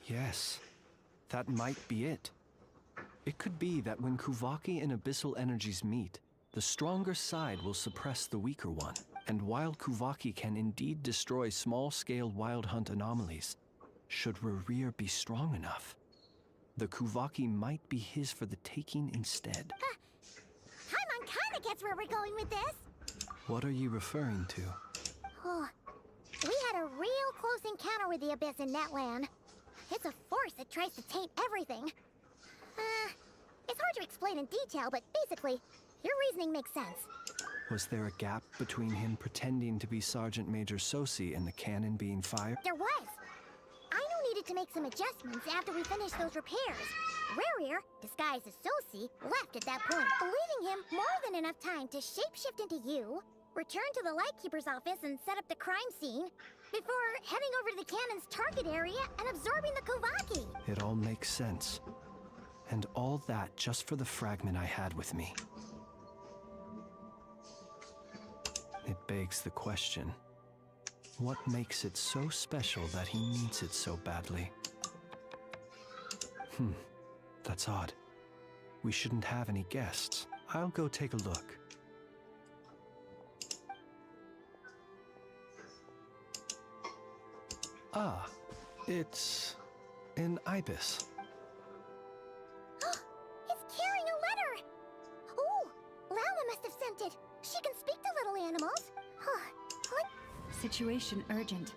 Yes, that might be it. It could be that when Kuvaki and Abyssal energies meet, the stronger side will suppress the weaker one. And while Kuvaki can indeed destroy small-scale Wild Hunt anomalies, should Rereer be strong enough, the Kuvaki might be his for the taking instead. Paimon kinda kinda gets where we're going with this. What are you referring to? Oh, we had a real close encounter with the Abyss in Netland. It's a force that tries to taint everything. It's hard to explain in detail, but basically, your reasoning makes sense. Was there a gap between him pretending to be Sergeant Major Sosi and the cannon being fired? There was. Aino needed to make some adjustments after we finished those repairs. Rerir, disguised as Sosi, left at that point, leaving him more than enough time to shapeshift into you, return to the Lightkeeper's office and set up the crime scene, before heading over to the cannon's target area and absorbing the Kovaki. It all makes sense. And all that just for the fragment I had with me. It begs the question, what makes it so special that he needs it so badly? That's odd. We shouldn't have any guests. I'll go take a look. Ah, it's an ibis. It's carrying a letter! Ooh, Lauma must have sent it. She can speak to little animals. Situation urgent.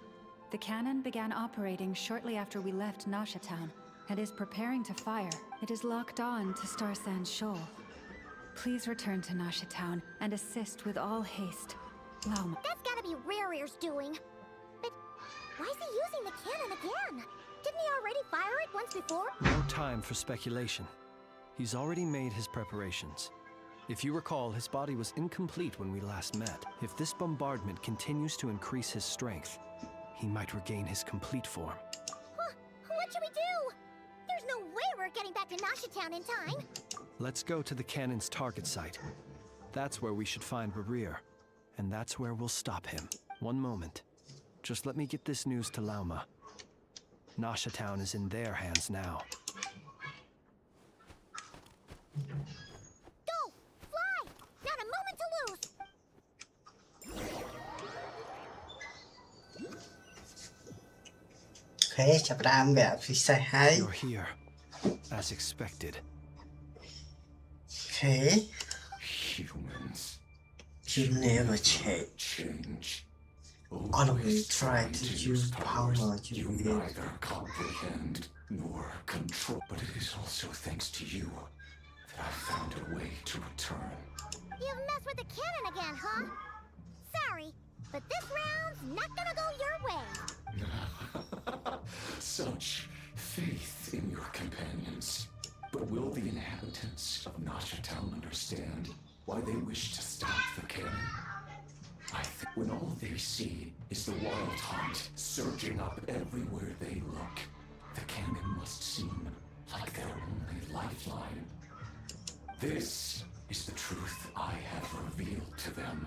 The cannon began operating shortly after we left Nasha Town and is preparing to fire. It is locked on to Star Sand Shoal. Please return to Nasha Town and assist with all haste. Lauma. That's gotta be Rerir's doing. But why is he using the cannon again? Didn't he already fire it once before? No time for speculation. He's already made his preparations. If you recall, his body was incomplete when we last met. If this bombardment continues to increase his strength, he might regain his complete form. What should we do? There's no way we're getting back to Nasha Town in time. Let's go to the cannon's target site. That's where we should find Rerir, and that's where we'll stop him. One moment. Just let me get this news to Lauma. Nasha Town is in their hands now. Go! Fly! Not a moment to lose! Okay, ចាប់ផ្ដើមវគ្គពិសេសហើយ You're here, as expected. Okay. Humans. You never change. Always try to use power you neither comprehend nor control. But it is also thanks to you that I found a way to return. You've messed with the cannon again, huh? Sorry, but this round's not gonna go your way. Such faith in your companions. But will the inhabitants of Nasha Town understand why they wish to stop the cannon? I think when all they see is the wild hunt surging up everywhere they look, the cannon must seem like their only lifeline. This is the truth I have revealed to them.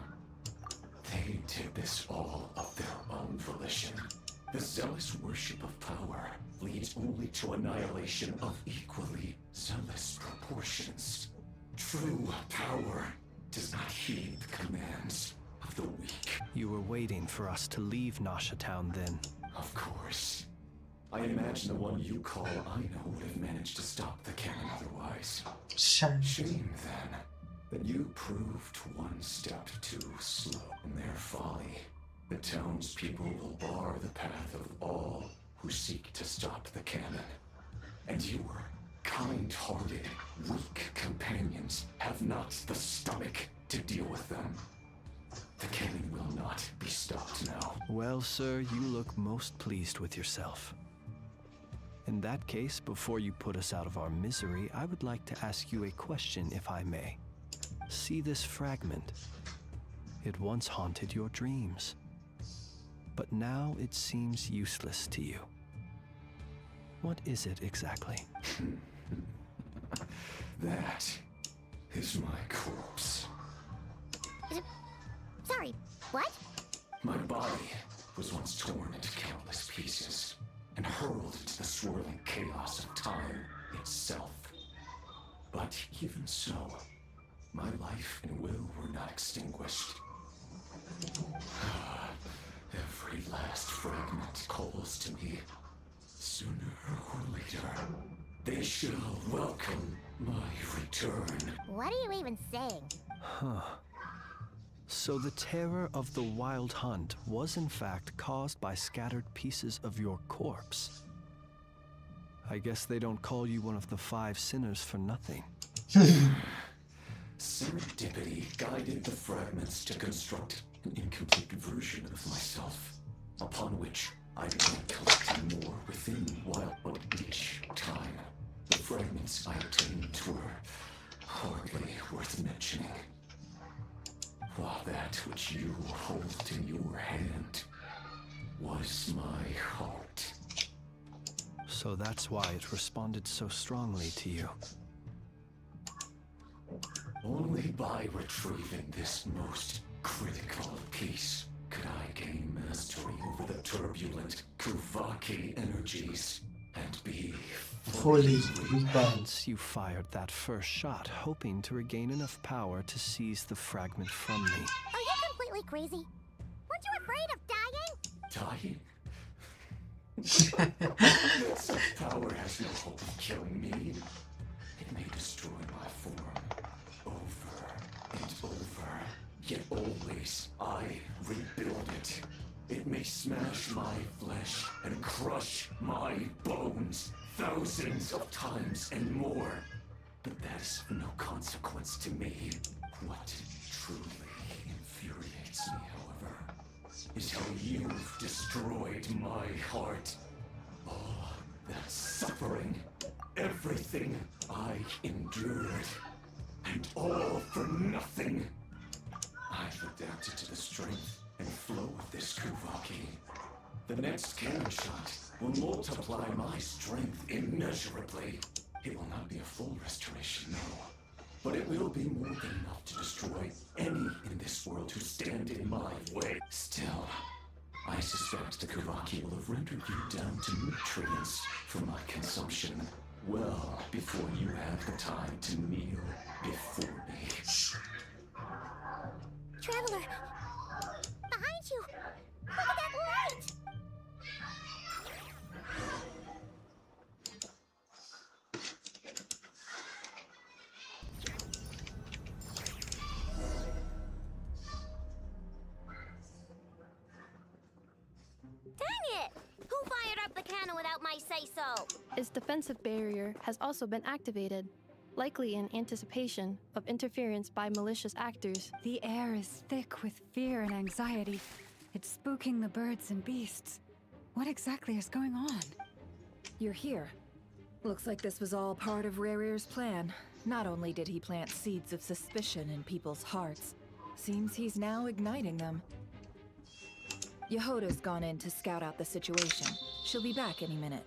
They did this all of their own volition. The zealous worship of power leads only to annihilation of equally zealous proportions. True power does not heed the commands of the weak. You were waiting for us to leave Nasha Town then? Of course. I imagine the one you call Aino would have managed to stop the cannon otherwise. Shame then that you proved one step too slow in their folly. The townspeople will bar the path of all who seek to stop the cannon. And your kind-hearted, weak companions have not the stomach to deal with them. The cannon will not be stopped now. Well, sir, you look most pleased with yourself. In that case, before you put us out of our misery, I would like to ask you a question, if I may. See this fragment? It once haunted your dreams. But now it seems useless to you. What is it exactly? That is my corpse. Sorry, what? My body was once torn into countless pieces and hurled into the swirling chaos of time itself. But even so, my life and will were not extinguished. Every last fragment calls to me. Sooner or later, They shall welcome my return. What are you even saying? Huh. So the terror of the Wild Hunt was in fact caused by scattered pieces of your corpse. I guess they don't call you one of the 5 sinners for nothing. Serendipity guided the fragments to construct an incomplete version of myself, upon which I began collecting more within Wild. Each time, the fragments I obtained were hardly worth mentioning. While that which you hold in your hand was my heart. So that's why it responded so strongly to you. Only by retrieving this most critical piece could I gain mastery over the turbulent Kuvaki energies and be fully reborn. Hence, you fired that first shot, hoping to regain enough power to seize the fragment from me. Are you completely crazy? Weren't you afraid of dying? Dying? Such power has no hope of killing me. It may destroy my form over and over, yet always I rebuild it. It may smash my flesh and crush my bones thousands of times and more. But that is of no consequence to me. What truly infuriates me, however, is how you've destroyed my heart. All that suffering, everything I endured, and all for nothing. I've adapted to the strength and flow of this Kuvaki. The next cannon shot will multiply my strength immeasurably. It will not be a full restoration, no. But it will be more than enough to destroy any in this world who stand in my way. Still, I suspect the Kuvaki will have rendered you down to nutrients for my consumption well before you have the time to kneel before me. Traveler! Behind you! Look at that light! Dang it! Who fired up the cannon without my say-so? Its defensive barrier has also been activated, likely in anticipation of interference by malicious actors. The air is thick with fear and anxiety. It's spooking the birds and beasts. What exactly is going on? You're here. Looks like this was all part of Rarir's plan. Not only did he plant seeds of suspicion in people's hearts, seems he's now igniting them. Yehoda's gone in to scout out the situation. She'll be back any minute.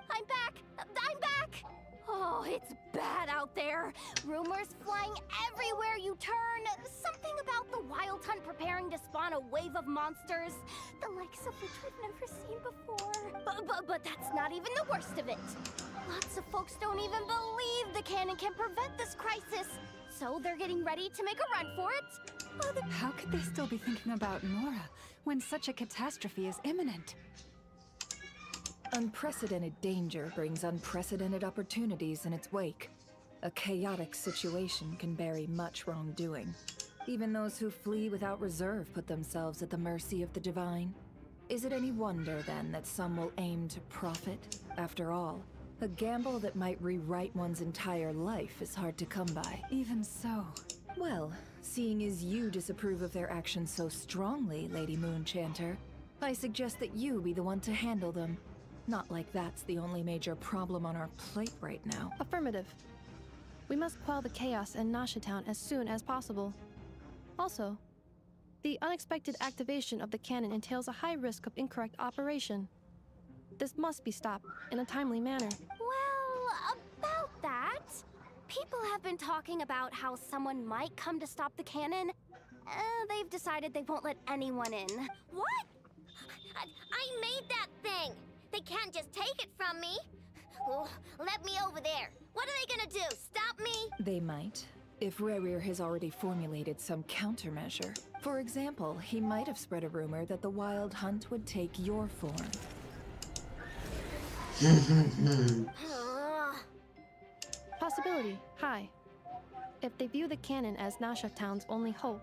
I'm back! I'm back! Oh, it's bad out there. Rumors flying everywhere you turn. Something about the Wild Hunt preparing to spawn a wave of monsters, the likes of which we've never seen before. But that's not even the worst of it. Lots of folks don't even believe the cannon can prevent this crisis. So they're getting ready to make a run for it. How could they still be thinking about Nora when such a catastrophe is imminent? Unprecedented danger brings unprecedented opportunities in its wake. A chaotic situation can bury much wrongdoing. Even those who flee without reserve put themselves at the mercy of the divine. Is it any wonder, then, that some will aim to profit? After all, a gamble that might rewrite one's entire life is hard to come by. Even so. Well, seeing as you disapprove of their actions so strongly, Lady Moonchanter, I suggest that you be the one to handle them. Not like that's the only major problem on our plate right now. Affirmative. We must quell the chaos in Nasha Town as soon as possible. Also, the unexpected activation of the cannon entails a high risk of incorrect operation. This must be stopped in a timely manner. Well, about that, people have been talking about how someone might come to stop the cannon. They've decided they won't let anyone in. What? I made that thing! They can't just take it from me! Oh, let me over there! What are they gonna do, stop me? They might, if Rarir has already formulated some countermeasure. For example, he might have spread a rumor that the Wild Hunt would take your form. Possibility, high. If they view the cannon as Nasha Town's only hope,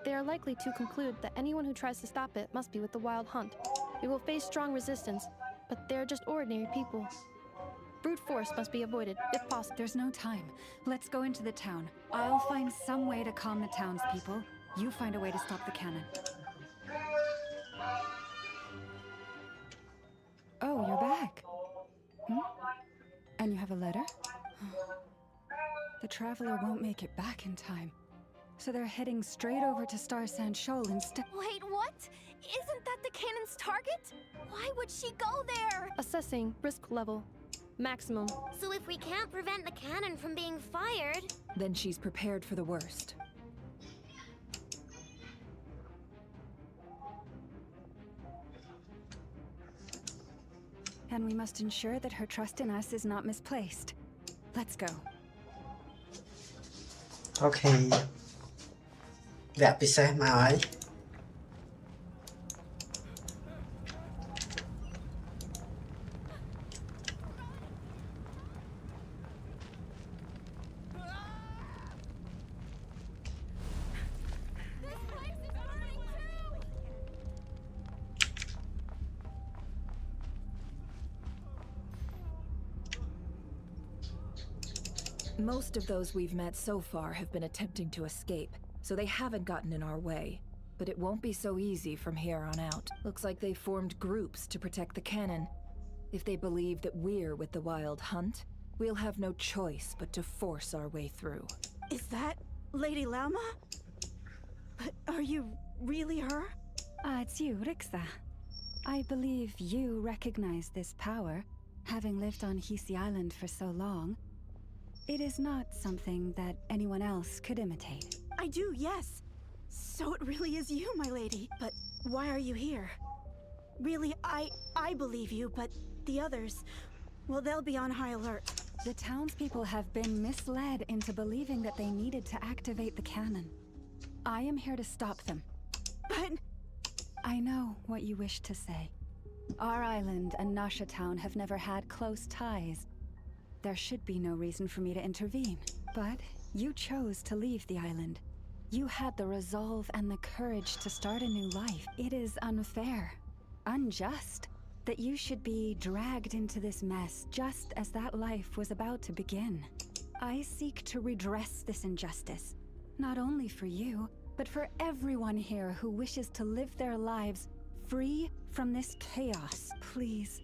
they are likely to conclude that anyone who tries to stop it must be with the Wild Hunt. We will face strong resistance, but they're just ordinary people. Brute force must be avoided, if possible. There's no time. Let's go into the town. I'll find some way to calm the townspeople. You find a way to stop the cannon. Oh, you're back. And you have a letter? The Traveler won't make it back in time. So they're heading straight over to Star Sand Shoal instead. Wait, what? Isn't that the cannon's target? Why would she go there? Assessing risk level. Maximum. So if we can't prevent the cannon from being fired... Then she's prepared for the worst. And we must ensure that her trust in us is not misplaced. Let's go. Okay. Vẽ bị xe mà ấy. Most of those we've met so far have been attempting to escape, so they haven't gotten in our way. But it won't be so easy from here on out. Looks like they formed groups to protect the cannon. If they believe that we're with the Wild Hunt, we'll have no choice but to force our way through. Is that Lady Lama? But are you really her? It's you, Rixa. I believe you recognize this power, having lived on Hisi Island for so long. It is not something that anyone else could imitate. I do, yes. So it really is you, my lady. But why are you here? Really, I believe you, but the others, well, they'll be on high alert. The townspeople have been misled into believing that they needed to activate the cannon. I am here to stop them. But... I know what you wish to say. Our island and Nasha Town have never had close ties. There should be no reason for me to intervene. But you chose to leave the island. You had the resolve and the courage to start a new life. It is unfair, unjust, that you should be dragged into this mess just as that life was about to begin. I seek to redress this injustice, not only for you, but for everyone here who wishes to live their lives free from this chaos. Please,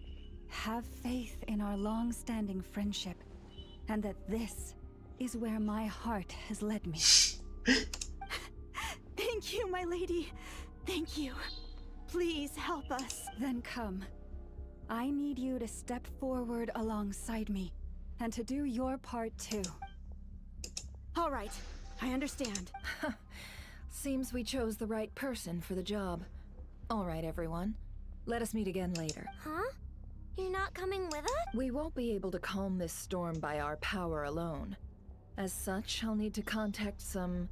have faith in our long-standing friendship, and that this is where my heart has led me. Thank you, my lady. Thank you. Please help us. Then come. I need you to step forward alongside me, and to do your part too. All right, I understand. Seems we chose the right person for the job. All right, everyone. Let us meet again later. Huh? You're not coming with us? We won't be able to calm this storm by our power alone. As such, I'll need to contact some...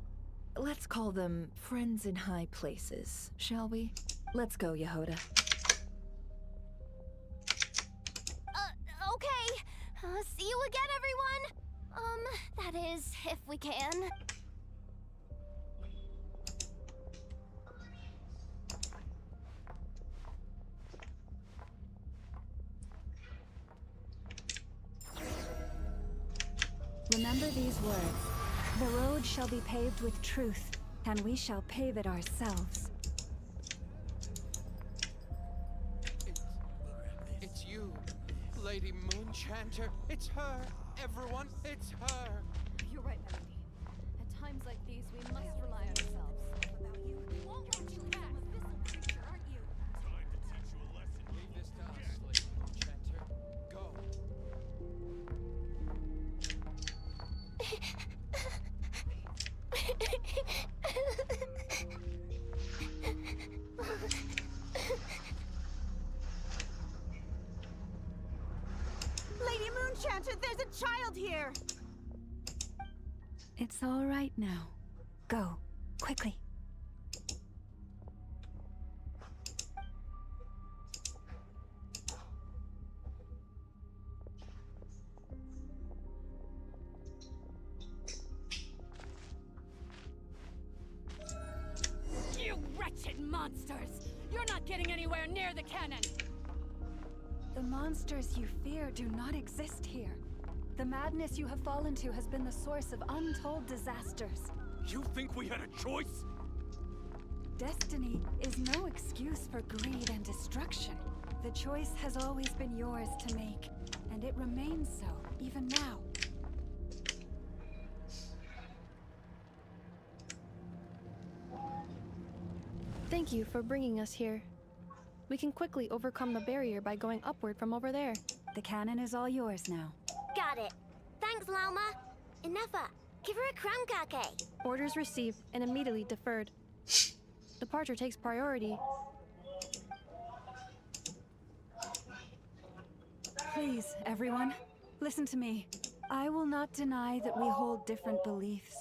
let's call them friends in high places, shall we? Let's go, Yehoda. Okay. See you again, everyone. That is, if we can. Remember these words. The road shall be paved with truth, and we shall pave it ourselves. It's you, Lady Moonchanter. It's her, everyone. It's her. You're right, Melody. At times like these, we must rely on ourselves. Without you, we won't let you back. This creature, aren't you? Time to teach you a lesson. Leave this to us, Lady Moonchanter. Go. Lady Moonchanter, there's a child here! It's all right now. Go, quickly. monsters! You're not getting anywhere near the cannon! The monsters you fear do not exist here. The madness you have fallen to has been the source of untold disasters. You think we had a choice? Destiny is no excuse for greed and destruction. The choice has always been yours to make, and it remains so, even now. Thank you for bringing us here. We can quickly overcome the barrier by going upward from over there. The cannon is all yours now. Got it. Thanks, Lauma. Enougha, give her a crumb cake. Orders received and immediately deferred. Departure takes priority. Please, everyone, listen to me. I will not deny that we hold different beliefs.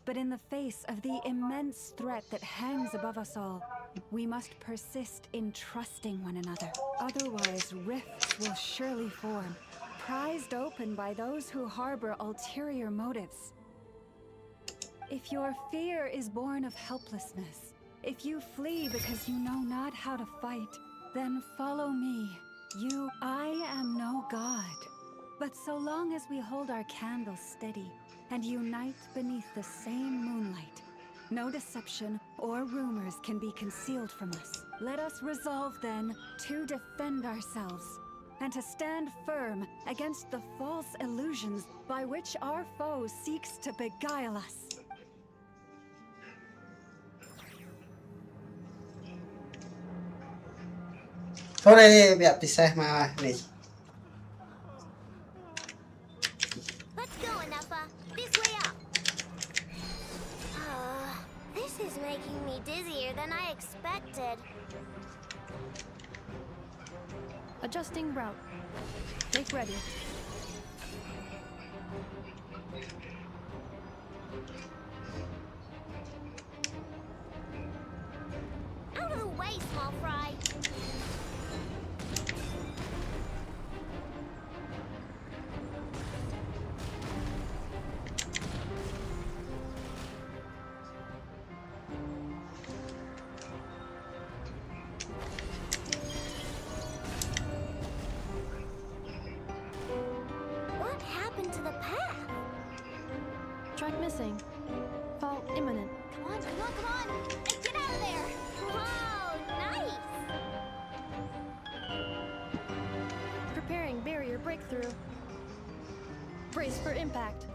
But in the face of the immense threat that hangs above us all, we must persist in trusting one another. Otherwise, rifts will surely form, prized open by those who harbor ulterior motives. If your fear is born of helplessness, if you flee because you know not how to fight, then follow me. I am no god. But so long as we hold our candles steady and unite beneath the same moonlight, no deception or rumors can be concealed from us. Let us resolve then to defend ourselves and to stand firm against the false illusions by which our foe seeks to beguile us. Thôi đây bị bị sai mà này. Let's go, Enougha. This way up. This is making me dizzier than I expected. Adjusting route. Make ready. Out of the way, small fry. What happened to the path? Track missing. Fall imminent. Come on, come on, come on! Get out of there! Whoa, nice! Preparing barrier breakthrough. Brace for impact.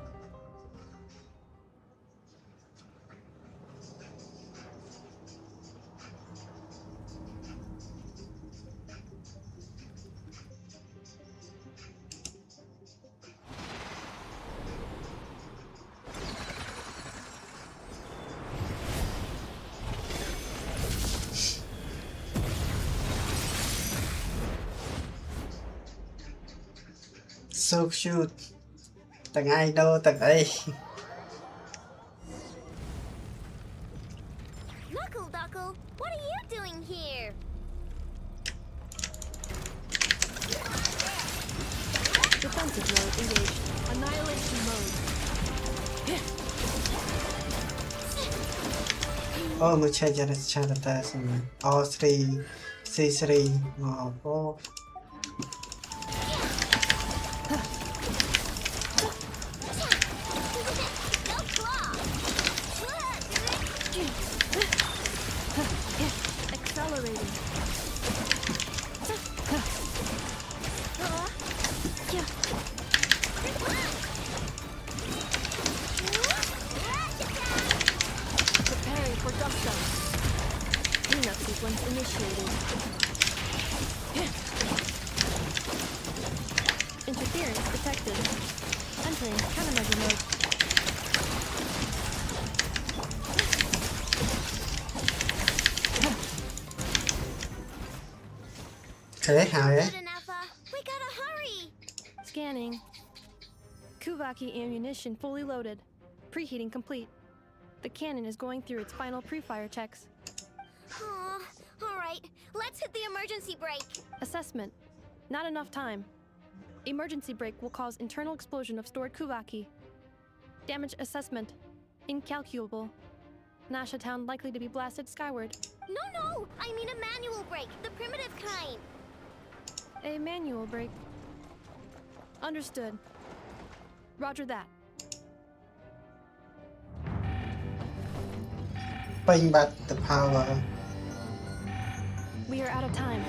So cute. Tầng ai đâu tầng ấy. Knuckle Duckle, what are you doing here? Defensive mode engaged. Annihilation mode. Oh, một chơi cha ta xem. Oh, C3. Oh. Accelerating. Preparing for gusto. Cleanup sequence initiated. Interference detected. Entering countermeasure mode. Thế hào ấy. We gotta hurry! Scanning. Kuvaki ammunition fully loaded. Preheating complete. The cannon is going through its final pre-fire checks. Alright, let's hit the emergency brake. Assessment. Not enough time. Emergency brake will cause internal explosion of stored Kuvaki. Damage assessment. Incalculable. Nasha Town likely to be blasted skyward. No, I mean a manual brake, the primitive kind. A manual brake. Understood. Roger that. Bring back the power. We are out of time.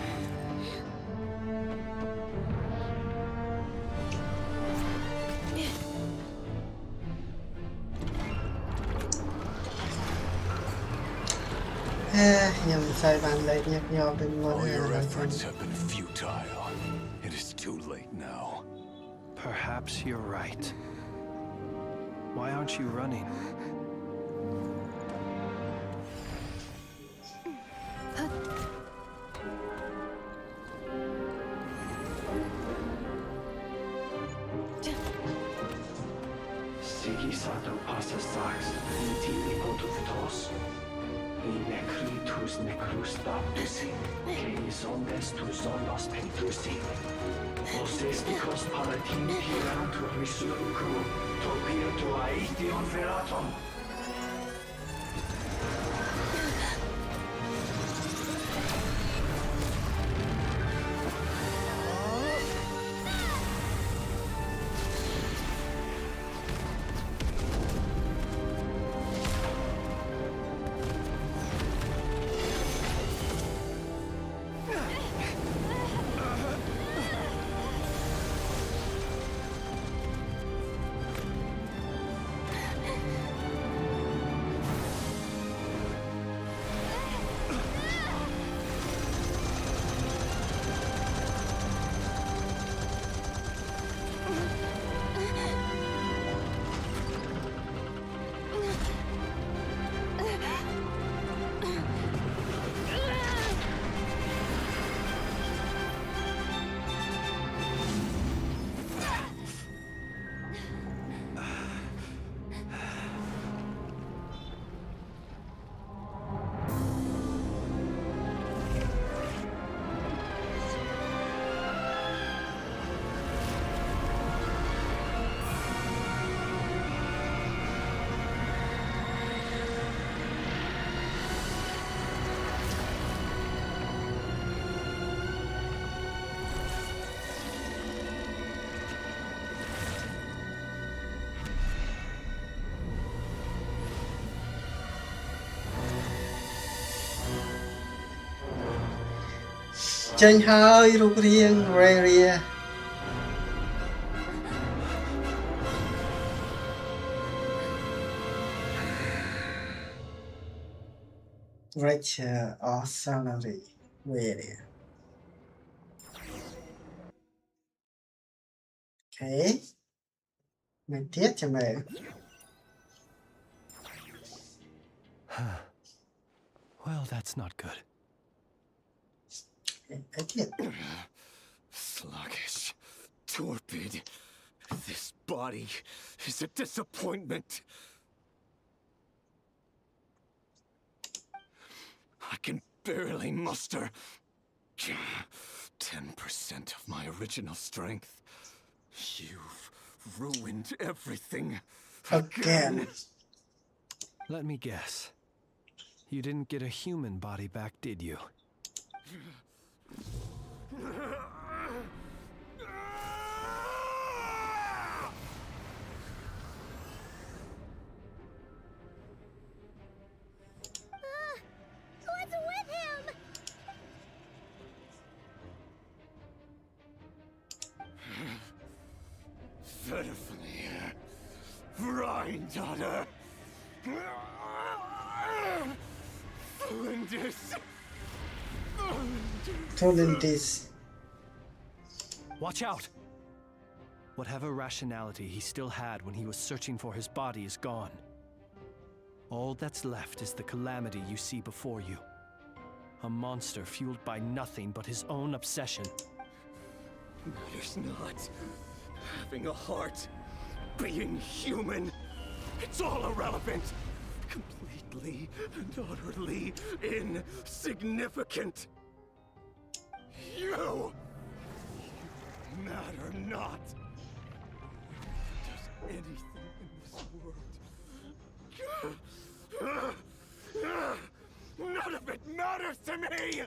All your efforts have been futile. It is too late now. Perhaps you're right. Why aren't you running? Sigisato passa sax, intimi potutos. Necritus necrus baptusi, que sondes tu zonos pentusi. Osesticos palatin pirantur resurcu, topia tu aetion veraton. Chênh hơi rụt riêng rè Richer or salary really. Okay. Mình tiết cho mày. Well, that's not good. I did. Sluggish, torpid. This body is a disappointment. I can barely muster 10% of my original strength. You've ruined everything Again. Let me guess. You didn't get a human body back, did you? What's with him? Pitifully, Granddaughter. Flinders. Flinders. Watch out! Whatever rationality he still had when he was searching for his body is gone. All that's left is the calamity you see before you. A monster fueled by nothing but his own obsession. Matters not. Having a heart, being human, it's all irrelevant. Completely and utterly insignificant. You matter not. Does anything in this world None of it matters to me!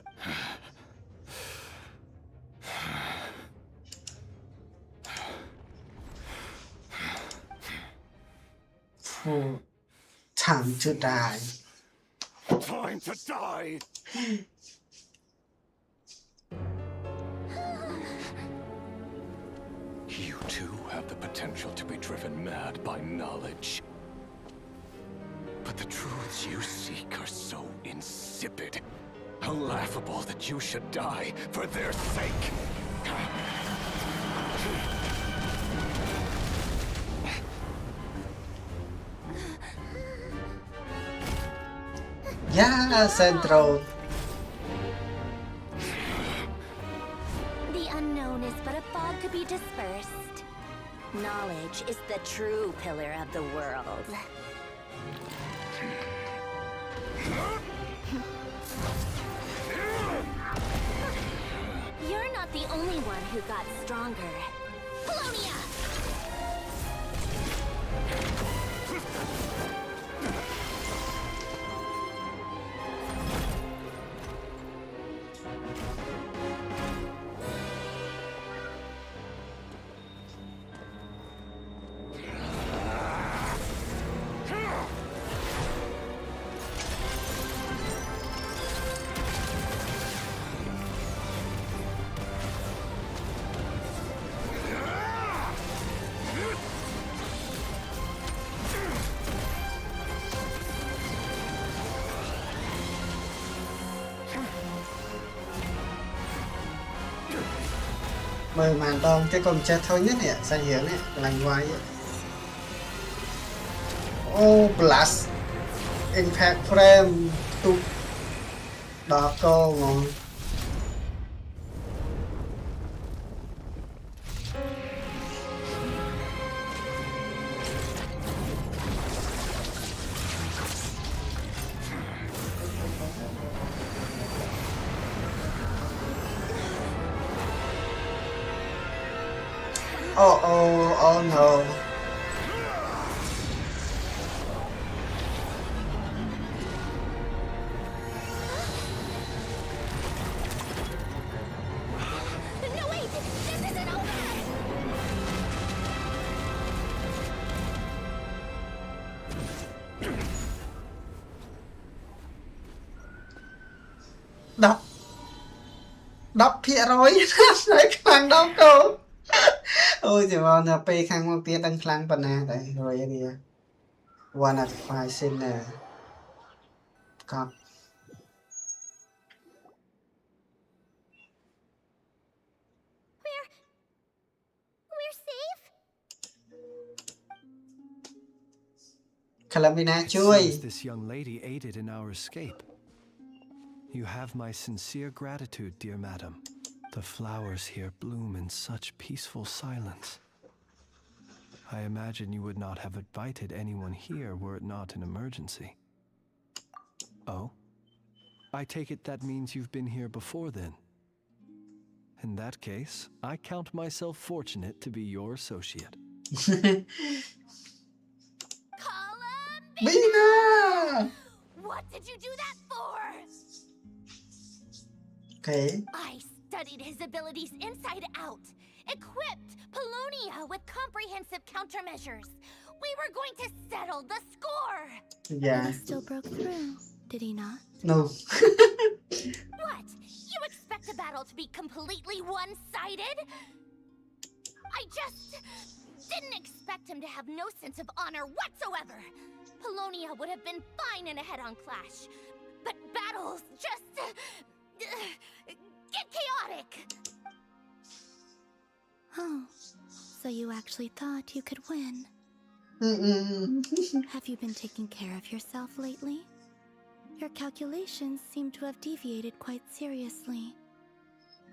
Time to die. Time to die! You too have the potential to be driven mad by knowledge. But the truths you seek are so insipid. How laughable that you should die for their sake. Yeah, Central. The unknown is but a fog to be dispersed. Knowledge is the true pillar of the world. You're not the only one who got stronger. Polonia! Mười màn đòn cái con chết thôi nhất nè, sao hiểu nè, lành quay vậy. Oh, plus impact frame tu đỏ cô ngon. Oh no. No, wait! This isn't over! Đọc phía rồi, đấy khăn đọc cô. Ôi trời ơi, nó bê khăn một tiết đang khăn bà nà đấy, rồi vậy đi. One at five xin nè. Cop. We're safe? Kalamina It chui. seems this young lady aided in our escape. You have my sincere gratitude, dear madam. The flowers here bloom in such peaceful silence. I imagine you would not have invited anyone here were it not an emergency. Oh? I take it that means you've been here before then. In that case, I count myself fortunate to be your associate. Bina! What did you do that for? Okay. I studied his abilities inside out, equipped Polonia with comprehensive countermeasures. We were going to settle the score. Yeah. He still broke through, did he not? No. What? You expect a battle to be completely one-sided? I just didn't expect him to have no sense of honor whatsoever. Polonia would have been fine in a head-on clash, but battles just get chaotic. Oh, so you actually thought you could win. Have you been taking care of yourself lately? Your calculations seem to have deviated quite seriously.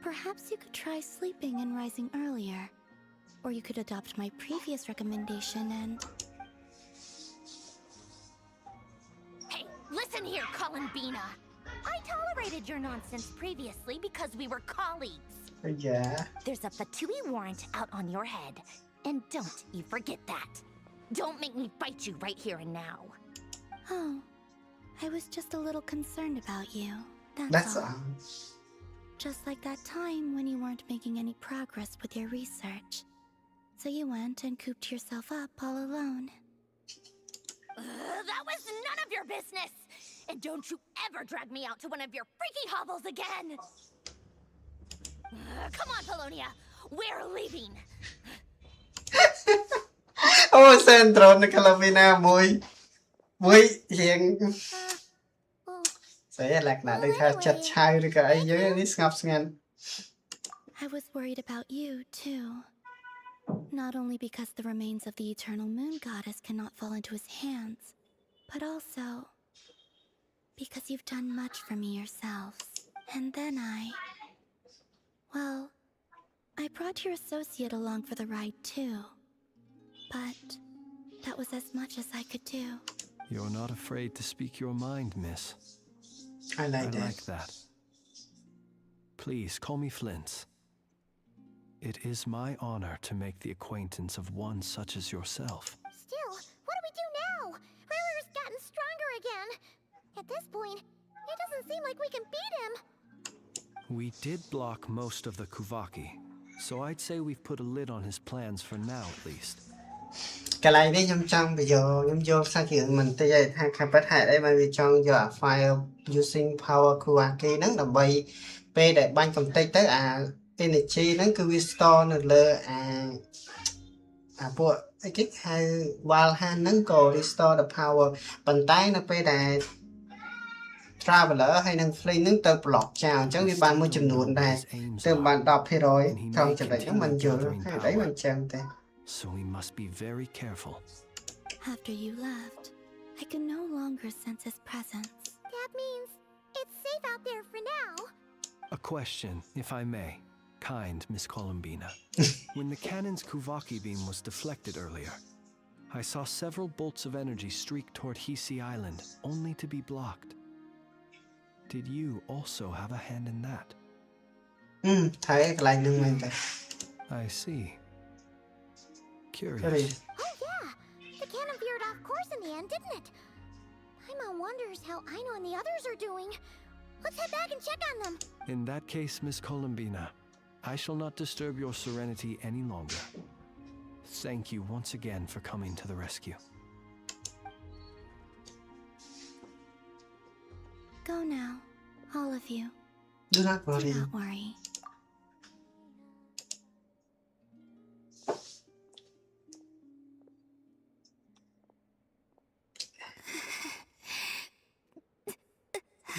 Perhaps you could try sleeping and rising earlier. Or you could adopt my previous recommendation and... Hey, listen here, Columbina. I tolerated your nonsense previously because we were colleagues. Yeah. There's a Fatui warrant out on your head, and don't you forget that. Don't make me fight you right here and now. Oh, I was just a little concerned about you. That's all. all. Just like that time when you weren't making any progress with your research. So you went and cooped yourself up all alone. That was none of your business! And don't you ever drag me out to one of your freaky hovels again! Come on, Polonia! We're leaving! Oh, Centro, Nicolabina, muy hiền. Sẽ lạc nạ đây tha chặt chai rồi cái dưới đi ngọc ngàn. I was worried about you, too. Not only because the remains of the eternal moon goddess cannot fall into his hands, but also because you've done much for me yourselves. And then well, I brought your associate along for the ride, too. But that was as much as I could do. You're not afraid to speak your mind, miss. I like that. Please, call me Flint. It is my honor to make the acquaintance of one such as yourself. Still, what do we do now? River's gotten stronger again. At this point, it doesn't seem like we can beat him. We did block most of the Kuvaki, so I'd say we've put a lid on his plans for now at least. Cái này đi nhung trong bây giờ nhung vô sao chuyện mình tới đây thang khai bắt hại đấy mà vì trong giờ file using power Kuwaki nó là bay về để ban công ty tới energy nó cứ restore nữa là bộ cái hai while hand nó có restore the power bàn tay nó về để Clhtraveler hay năng flame nó tự block chào chẳng vì bạn mua chùm nuộn đây từ bạn đọc hết rồi không chụp đấy mình chưa hay đấy mình chẳng thế. So we must be very careful. After you left, I can no longer sense his presence. That means it's safe out there for now. A question, if I may. Kind Miss Columbina. When the cannon's Kuvaki beam was deflected earlier, I saw several bolts of energy streak toward Hisi Island, only to be blocked. Did you also have a hand in that? Thấy lại nâng lên đây. I see. Curious. Oh yeah, the cannon veered off course in the end, didn't it? Paimon wonders how Aino and the others are doing. Let's head back and check on them. In that case, Miss Columbina, I shall not disturb your serenity any longer. Thank you once again for coming to the rescue. Go now, all of you. Do not worry. Do not worry.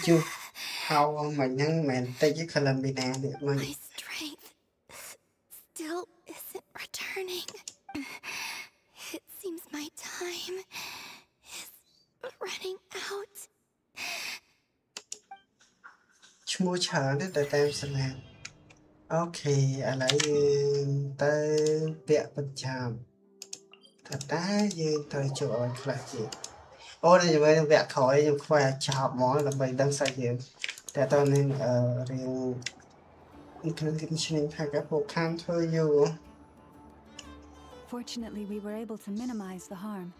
Chưa how mà nhân mẹ tay với Columbina được mà. My strength still isn't returning. It seems my time is running out. Mua chờ đến tới tem xem nào. Ok, anh lấy tới vẹn vật chạm. Thật đã dương tới chỗ ở lại chị. Ô đây mới vẹn khỏi nhưng phải chọc món là mình đang xây dựng. Tại tôi nên riêng Genshin Impact các bộ khăn thôi dù. Fortunately, we were able to minimize the harm.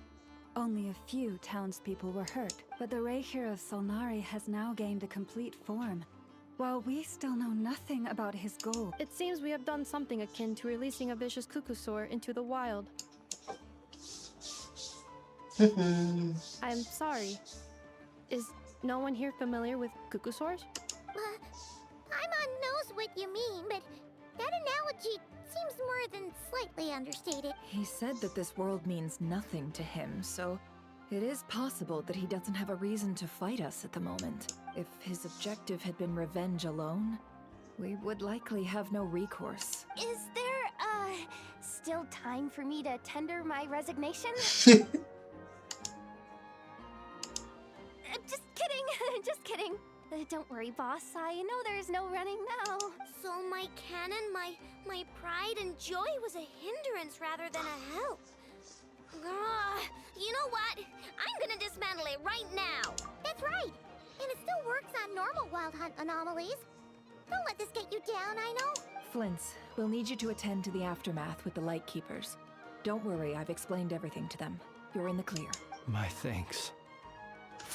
Only a few townspeople were hurt, but the Reikir of Solnari has now gained a complete form. While we still know nothing about his goal. It seems we have done something akin to releasing a vicious cuckoosaur into the wild. I'm sorry. Is no one here familiar with cuckoosaurs? Paimon knows what you mean, but that analogy seems more than slightly understated. He said that this world means nothing to him, so it is possible that he doesn't have a reason to fight us at the moment. If his objective had been revenge alone, we would likely have no recourse. Is there, still time for me to tender my resignation? Just kidding, just kidding. Don't worry, boss. I know there's no running now. So my cannon, my pride and joy was a hindrance rather than a help. You know what? I'm gonna dismantle it right now. That's right. And it still works on normal wild hunt anomalies. Don't let this get you down, I know. Flints, we'll need you to attend to the aftermath with the Lightkeepers. Don't worry, I've explained everything to them. You're in the clear. My thanks.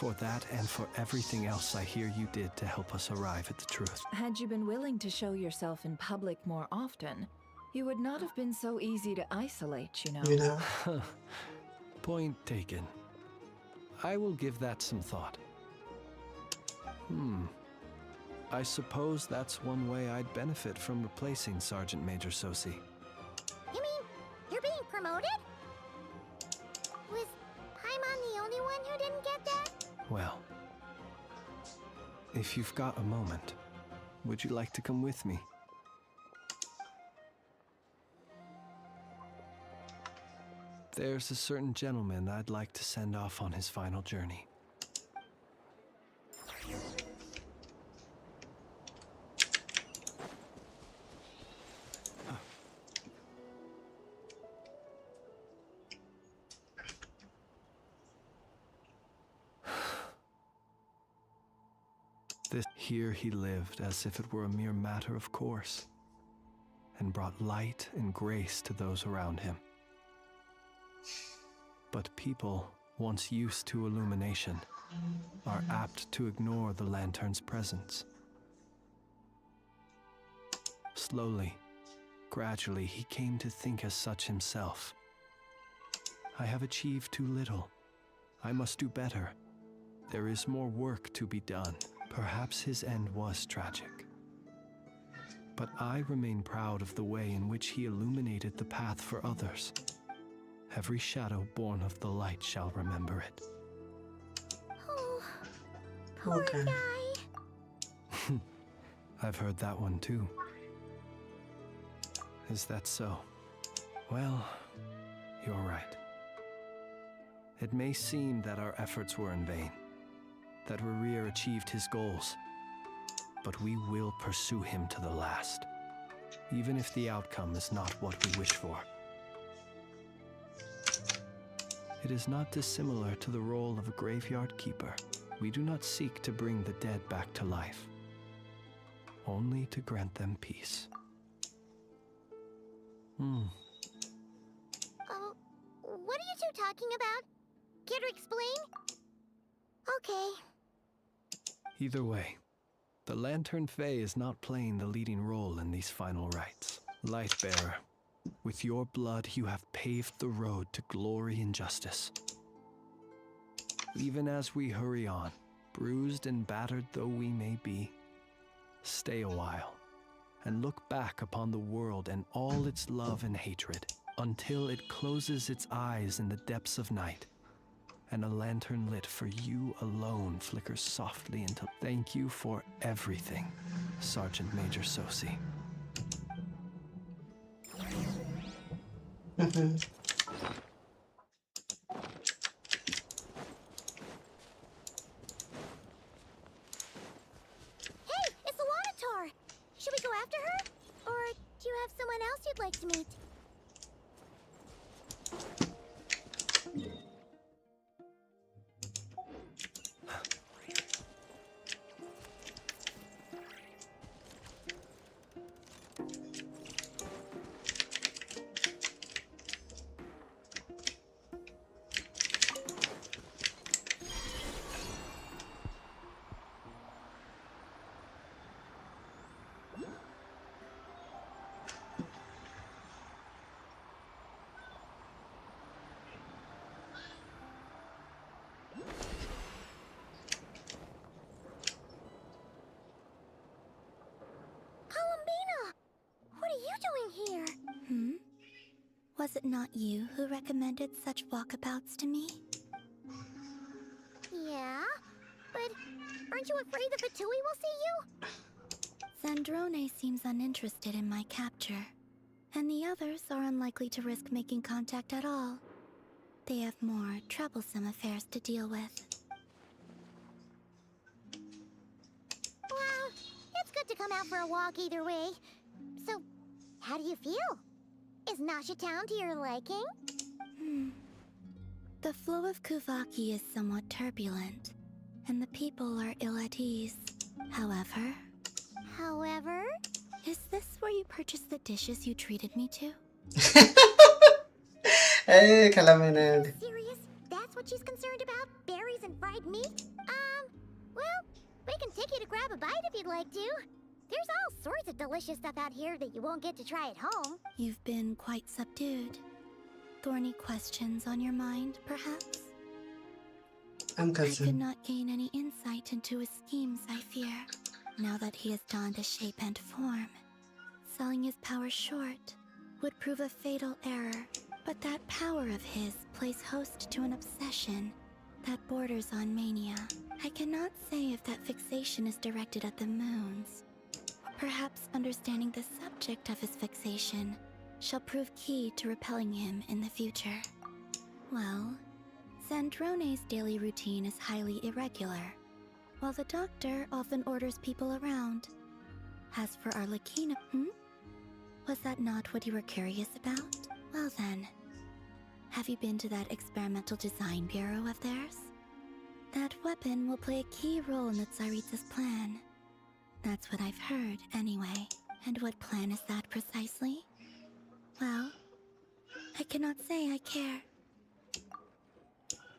for that and for everything else I hear you did to help us arrive at the truth. Had you been willing to show yourself in public more often, you would not have been so easy to isolate, you know. You know? Point taken. I will give that some thought. I suppose that's one way I'd benefit from replacing Sergeant Major Sosi. You mean you're being promoted? Was Paimon the only one who didn't get that? Well, if you've got a moment, would you like to come with me? There's a certain gentleman I'd like to send off on his final journey. Here he lived as if it were a mere matter of course, and brought light and grace to those around him. But people, once used to illumination, are apt to ignore the lantern's presence. Slowly, gradually, he came to think as such himself. I have achieved too little. I must do better. There is more work to be done. Perhaps his end was tragic. But I remain proud of the way in which he illuminated the path for others. Every shadow born of the light shall remember it. Oh, poor guy. I've heard that one too. Is that so? Well, you're right. It may seem that our efforts were in vain, that Rerir achieved his goals, but we will pursue him to the last, even if the outcome is not what we wish for. It is not dissimilar to the role of a graveyard keeper. We do not seek to bring the dead back to life, only to grant them peace. Oh, what are you two talking about? Care to explain? Okay. Either way, the Lantern Fae is not playing the leading role in these final rites. Lightbearer, with your blood you have paved the road to glory and justice. Even as we hurry on, bruised and battered though we may be, stay a while and look back upon the world and all its love and hatred until it closes its eyes in the depths of night and a lantern lit for you alone flickers softly into. Thank you for everything, Sergeant Major Sosi. Hey, it's the Wanator! Should we go after her? Or do you have someone else you'd like to meet? Here? Was it not you who recommended such walkabouts to me? Yeah, but aren't you afraid the Fatui will see you? Zandrone seems uninterested in my capture, and the others are unlikely to risk making contact at all. They have more troublesome affairs to deal with. Well, it's good to come out for a walk either way. So, how do you feel? Is Nasha Town to your liking? The flow of Kuvaki is somewhat turbulent, and the people are ill at ease. However... Is this where you purchased the dishes you treated me to? Kalau mana Serious? That's what she's concerned about? Berries and fried meat? Well, we can take you to grab a bite if you'd like to. There's all sorts of delicious stuff out here that you won't get to try at home. You've been quite subdued. Thorny questions on your mind, perhaps? I'm I could concerned. not gain any insight into his schemes, I fear. Now that he has donned a shape and form, selling his power short would prove a fatal error. But that power of his plays host to an obsession that borders on mania. I cannot say if that fixation is directed at the moons. Perhaps understanding the subject of his fixation shall prove key to repelling him in the future. Well, Sandrone's daily routine is highly irregular, while the doctor often orders people around. As for Arlecchino, was that not what you were curious about? Well then, have you been to that experimental design bureau of theirs? That weapon will play a key role in the Tsaritsa's plan. That's what I've heard, anyway. And what plan is that precisely? Well, I cannot say I care.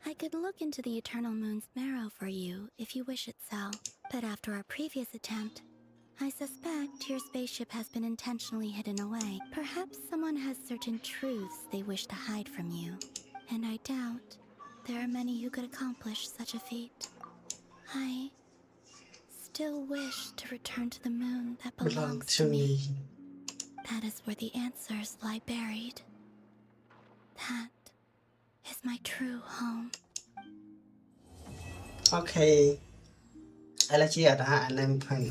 I could look into the Eternal Moon's marrow for you if you wish it so. But after our previous attempt, I suspect your spaceship has been intentionally hidden away. Perhaps someone has certain truths they wish to hide from you. And I doubt there are many who could accomplish such a feat. I still wish to return to the moon that belongs to me. That is where the answers lie buried. That is my true home. Okay. I let you at anh em phần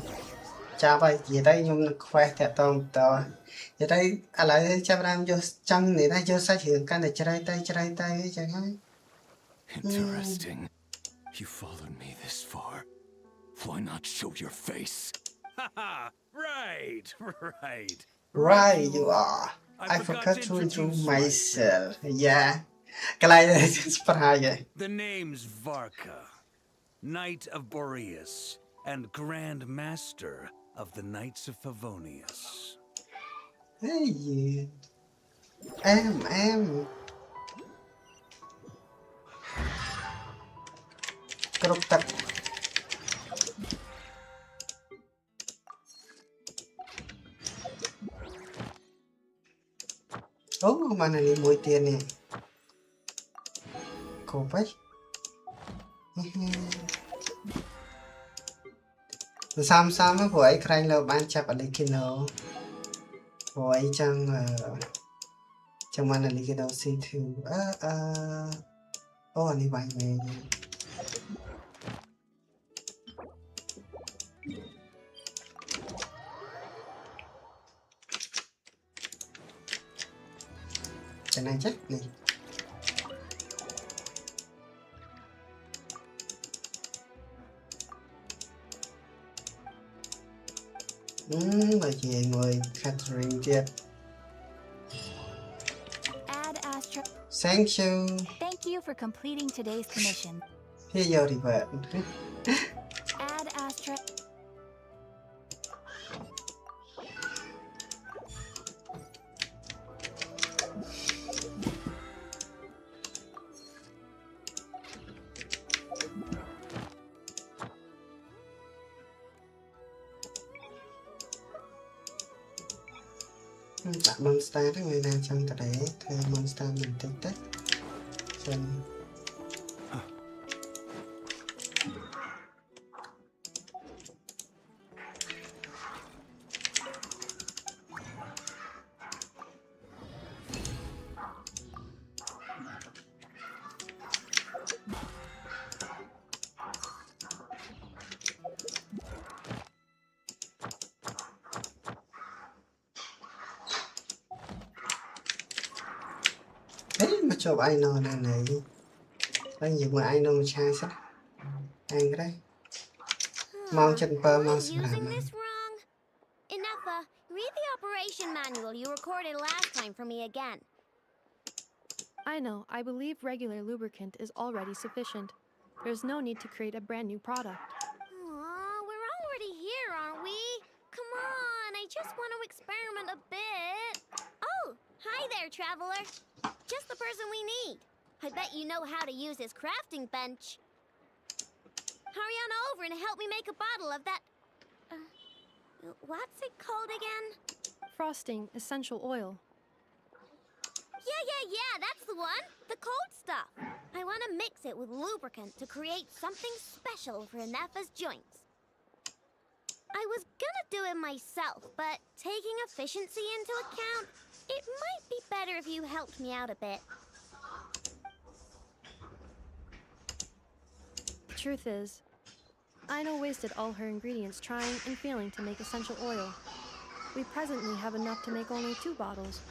chào bài gì đây nhung khoe thật tông tao giờ đây à lại chào làm cho chân này đây cho sát hiện cái này chơi tay chẳng hạn. Interesting. You followed me this far. Why not show your face? Haha, right. Right, you are. I forgot to introduce myself. Yeah. Cái này surprise. The name's Varka, Knight of Boreas, and Grand Master of the Knights of Favonius. Hey, em. Cục tập. Mana ni mùi tiền nè. Cổ vậy. Sam á, của ấy khanh là ban chạp ở đây kia nó. Của ấy chẳng mana ni kia đâu xin thử. Anh đi bài về. Cái này chắc này. Mà gì người Catherine chết. Thank you. Thank you for completing today's commission. Here you đi vậy. Add Astra. Bạn monster đó người nào trong ta để theo monster mình tích tích xem mà chụp ai nọ này đang dùng mà ai nọ mà trai sách ăn cái đấy mong chân pơ mong sự làm Enough, read the operation manual you recorded last time for me again. I know. I believe regular lubricant is already sufficient. There's no need to create a brand new product. Aw, we're already here, aren't we? Come on, I just want to experiment a bit. Oh, hi there, Traveler. Just the person we need. I bet you know how to use his crafting bench. Hurry on over and help me make a bottle of that... what's it called again? Frosting essential oil. Yeah, that's the one! The cold stuff! I want to mix it with lubricant to create something special for Inefa's joints. I was gonna do it myself, but taking efficiency into account, it might be better if you helped me out a bit. The truth is, Aino wasted all her ingredients trying and failing to make essential oil. We presently have enough to make only 2 bottles.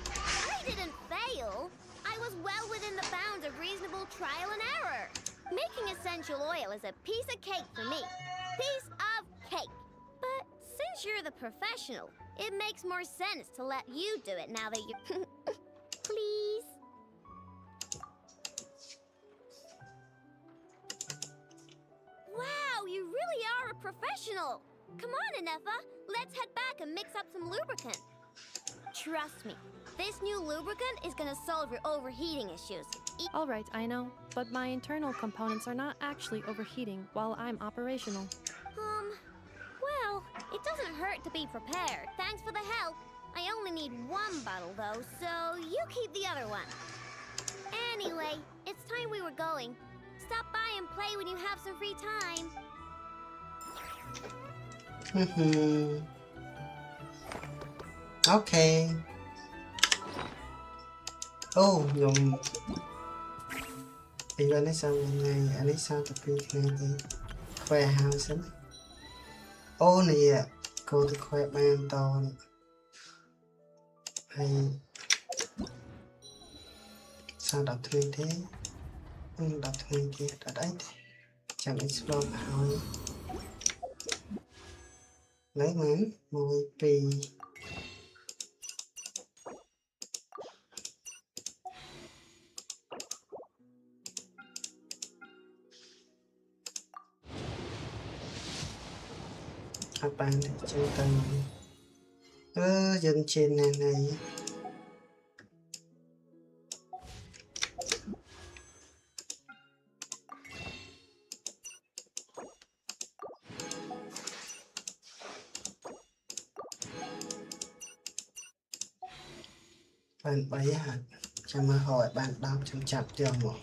I didn't fail! I was well within the bounds of reasonable trial and error. Making essential oil is a piece of cake for me. Piece of cake. But since you're the professional, it makes more sense to let you do it now that you're... Please? Wow, you really are a professional! Come on, Inefa, let's head back and mix up some lubricant. Trust me, this new lubricant is gonna solve your overheating issues. Alright, I know, but my internal components are not actually overheating while I'm operational. Well, it doesn't hurt to be prepared. Thanks for the help. I only need 1 bottle though, so you keep the other one. Anyway, it's time we were going. Stop by and play when you have some free time. Okay. Oh, nhung. Bây giờ nó sao một ngày, anh ấy sao tập đi ngày thì khoe hào sớm. Ô này ạ, cô thì khoe ban to này. Hay sao đọc thuyền thế? Đọc thuyền kia đã đấy thế. Chẳng explore hỏi. Lấy món mùi bì. Các bạn thì chân tầng dân trên này bạn bấy hạt cho mà hỏi bạn đọc chăm chạp tiêu một.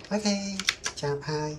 Ok, chào hai.